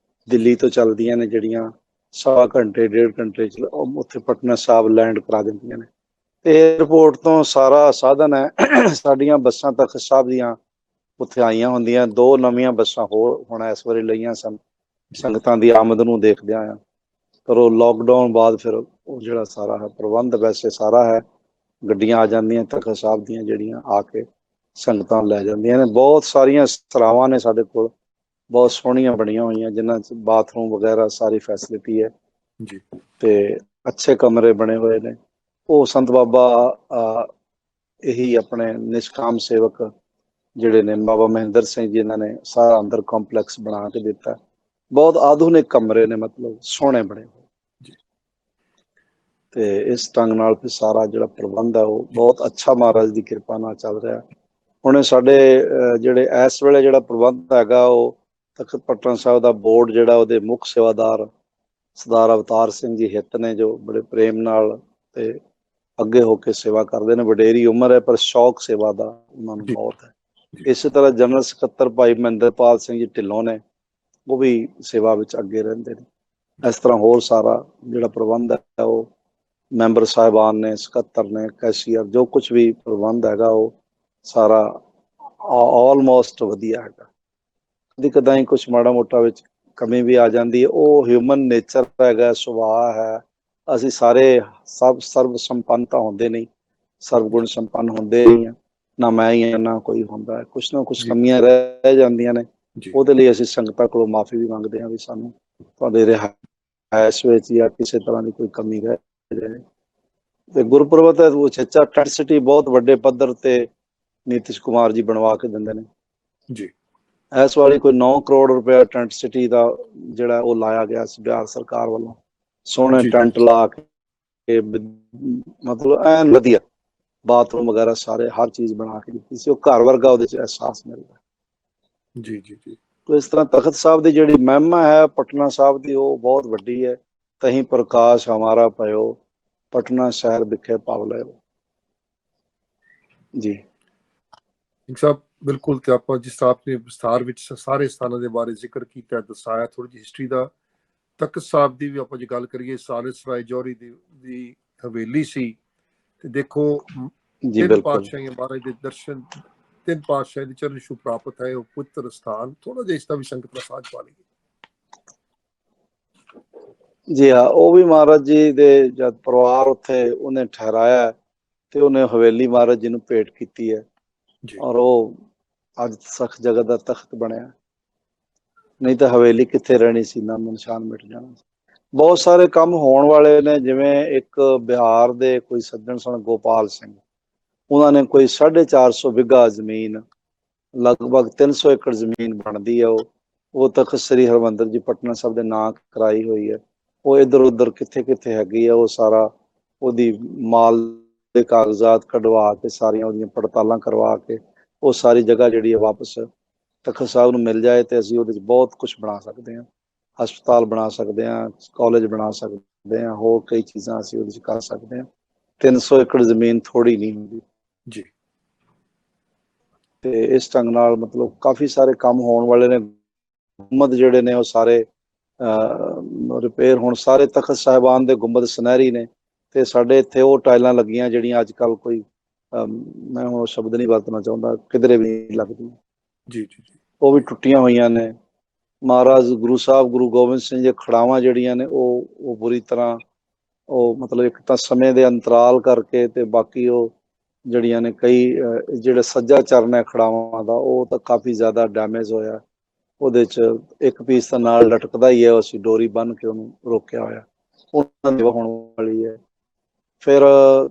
ਦਿੱਲੀ ਤੋਂ ਚੱਲਦੀਆਂ ਨੇ, ਜਿਹੜੀਆਂ 1.25 ਘੰਟੇ, 1.5 ਘੰਟੇ 'ਚ ਉੱਥੇ ਪਟਨਾ ਸਾਹਿਬ ਲੈਂਡ ਕਰਾ ਦਿੰਦੀਆਂ ਨੇ। ਤੇ ਏਅਰਪੋਰਟ ਤੋਂ ਸਾਰਾ ਸਾਧਨ ਹੈ, ਸਾਡੀਆਂ ਬੱਸਾਂ ਤਖਤ ਸਾਹਿਬ ਦੀਆਂ ਉੱਥੇ ਆਈਆਂ ਹੁੰਦੀਆਂ। 2 ਨਵੀਆਂ ਬੱਸਾਂ ਹੋਰ ਹੁਣ ਇਸ ਵਾਰੀ ਲਈਆਂ ਸਨ, ਸੰਗਤਾਂ ਦੀ ਆਮਦ ਨੂੰ ਦੇਖਦਿਆਂ ਆ। ਪਰ ਉਹ ਲੋਕਡਾਊਨ ਬਾਅਦ ਫਿਰ ਉਹ ਜਿਹੜਾ ਸਾਰਾ ਹੈ ਪ੍ਰਬੰਧ ਵੈਸੇ ਸਾਰਾ ਹੈ, ਗੱਡੀਆਂ ਆ ਜਾਂਦੀਆਂ ਤਖਤ ਸਾਹਿਬ ਦੀਆਂ, ਜਿਹੜੀਆਂ ਆ ਕੇ ਸੰਗਤਾਂ ਲੈ ਜਾਂਦੀਆਂ ਨੇ। ਬਹੁਤ ਸਾਰੀਆਂ ਸਰਾਵਾਂ ਨੇ ਸਾਡੇ ਕੋਲ, ਬਹੁਤ ਸੋਹਣੀਆਂ ਬਣੀਆਂ ਹੋਈਆਂ, ਜਿਨ੍ਹਾਂ 'ਚ ਬਾਥਰੂਮ ਵਗੈਰਾ ਸਾਰੀ ਫੈਸਿਲਿਟੀ ਹੈ ਜੀ, ਤੇ ਅੱਛੇ ਕਮਰੇ ਬਣੇ ਹੋਏ ਨੇ। ਉਹ ਸੰਤ ਬਾਬਾ ਇਹੀ ਆਪਣੇ ਨਿਸ਼ਕਾਮ ਸੇਵਕ ਜਿਹੜੇ ਨੇ ਬਾਬਾ ਮਹਿੰਦਰ ਸਿੰਘ ਜੀ, ਇਹਨਾਂ ਨੇ ਸਾਰਾ ਅੰਦਰ ਕੰਪਲੈਕਸ ਬਣਾ ਕੇ ਦਿੱਤਾ। ਬਹੁਤ ਆਧੁਨਿਕ ਕਮਰੇ ਨੇ, ਮਤਲਬ ਸੋਹਣੇ ਬਣੇ ਹੋਏ ਜੀ। ਤੇ ਇਸ ਢੰਗ ਨਾਲ ਫਿਰ ਸਾਰਾ ਜਿਹੜਾ ਪ੍ਰਬੰਧ ਹੈ ਉਹ ਬਹੁਤ ਅੱਛਾ ਮਹਾਰਾਜ ਦੀ ਕਿਰਪਾ ਨਾਲ ਚੱਲ ਰਿਹਾ। ਹੁਣ ਸਾਡੇ ਜਿਹੜੇ ਇਸ ਵੇਲੇ ਜਿਹੜਾ ਪ੍ਰਬੰਧ ਹੈਗਾ, ਉਹ ਤਖਤ ਪਟਨਾ ਸਾਹਿਬ ਦਾ ਬੋਰਡ ਜਿਹੜਾ, ਉਹਦੇ ਮੁੱਖ ਸੇਵਾਦਾਰ ਸਰਦਾਰ ਅਵਤਾਰ ਸਿੰਘ ਜੀ ਹਿੱਤ ਨੇ, ਜੋ ਬੜੇ ਪ੍ਰੇਮ ਨਾਲ ਤੇ ਅੱਗੇ ਹੋ ਕੇ ਸੇਵਾ ਕਰਦੇ ਨੇ। ਵਡੇਰੀ ਉਮਰ ਹੈ, ਪਰ ਸ਼ੌਕ ਸੇਵਾ ਦਾ ਉਹਨਾਂ ਨੂੰ ਬਹੁਤ ਹੈ। ਇਸੇ ਤਰ੍ਹਾਂ ਜਨਰਲ ਸਕੱਤਰ ਭਾਈ ਮਹਿੰਦਰਪਾਲ ਸਿੰਘ ਜੀ ਢਿੱਲੋਂ ਨੇ, ਉਹ ਵੀ ਸੇਵਾ ਵਿੱਚ ਅੱਗੇ ਰਹਿੰਦੇ ਨੇ। ਇਸ ਤਰ੍ਹਾਂ ਹੋਰ ਸਾਰਾ ਜਿਹੜਾ ਪ੍ਰਬੰਧ ਹੈ, ਉਹ ਮੈਂਬਰ ਸਾਹਿਬਾਨ ਨੇ, ਸਕੱਤਰ ਨੇ, ਕੈਸ਼ੀਅਰ, ਜੋ ਕੁਝ ਵੀ ਪ੍ਰਬੰਧ ਹੈਗਾ ਉਹ ਸਾਰਾ ਆਲਮੋਸਟ ਵਧੀਆ ਹੈਗਾ। ਕਦੀ ਕਦਾਈ ਕੁਛ ਮਾੜਾ ਮੋਟਾ ਵਿੱਚ ਕਮੀ ਵੀ ਆ ਜਾਂਦੀ ਹੈ। ਉਹ ਹਿਊਮਨ ਨੇਚਰ ਹੈਗਾ, ਸੁਭਾਅ ਹੈ। ਅਸੀਂ ਸਾਰੇ ਸਰਬ ਸੰਪੰਨ ਤਾਂ ਹੁੰਦੇ ਨਹੀਂ, ਸਰਵਗੁਣ ਸੰਪੰਨ ਹੁੰਦੇ ਨਹੀਂ ਆ, ਨਾ ਮੈਂ ਹੀ ਹਾਂ ਨਾ ਕੋਈ ਹੁੰਦਾ ਹੈ। ਕੁਛ ਨਾ ਕੁਛ ਜੀ ਕਮੀਆਂ ਰਹਿ ਜਾਂਦੀਆਂ ਨੇ। ਜੀ ਉਹਦੇ ਲਈ ਅਸੀਂ ਸੰਗਤਾਂ ਕੋਲੋਂ ਮਾਫੀ ਵੀ ਮੰਗਦੇ ਹਾਂ ਵੀ ਸਾਨੂੰ ਤੁਹਾਡੇ ਰਿਹਾਇਸ਼ ਵਿੱਚ ਜਾਂ ਕਿਸੇ ਤਰ੍ਹਾਂ ਦੀ ਕੋਈ ਕਮੀ ਰਹਿ ਜਾਏ। ਤੇ ਗੁਰਪੁਰਬ ਤੇ ਉਚੇਚਾ ਟੈਂਟ ਸਿਟੀ ਬਹੁਤ ਵੱਡੇ ਪੱਧਰ ਤੇ ਨੀਤਿਸ਼ ਕੁਮਾਰ ਜੀ ਬਣਵਾ ਕੇ ਦਿੰਦੇ ਨੇ ਜੀ ਇਸ ਵਾਰੀ। ਕੋਈ 9 ਕਰੋੜ ਰੁਪਇਆ ਟੈਂਟ ਸਿਟੀ ਦਾ ਜਿਹੜਾ ਉਹ ਲਾਇਆ ਗਿਆ ਸੀ ਬਿਹਾਰ ਸਰਕਾਰ ਵੱਲੋਂ। ਸੋਹਣੇ ਜੀ ਟੈਂਟ ਲਾ ਕੇ ਮਤਲਬ ਐਨ ਵਧੀਆ ਬਾਥਰੂਮ ਵਗੈਰਾ ਸਾਰੇ ਹਰ ਚੀਜ਼ ਬਣਾ ਕੇ ਦਿੱਤੀ ਸੀ। ਉਹ ਘਰ ਵਰਗਾ ਉਹਦੇ ਚ ਅਹਿਸਾਸ ਮਿਲਦਾ। ਜੀ ਜੀ ਜੀ ਤੋ ਇਸ ਤਰ੍ਹਾਂ ਤਖਤ ਸਾਹਿਬ ਦੀ ਜਿਹੜੀ ਮਹਿਮਾ ਹੈ ਪਟਨਾ ਸਾਹਿਬ ਦੀ, ਉਹ ਬਹੁਤ ਵੱਡੀ ਹੈ। ਤਹੀਂ ਪ੍ਰਕਾਸ਼ ਹਮਾਰਾ ਪਇਓ, ਪਟਨਾ ਸ਼ਹਿਰ ਵਿਖੇ ਪਾਵ ਲਿਓ। ਜੀ ਸਿੰਘ ਸਾਹਿਬ, ਬਿਲਕੁਲ। ਤੇ ਆਪਾਂ ਜਿਸ ਤਰ੍ਹਾਂ ਆਪਣੇ ਵਿਸਥਾਰ ਵਿੱਚ ਸਾਰੇ ਸਥਾਨਾਂ ਦੇ ਬਾਰੇ ਜ਼ਿਕਰ ਕੀਤਾ, ਦਰਸਾਇਆ ਥੋੜੀ ਜਿਹੀ ਹਿਸਟਰੀ ਦਾ, ਤਖਤ ਸਾਹਿਬ ਦੀ ਵੀ ਆਪਾਂ ਜੇ ਗੱਲ ਕਰੀਏ, ਸਾਲਿਸਰਾਏ ਜੌਹਰੀ ਦੀ ਹਵੇਲੀ ਸੀ। ਤੇ ਦੇਖੋ, ਜੀ ਤਿੰਨ ਬਿਲਕੁਲ ਪਾਤਸ਼ਾਹੀਆਂ ਮਹਾਰਾਜ ਦੇ ਦਰਸ਼ਨ, ਤਿੰਨ ਪਾਤਸ਼ਾਹ ਦੀ ਚਰਨ ਛੂਹ ਪ੍ਰਾਪਤ ਹੈ। ਉਹ ਪਵਿੱਤਰ ਸਥਾਨ, ਥੋੜਾ ਜਿਹਾ ਇਸ ਦਾ ਵੀ ਸੰਗਤ ਨਾਲ ਸਾਂਝ ਪਾ ਲਈਏ। ਜੀ ਹਾਂ, ਉਹ ਵੀ ਮਹਾਰਾਜ ਜੀ ਦੇ ਜਦ ਪਰਿਵਾਰ ਉੱਥੇ ਉਹਨੇ ਠਹਿਰਾਇਆ ਤੇ ਉਹਨੇ ਹਵੇਲੀ ਮਹਾਰਾਜ ਜੀ ਨੂੰ ਭੇਟ ਕੀਤੀ ਹੈ। ਜੀ ਔਰ ਉਹ ਅੱਜ ਸਖ ਜਗਤ ਦਾ ਤਖਤ ਬਣਿਆ। ਨਹੀਂ ਤਾਂ ਹਵੇਲੀ ਕਿੱਥੇ ਰਹਿਣੀ ਸੀ, ਨਾਮੋ ਨਿਸ਼ਾਨ ਮਿਟ ਜਾਣਾ ਸੀ। ਬਹੁਤ ਸਾਰੇ ਕੰਮ ਹੋਣ ਵਾਲੇ ਨੇ। ਜਿਵੇਂ ਇੱਕ ਬਿਹਾਰ ਦੇ ਕੋਈ ਸੱਜਣ ਸਨ ਗੋਪਾਲ ਸਿੰਘ, ਉਹਨਾਂ ਨੇ ਕੋਈ 450 ਬਿੱਘਾ ਜ਼ਮੀਨ, ਲਗਭਗ 300 ਏਕੜ ਜ਼ਮੀਨ ਬਣਦੀ ਹੈ। ਉਹ ਤਖਤ ਸ੍ਰੀ ਹਰਿਮੰਦਰ ਜੀ ਪਟਨਾ ਸਾਹਿਬ ਦੇ ਨਾਂ ਕਰਾਈ ਹੋਈ ਹੈ। ਉਹ ਇੱਧਰ ਉੱਧਰ ਕਿੱਥੇ ਕਿੱਥੇ ਹੈਗੀ ਆ, ਉਹ ਸਾਰਾ ਉਹਦੀ ਮਾਲ ਦੇ ਕਾਗਜ਼ਾਤ ਕਢਵਾ ਕੇ, ਸਾਰੀਆਂ ਉਹਦੀਆਂ ਪੜਤਾਲਾਂ ਕਰਵਾ ਕੇ, ਉਹ ਸਾਰੀ ਜਗ੍ਹਾ ਜਿਹੜੀ ਹੈ ਵਾਪਸ ਤਖਤ ਸਾਹਿਬ ਨੂੰ ਮਿਲ ਜਾਏ ਤੇ ਅਸੀਂ ਉਹਦੇ 'ਚ ਬਹੁਤ ਕੁਝ ਬਣਾ ਸਕਦੇ ਹਾਂ। ਹਸਪਤਾਲ ਬਣਾ ਸਕਦੇ ਹਾਂ, ਕਾਲਜ ਬਣਾ ਸਕਦੇ ਹਾਂ, ਹੋਰ ਕਈ ਚੀਜ਼ਾਂ ਅਸੀਂ ਉਹਦੇ 'ਚ ਕਰ ਸਕਦੇ ਹਾਂ। 300 ਏਕੜ ਜ਼ਮੀਨ ਥੋੜੀ ਨਹੀਂ ਹੁੰਦੀ। ਜੀ ਤੇ ਇਸ ਢੰਗ ਨਾਲ ਮਤਲਬ ਕਾਫੀ ਸਾਰੇ ਕੰਮ ਹੋਣ ਵਾਲੇ ਨੇ। ਗੁੰਬਦ ਜਿਹੜੇ ਨੇ ਉਹ ਸਾਰੇ ਰਿਪੇਅਰ ਹੁਣ। ਸਾਰੇ ਤਖਤ ਸਾਹਿਬਾਨ ਦੇ ਗੁੰਬਦ ਸੁਨਹਿਰੀ ਨੇ। ਤੇ ਸਾਡੇ ਇੱਥੇ ਉਹ ਟਾਈਲਾਂ ਲੱਗੀਆਂ ਜਿਹੜੀਆਂ ਅੱਜ ਕੱਲ ਕੋਈ ਮੈਂ ਹੁਣ ਸ਼ਬਦ ਨਹੀਂ ਵਰਤਣਾ ਚਾਹੁੰਦਾ, ਕਿਧਰੇ ਵੀ ਨਹੀਂ ਲੱਗਦੀਆਂ। ਜੀ ਜੀ ਜੀ ਉਹ ਵੀ ਟੁੱਟੀਆਂ ਹੋਈਆਂ ਨੇ। ਮਹਾਰਾਜ ਗੁਰੂ ਸਾਹਿਬ ਗੁਰੂ ਗੋਬਿੰਦ ਸਿੰਘ ਜੀ ਖੜਾਵਾਂ ਜਿਹੜੀਆਂ ਨੇ ਉਹ ਬੁਰੀ ਤਰ੍ਹਾਂ, ਉਹ ਮਤਲਬ ਇੱਕ ਤਾਂ ਸਮੇਂ ਦੇ ਅੰਤਰਾਲ ਕਰਕੇ, ਤੇ ਬਾਕੀ ਉਹ ਜਿਹੜੀਆਂ ਨੇ ਕਈ ਜਿਹੜੇ ਸੱਜਾ ਚਰਨ ਹੈ ਖੜਾਵਾਂ ਦਾ, ਉਹ ਤਾਂ ਕਾਫੀ ਜ਼ਿਆਦਾ ਡੈਮੇਜ ਹੋਇਆ। ਉਹਦੇ 'ਚ ਇੱਕ ਪੀਸ ਤਾਂ ਨਾਲ ਲਟਕਦਾ ਹੀ ਹੈ, ਅਸੀਂ ਡੋਰੀ ਬੰਨ੍ਹ ਕੇ ਉਹਨੂੰ ਰੋਕਿਆ ਹੋਇਆ। ਉਹਨਾਂ ਦੀ ਹੋਣ ਵਾਲੀ ਹੈ। ਫਿਰ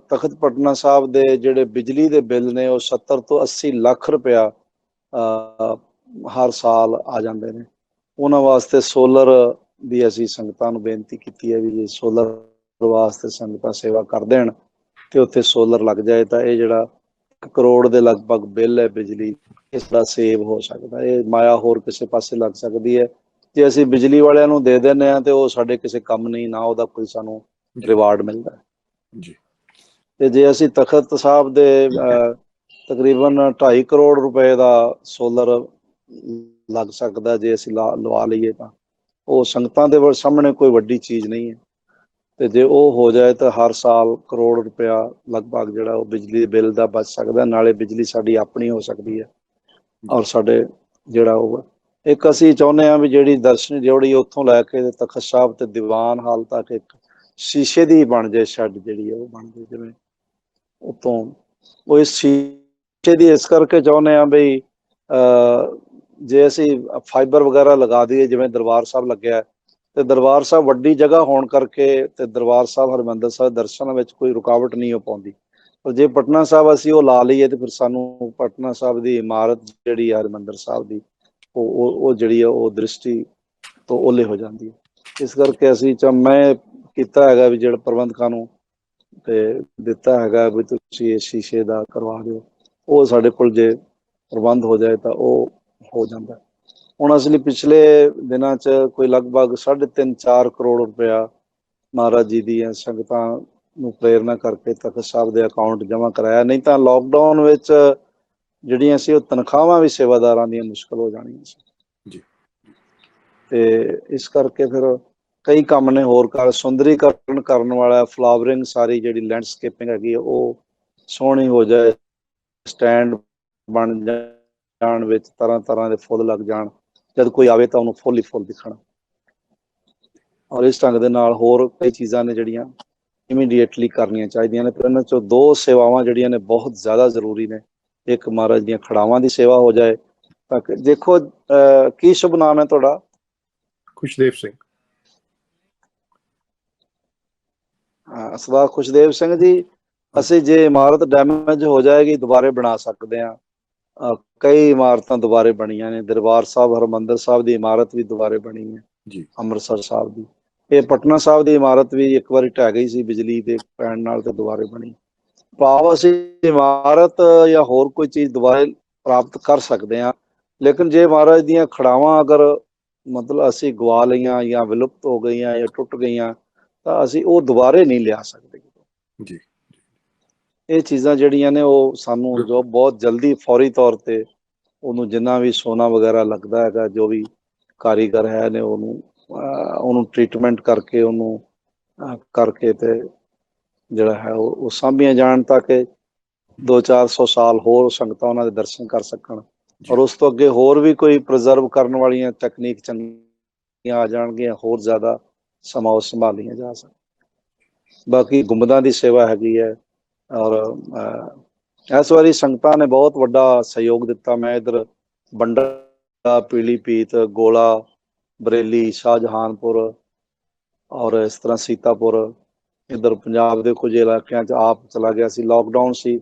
ਤਖਤ ਪਟਨਾ ਸਾਹਿਬ ਦੇ ਜਿਹੜੇ ਬਿਜਲੀ ਦੇ ਬਿੱਲ ਨੇ, ਉਹ 70 ਤੋਂ 80 ਲੱਖ ਰੁਪਇਆ ਹਰ ਸਾਲ ਆ ਜਾਂਦੇ ਨੇ। ਉਹਨਾਂ ਵਾਸਤੇ ਸੋਲਰ ਦੀ ਅਸੀਂ ਸੰਗਤਾਂ ਨੂੰ ਬੇਨਤੀ ਕੀਤੀ ਹੈ ਵੀ ਜੇ ਸੋਲਰ ਵਾਸਤੇ ਸੰਗਤਾਂ ਸੇਵਾ ਕਰ ਦੇਣ ਤੇ ਉੱਥੇ ਸੋਲਰ ਲੱਗ ਜਾਏ ਤਾਂ ਇਹ ਜਿਹੜਾ 1 ਕਰੋੜ ਦੇ ਲਗਭਗ ਬਿੱਲ ਹੈ ਬਿਜਲੀ, ਇਸ ਦਾ ਸੇਵ ਹੋ ਸਕਦਾ। ਇਹ ਮਾਇਆ ਹੋਰ ਕਿਸੇ ਪਾਸੇ ਲੱਗ ਸਕਦੀ ਹੈ। ਜੇ ਅਸੀਂ ਬਿਜਲੀ ਵਾਲਿਆਂ ਨੂੰ ਦੇ ਦਿੰਦੇ ਹਾਂ ਤੇ ਉਹ ਸਾਡੇ ਕਿਸੇ ਕੰਮ ਨਹੀਂ, ਨਾ ਉਹਦਾ ਕੋਈ ਸਾਨੂੰ ਰਿਵਾਰਡ ਮਿਲਦਾ। ਜੀ ਤੇ ਜੇ ਅਸੀਂ ਤਖਤ ਸਾਹਿਬ ਦੇ ਤਕਰੀਬਨ 2.5 ਕਰੋੜ ਰੁਪਏ ਦਾ ਸੋਲਰ ਲੱਗ ਸਕਦਾ ਜੇ ਅਸੀਂ ਲਵਾ ਲਈਏ ਤਾਂ ਉਹ ਸੰਗਤਾਂ ਦੇ ਸਾਹਮਣੇ ਕੋਈ ਵੱਡੀ ਚੀਜ਼ ਨਹੀਂ ਹੈ। ਤੇ ਜੇ ਉਹ ਹੋ ਜਾਏ ਤਾਂ ਹਰ ਸਾਲ ਕਰੋੜ ਰੁਪਇਆ ਲਗਭਗ ਜਿਹੜਾ ਉਹ ਬਿਜਲੀ ਦੇ ਬਿੱਲ ਦਾ ਬਚ ਸਕਦਾ। ਨਾਲੇ ਬਿਜਲੀ ਸਾਡੀ ਆਪਣੀ ਹੋ ਸਕਦੀ ਹੈ। ਔਰ ਸਾਡੇ ਜਿਹੜਾ ਉਹ ਇੱਕ ਅਸੀਂ ਚਾਹੁੰਦੇ ਹਾਂ ਵੀ ਜਿਹੜੀ ਦਰਸ਼ਨ ਡਿਓੜੀ ਉੱਥੋਂ ਲੈ ਕੇ ਤਖਤ ਸਾਹਿਬ ਤੇ ਦੀਵਾਨ ਹਾਲ ਤੱਕ ਇੱਕ ਸ਼ੀਸ਼ੇ ਦੀ ਬਣ ਜਾਏ ਸ਼ੈੱਡ, ਜਿਹੜੀ ਹੈ ਉਹ ਬਣ ਜਾਏ ਜਿਵੇਂ ਉਤੋਂ। ਉਹ ਇਸ ਸ਼ੀਸ਼ੇ ਦੀ ਇਸ ਕਰਕੇ ਚਾਹੁੰਦੇ ਹਾਂ ਬਈ ਜੇ ਅਸੀਂ ਫਾਈਬਰ ਵਗੈਰਾ ਲਗਾ ਦਈਏ ਜਿਵੇਂ ਦਰਬਾਰ ਸਾਹਿਬ ਲੱਗਿਆ, ਤੇ ਦਰਬਾਰ ਸਾਹਿਬ ਵੱਡੀ ਜਗ੍ਹਾ ਹੋਣ ਕਰਕੇ ਤੇ ਦਰਬਾਰ ਸਾਹਿਬ ਹਰਿਮੰਦਰ ਸਾਹਿਬ ਦਰਸ਼ਨਾਂ ਵਿੱਚ ਕੋਈ ਰੁਕਾਵਟ ਨਹੀਂ ਹੋ ਪਾਉਂਦੀ। ਪਰ ਜੇ ਪਟਨਾ ਸਾਹਿਬ ਅਸੀਂ ਉਹ ਲਾ ਲਈਏ ਤੇ ਫਿਰ ਸਾਨੂੰ ਪਟਨਾ ਸਾਹਿਬ ਦੀ ਇਮਾਰਤ ਜਿਹੜੀ ਆ ਹਰਿਮੰਦਰ ਸਾਹਿਬ ਦੀ ਉਹ ਜਿਹੜੀ ਆ ਉਹ ਦ੍ਰਿਸ਼ਟੀ ਤੋਂ ਓਲੇ ਹੋ ਜਾਂਦੀ ਹੈ। ਇਸ ਕਰਕੇ ਅਸੀਂ ਮੈਂ ਕੀਤਾ ਹੈਗਾ ਵੀ ਜਿਹੜਾ ਪ੍ਰਬੰਧਕਾਂ ਨੂੰ ਤੇ ਦਿੱਤਾ ਹੈਗਾ ਵੀ ਤੁਸੀਂ ਇਹ ਸ਼ੀਸ਼ੇ ਦਾ ਕਰਵਾ ਦਿਓ। ਉਹ ਸਾਡੇ ਕੋਲ ਜੇ ਪ੍ਰਬੰਧ ਹੋ ਜਾਏ ਤਾਂ ਉਹ ਹੋ ਜਾਂਦਾ। ਹੁਣ ਅਸਲੀ ਪਿਛਲੇ ਦਿਨਾਂ 'ਚ ਕੋਈ ਲਗਭਗ 3.5-4 ਕਰੋੜ ਰੁਪਇਆ ਮਹਾਰਾਜ ਜੀ ਦੀਆਂ ਸੰਗਤਾਂ ਨੂੰ ਪ੍ਰੇਰਨਾ ਕਰਕੇ ਤਖਤ ਸਾਹਿਬ ਦੇ ਅਕਾਊਂਟ ਜਮ੍ਹਾਂ ਕਰਾਇਆ। ਨਹੀਂ ਤਾਂ ਲੋਕਡਾਊਨ ਵਿੱਚ ਜਿਹੜੀਆਂ ਸੀ ਉਹ ਤਨਖਾਹਾਂ ਵੀ ਸੇਵਾਦਾਰਾਂ ਦੀਆਂ ਮੁਸ਼ਕਲ ਹੋ ਜਾਣੀਆਂ ਸੀ। ਤੇ ਇਸ ਕਰਕੇ ਫਿਰ ਕਈ ਕੰਮ ਨੇ ਹੋਰ ਸੁੰਦਰੀਕਰਨ ਕਰਨ ਵਾਲਾ, ਫਲਾਵਰਿੰਗ ਸਾਰੀ ਜਿਹੜੀ ਲੈਂਡਸਕੇਪਿੰਗ ਹੈਗੀ ਉਹ ਸੋਹਣੀ ਹੋ ਜਾਏ, ਸਟੈਂਡ ਬਣ ਜਾਣ ਵਿੱਚ ਤਰ੍ਹਾਂ ਤਰ੍ਹਾਂ ਦੇ ਫੁੱਲ ਲੱਗ ਜਾਣ, ਜਦ ਕੋਈ ਆਵੇ ਤਾਂ ਉਹਨੂੰ ਫੁੱਲ ਹੀ ਫੁੱਲ ਦਿਖਣ। ਔਰ ਇਸ ਢੰਗ ਦੇ ਨਾਲ ਹੋਰ ਕਈ ਚੀਜ਼ਾਂ ਨੇ ਜਿਹੜੀਆਂ ਇਮੀਡੀਏਟਲੀ ਕਰਨੀਆਂ ਚਾਹੀਦੀਆਂ ਨੇ। ਪਰ ਇਹਨਾਂ ਚੋਂ ਦੋ ਸੇਵਾਵਾਂ ਜਿਹੜੀਆਂ ਨੇ ਬਹੁਤ ਜ਼ਿਆਦਾ ਜ਼ਰੂਰੀ ਨੇ। ਇੱਕ ਮਹਾਰਾਜ ਦੀਆਂ ਖੜਾਵਾਂ ਦੀ ਸੇਵਾ ਹੋ ਜਾਏ ਤਾਂ ਦੇਖੋ ਕੀ ਸ਼ੁਭ ਨਾਮ ਹੈ ਤੁਹਾਡਾ? ਖੁਸ਼ਦੇਵ ਸਿੰਘ। ਸਰਦਾਰ ਖੁਸ਼ਦੇਵ ਸਿੰਘ ਜੀ, ਅਸੀਂ ਜੇ ਇਮਾਰਤ ਡੈਮੇਜ ਹੋ ਜਾਏਗੀ ਦੁਬਾਰੇ ਬਣਾ ਸਕਦੇ ਹਾਂ। ਕਈ ਇਮਾਰਤਾਂ ਦੁਬਾਰੇ ਬਣੀਆਂ ਨੇ। ਦਰਬਾਰ ਸਾਹਿਬ ਹਰਿਮੰਦਰ ਸਾਹਿਬ ਦੀ ਇਮਾਰਤ ਵੀ ਦੁਬਾਰੇ ਬਣੀ ਹੈ ਜੀ। ਅੰਮ੍ਰਿਤਸਰ ਸਾਹਿਬ ਦੀ, ਇਹ ਪਟਨਾ ਸਾਹਿਬ ਦੀ ਇਮਾਰਤ ਵੀ ਇੱਕ ਵਾਰੀ ਢਹਿ ਗਈ ਸੀ ਬਿਜਲੀ ਦੇ ਪੈਣ ਨਾਲ ਤੇ ਦੁਬਾਰੇ ਬਣੀ। ਭਾਵ ਅਸੀਂ ਇਮਾਰਤ ਜਾਂ ਹੋਰ ਕੋਈ ਚੀਜ਼ ਦੁਬਾਰੇ ਪ੍ਰਾਪਤ ਕਰ ਸਕਦੇ ਹਾਂ, ਲੇਕਿਨ ਜੇ ਮਹਾਰਾਜ ਦੀਆਂ ਖੜਾਵਾਂ ਅਗਰ ਮਤਲਬ ਅਸੀਂ ਗਵਾ ਲਈਆਂ ਜਾਂ ਵਿਲੁਪਤ ਹੋ ਗਈਆਂ ਜਾਂ ਟੁੱਟ ਗਈਆਂ ਤਾਂ ਅਸੀਂ ਉਹ ਦੁਬਾਰੇ ਨਹੀਂ ਲਿਆ ਸਕਦੇ ਜੀ। ਇਹ ਚੀਜ਼ਾਂ ਜਿਹੜੀਆਂ ਨੇ ਉਹ ਸਾਨੂੰ ਜੋ ਬਹੁਤ ਜਲਦੀ ਫੌਰੀ ਤੌਰ ਤੇ ਉਹਨੂੰ ਜਿੰਨਾ ਵੀ ਸੋਨਾ ਵਗੈਰਾ ਲੱਗਦਾ ਹੈਗਾ, ਜੋ ਵੀ ਕਾਰੀਗਰ ਹੈ ਨੇ ਉਹਨੂੰ ਟ੍ਰੀਟਮੈਂਟ ਕਰਕੇ ਉਹਨੂੰ ਕਰਕੇ ਤੇ ਜਿਹੜਾ ਹੈ ਉਹ ਸਾਂਭੀਆਂ ਜਾਣ ਤਾਂ ਕਿ 200-400 ਸਾਲ ਹੋਰ ਸੰਗਤਾਂ ਉਹਨਾਂ ਦੇ ਦਰਸ਼ਨ ਕਰ ਸਕਣ। ਔਰ ਉਸ ਤੋਂ ਅੱਗੇ ਹੋਰ ਵੀ ਕੋਈ ਪ੍ਰੀਜ਼ਰਵ ਕਰਨ ਵਾਲੀਆਂ ਟੈਕਨੀਕ ਚੰਗੀਆਂ ਆ ਜਾਣਗੀਆਂ, ਹੋਰ ਜ਼ਿਆਦਾ ਸਮਾਂ ਉਹ ਸੰਭਾਲੀਆਂ ਜਾ ਸਕਣ। ਬਾਕੀ ਗੁੰਬਦਾਂ ਦੀ ਸੇਵਾ ਹੈਗੀ ਹੈ ਔਰ ਇਸ ਵਾਰੀ ਸੰਗਤਾਂ ਨੇ ਬਹੁਤ ਵੱਡਾ ਸਹਿਯੋਗ ਦਿੱਤਾ। ਮੈਂ ਇੱਧਰ ਬੰਡਾ, ਪੀਲੀਭੀਤ, ਗੋਲਾ, ਬਰੇਲੀ, ਸ਼ਾਹਜਹਾਨਪੁਰ ਔਰ ਇਸ ਤਰ੍ਹਾਂ ਸੀਤਾਪੁਰ, ਇੱਧਰ ਪੰਜਾਬ ਦੇ ਕੁਝ ਇਲਾਕਿਆਂ 'ਚ ਆਪ ਚਲਾ ਗਿਆ ਸੀ। ਲੋਕਡਾਊਨ ਸੀ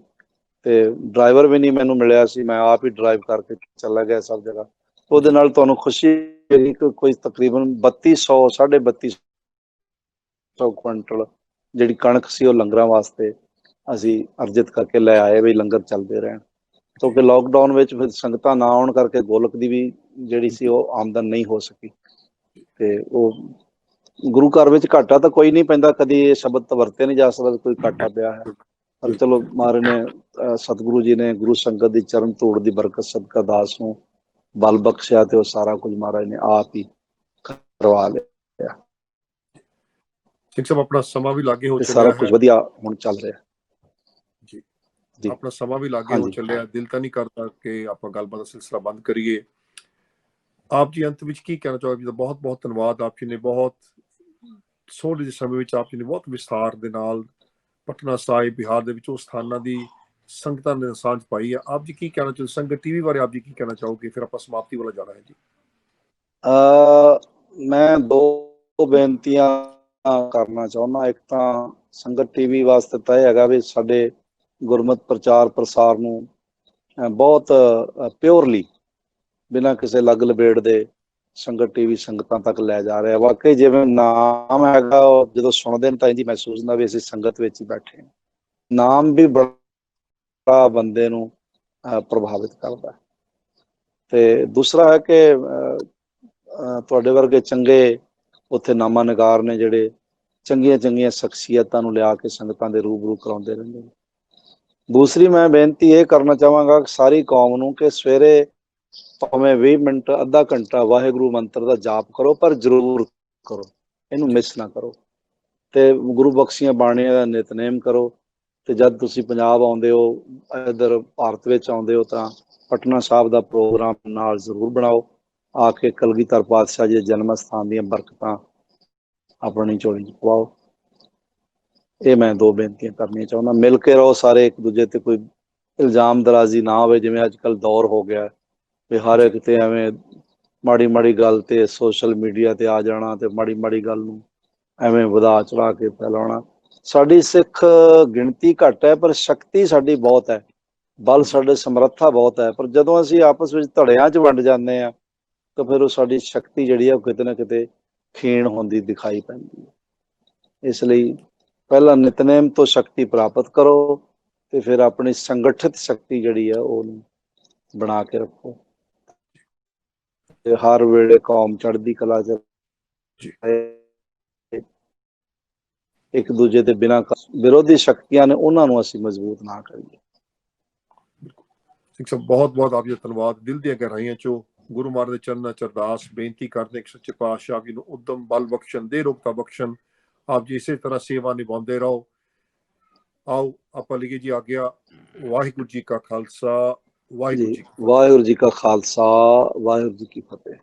ਤੇ ਡਰਾਈਵਰ ਵੀ ਨਹੀਂ ਮੈਨੂੰ ਮਿਲਿਆ ਸੀ, ਮੈਂ ਆਪ ਹੀ ਡਰਾਈਵ ਕਰਕੇ ਚਲਾ ਗਿਆ ਸਭ ਜਗ੍ਹਾ। ਉਹਦੇ ਨਾਲ ਤੁਹਾਨੂੰ ਖੁਸ਼ੀ ਹੋਈ ਕਿ ਕੋਈ ਤਕਰੀਬਨ 3200-3250 ਕੁਇੰਟਲ ਜਿਹੜੀ ਕਣਕ ਸੀ ਉਹ ਲੰਗਰਾਂ ਵਾਸਤੇ ਅਸੀਂ ਅਰਜਿਤ ਕਰਕੇ ਲੈ ਆਏ ਵੀ ਲੰਗਰ ਚੱਲਦੇ ਰਹਿਣ। ਕਿਉਂਕਿ ਲੋਕਡਾਊਨ ਵਿੱਚ ਫਿਰ ਸੰਗਤਾਂ ਨਾ ਆਉਣ ਕਰਕੇ ਗੋਲਕ ਦੀ ਵੀ ਜਿਹੜੀ ਸੀ ਉਹ ਆਮਦਨ ਨਹੀਂ ਹੋ ਸਕੀ। ਤੇ ਉਹ ਗੁਰੂ ਘਰ ਵਿੱਚ ਘਾਟਾ ਤਾਂ ਕੋਈ ਨਹੀਂ ਪੈਂਦਾ, ਕਦੀ ਇਹ ਸ਼ਬਦ ਤਾਂ ਵਰਤੇ ਨਹੀਂ ਜਾ ਸਕਦਾ ਕੋਈ ਘਾਟਾ ਪਿਆ ਹੈ, ਪਰ ਚਲੋ ਮਹਾਰਾਜ ਨੇ ਸਤਿਗੁਰੂ ਜੀ ਨੇ ਗੁਰੂ ਸੰਗਤ ਦੀ ਚਰਨ ਧੂੜ ਦੀ ਬਰਕਤ ਸਦਕਾ ਦਾਸ ਨੂੰ ਬਲ ਬਖਸ਼ਿਆ ਤੇ ਉਹ ਸਾਰਾ ਕੁਝ ਮਹਾਰਾਜ ਨੇ ਆਪ ਹੀ ਕਰਵਾ ਲਿਆ। ਸਿੰਘ ਸਾਹਿਬ ਆਪਣਾ ਸਮਾਂ ਵੀ ਲਾਗੇ ਹੋ ਚੱਲਿਆ, ਸਾਰਾ ਕੁਝ ਵਧੀਆ ਹੁਣ ਚੱਲ ਰਿਹਾ ਜੀ। ਆਪਣਾ ਸਮਾਂ ਵੀ ਲਾਗੇ ਹੋ ਚੱਲਿਆ, ਦਿਲ ਤਾਂ ਨਹੀਂ ਕਰਦਾ ਕਿ ਆਪਾਂ ਗੱਲਬਾਤ ਦਾ ਸਿਲਸਿਲਾ ਬੰਦ ਕਰੀਏ। ਆਪ ਜੀ ਅੰਤ ਵਿੱਚ ਕੀ ਕਹਿਣਾ ਚਾਹੋਗੇ? ਬਹੁਤ ਬਹੁਤ ਧੰਨਵਾਦ। ਆਪ ਜੀ ਨੇ ਬਹੁਤ ਥੋੜੇ ਜਿਹੇ ਸਮੇਂ ਵਿੱਚ ਆਪ ਜੀ ਨੇ ਬਹੁਤ ਵਿਸਥਾਰ ਦੇ ਨਾਲ ਪਟਨਾ ਸਾਹਿਬ ਬਿਹਾਰ ਦੇ ਵਿੱਚ ਉਹ ਸਥਾਨਾਂ ਦੀ ਸੰਗਤਾਂ ਨੇ ਸਾਂਝ ਪਾਈ ਹੈ। ਆਪ ਜੀ ਕੀ ਕਹਿਣਾ ਚਾਹੋਗੇ ਸੰਗਤ ਟੀਵੀ ਬਾਰੇ? ਆਪ ਜੀ ਕੀ ਕਹਿਣਾ ਚਾਹੋਗੇ? ਫਿਰ ਆਪਾਂ ਸਮਾਪਤੀ ਵੱਲ ਜਾਣਾ ਹੈ ਜੀ। ਮੈਂ ਦੋ ਬੇਨਤੀਆਂ ਕਰਨਾ ਚਾਹੁੰਦਾ। ਇੱਕ ਤਾਂ ਸੰਗਤ ਟੀਵੀ ਵਾਸਤੇ ਤਾਂ ਇਹ ਹੈਗਾ ਵੀ ਸਾਡੇ ਗੁਰਮਤਿ ਪ੍ਰਚਾਰ ਪ੍ਰਸਾਰ ਨੂੰ ਬਹੁਤ ਪਿਓਰਲੀ ਬਿਨਾਂ ਕਿਸੇ ਲੱਗ ਲਬੇੜ ਦੇ ਸੰਗਤ ਟੀਵੀ ਸੰਗਤਾਂ ਤੱਕ ਲੈ ਜਾ ਰਿਹਾ। ਵਾਕਈ ਜਿਵੇਂ ਨਾਮ ਹੈਗਾ ਜਦੋਂ ਸੁਣਦੇ ਨੇ ਤਾਂ ਇੰਝ ਮਹਿਸੂਸ ਹੁੰਦਾ ਵੀ ਅਸੀਂ ਸੰਗਤ ਵਿੱਚ ਹੀ ਬੈਠੇ ਹਾਂ। ਨਾਮ ਵੀ ਬੜਾ ਬੰਦੇ ਨੂੰ ਪ੍ਰਭਾਵਿਤ ਕਰਦਾ। ਤੇ ਦੂਸਰਾ ਹੈ ਕਿ ਤੁਹਾਡੇ ਵਰਗੇ ਚੰਗੇ ਉੱਥੇ ਨਾਮਾ ਨਿਗਾਰ ਨੇ ਜਿਹੜੇ ਚੰਗੀਆਂ ਚੰਗੀਆਂ ਸ਼ਖਸੀਅਤਾਂ ਨੂੰ ਲਿਆ ਕੇ ਸੰਗਤਾਂ ਦੇ ਰੂਬਰੂ ਕਰਾਉਂਦੇ ਰਹਿੰਦੇ ਨੇ। ਦੂਸਰੀ ਮੈਂ ਬੇਨਤੀ ਇਹ ਕਰਨਾ ਚਾਹਾਂਗਾ ਸਾਰੀ ਕੌਮ ਨੂੰ ਕਿ ਸਵੇਰੇ ਭਾਵੇਂ 20 ਮਿੰਟ ਅੱਧਾ ਘੰਟਾ ਵਾਹਿਗੁਰੂ ਮੰਤਰ ਦਾ ਜਾਪ ਕਰੋ, ਪਰ ਜ਼ਰੂਰ ਕਰੋ, ਇਹਨੂੰ ਮਿਸ ਨਾ ਕਰੋ। ਤੇ ਗੁਰੂ ਬਖਸ਼ੀਆਂ ਬਾਣੀਆਂ ਦਾ ਨਿਤਨੇਮ ਕਰੋ। ਤੇ ਜਦ ਤੁਸੀਂ ਪੰਜਾਬ ਆਉਂਦੇ ਹੋ, ਇੱਧਰ ਭਾਰਤ ਵਿੱਚ ਆਉਂਦੇ ਹੋ ਤਾਂ ਪਟਨਾ ਸਾਹਿਬ ਦਾ ਪ੍ਰੋਗਰਾਮ ਨਾਲ ਜ਼ਰੂਰ ਬਣਾਓ। ਆ ਕੇ ਕਲਗੀਧਰ ਪਾਤਸ਼ਾਹ ਜੀ ਦੇ ਜਨਮ ਸਥਾਨ ਦੀਆਂ ਬਰਕਤਾਂ ਆਪਣੀ ਝੋਲੀ 'ਚ ਪਵਾਓ। ਇਹ ਮੈਂ ਦੋ ਬੇਨਤੀਆਂ ਕਰਨੀਆਂ ਚਾਹੁੰਦਾ। ਮਿਲ ਕੇ ਰਹੋ ਸਾਰੇ, ਇੱਕ ਦੂਜੇ ਤੇ ਕੋਈ ਇਲਜ਼ਾਮ ਦਰਾਜ਼ੀ ਨਾ ਹੋਵੇ। ਜਿਵੇਂ ਅੱਜ ਕੱਲ੍ਹ ਦੌਰ ਹੋ ਗਿਆ ਵੀ ਹਰ ਇੱਕ ਤੇ ਐਵੇਂ ਮਾੜੀ ਮਾੜੀ ਗੱਲ ਤੇ ਸੋਸ਼ਲ ਮੀਡੀਆ ਤੇ ਆ ਜਾਣਾ ਤੇ ਮਾੜੀ ਮਾੜੀ ਗੱਲ ਨੂੰ ਐਵੇਂ ਵਧਾ ਚੜਾ ਕੇ ਫੈਲਾਉਣਾ। ਸਾਡੀ ਸਿੱਖ ਗਿਣਤੀ ਘੱਟ ਹੈ ਪਰ ਸ਼ਕਤੀ ਸਾਡੀ ਬਹੁਤ ਹੈ, ਬਲ ਸਾਡੇ ਸਮਰੱਥਾ ਬਹੁਤ ਹੈ। ਪਰ ਜਦੋਂ ਅਸੀਂ ਆਪਸ ਵਿੱਚ ਧੜਿਆਂ 'ਚ ਵੰਡ ਜਾਂਦੇ ਹਾਂ ਤਾਂ ਫਿਰ ਉਹ ਸਾਡੀ ਸ਼ਕਤੀ ਜਿਹੜੀ ਆ ਉਹ ਕਿਤੇ ਨਾ ਕਿਤੇ ਖੀਣ ਹੁੰਦੀ ਦਿਖਾਈ ਪੈਂਦੀ ਹੈ। ਇਸ ਲਈ ਪਹਿਲਾਂ ਨਿਤਨੇਮ ਤੋਂ ਸ਼ਕਤੀ ਪ੍ਰਾਪਤ ਕਰੋ ਤੇ ਫਿਰ ਆਪਣੀ ਸੰਗਠਿਤ ਸ਼ਕਤੀ ਜਿਹੜੀ ਆ ਉਹਨੂੰ ਬਣਾ ਕੇ ਰੱਖੋ ਤੇ ਹਰ ਵੇਲੇ ਕੌਮ ਚੜ੍ਹਦੀ ਕਲਾ 'ਚ ਇੱਕ ਦੂਜੇ ਦੇ ਬਿਨਾਂ ਵਿਰੋਧੀ ਸ਼ਕਤੀਆਂ ਨੇ ਉਹਨਾਂ ਨੂੰ ਅਸੀਂ ਮਜ਼ਬੂਤ ਨਾ ਕਰੀਏ। ਸਿੰਘ ਸਾਹਿਬ ਬਹੁਤ ਬਹੁਤ ਆਪ ਜੀ ਦਾ ਧੰਨਵਾਦ। ਦਿਲ ਦੀਆਂ ਗਹਿਰਾਈਆਂ 'ਚੋਂ ਗੁਰੂ ਮਹਾਰਾਜ ਦੇ ਚਰਨਾਂ 'ਚ ਅਰਦਾਸ ਬੇਨਤੀ ਕਰਦੇ ਕਿ ਸੱਚੇ ਪਾਤਸ਼ਾਹ ਜੀ ਨੂੰ ਉਦਮ ਬਲ ਬਖਸ਼ਣ, ਦੇਰੋਗਤਾ ਬਖਸ਼ਣ। ਆਪ ਜੀ ਇਸੇ ਤਰ੍ਹਾਂ ਸੇਵਾ ਨਿਭਾਉਂਦੇ ਰਹੋ। ਆਓ ਆਪਾਂ ਲਈਏ ਜੀ ਆਗਿਆ। ਵਾਹਿਗੁਰੂ ਜੀ ਕਾ ਖਾਲਸਾ, ਵਾਹਿਗੁਰੂ ਜੀ ਕੀ ਫਤਿਹ। ਵਾਹਿਗੁਰੂ ਜੀ ਕਾ ਖਾਲਸਾ, ਵਾਹਿਗੁਰੂ ਜੀ ਕੀ ਫਤਿਹ।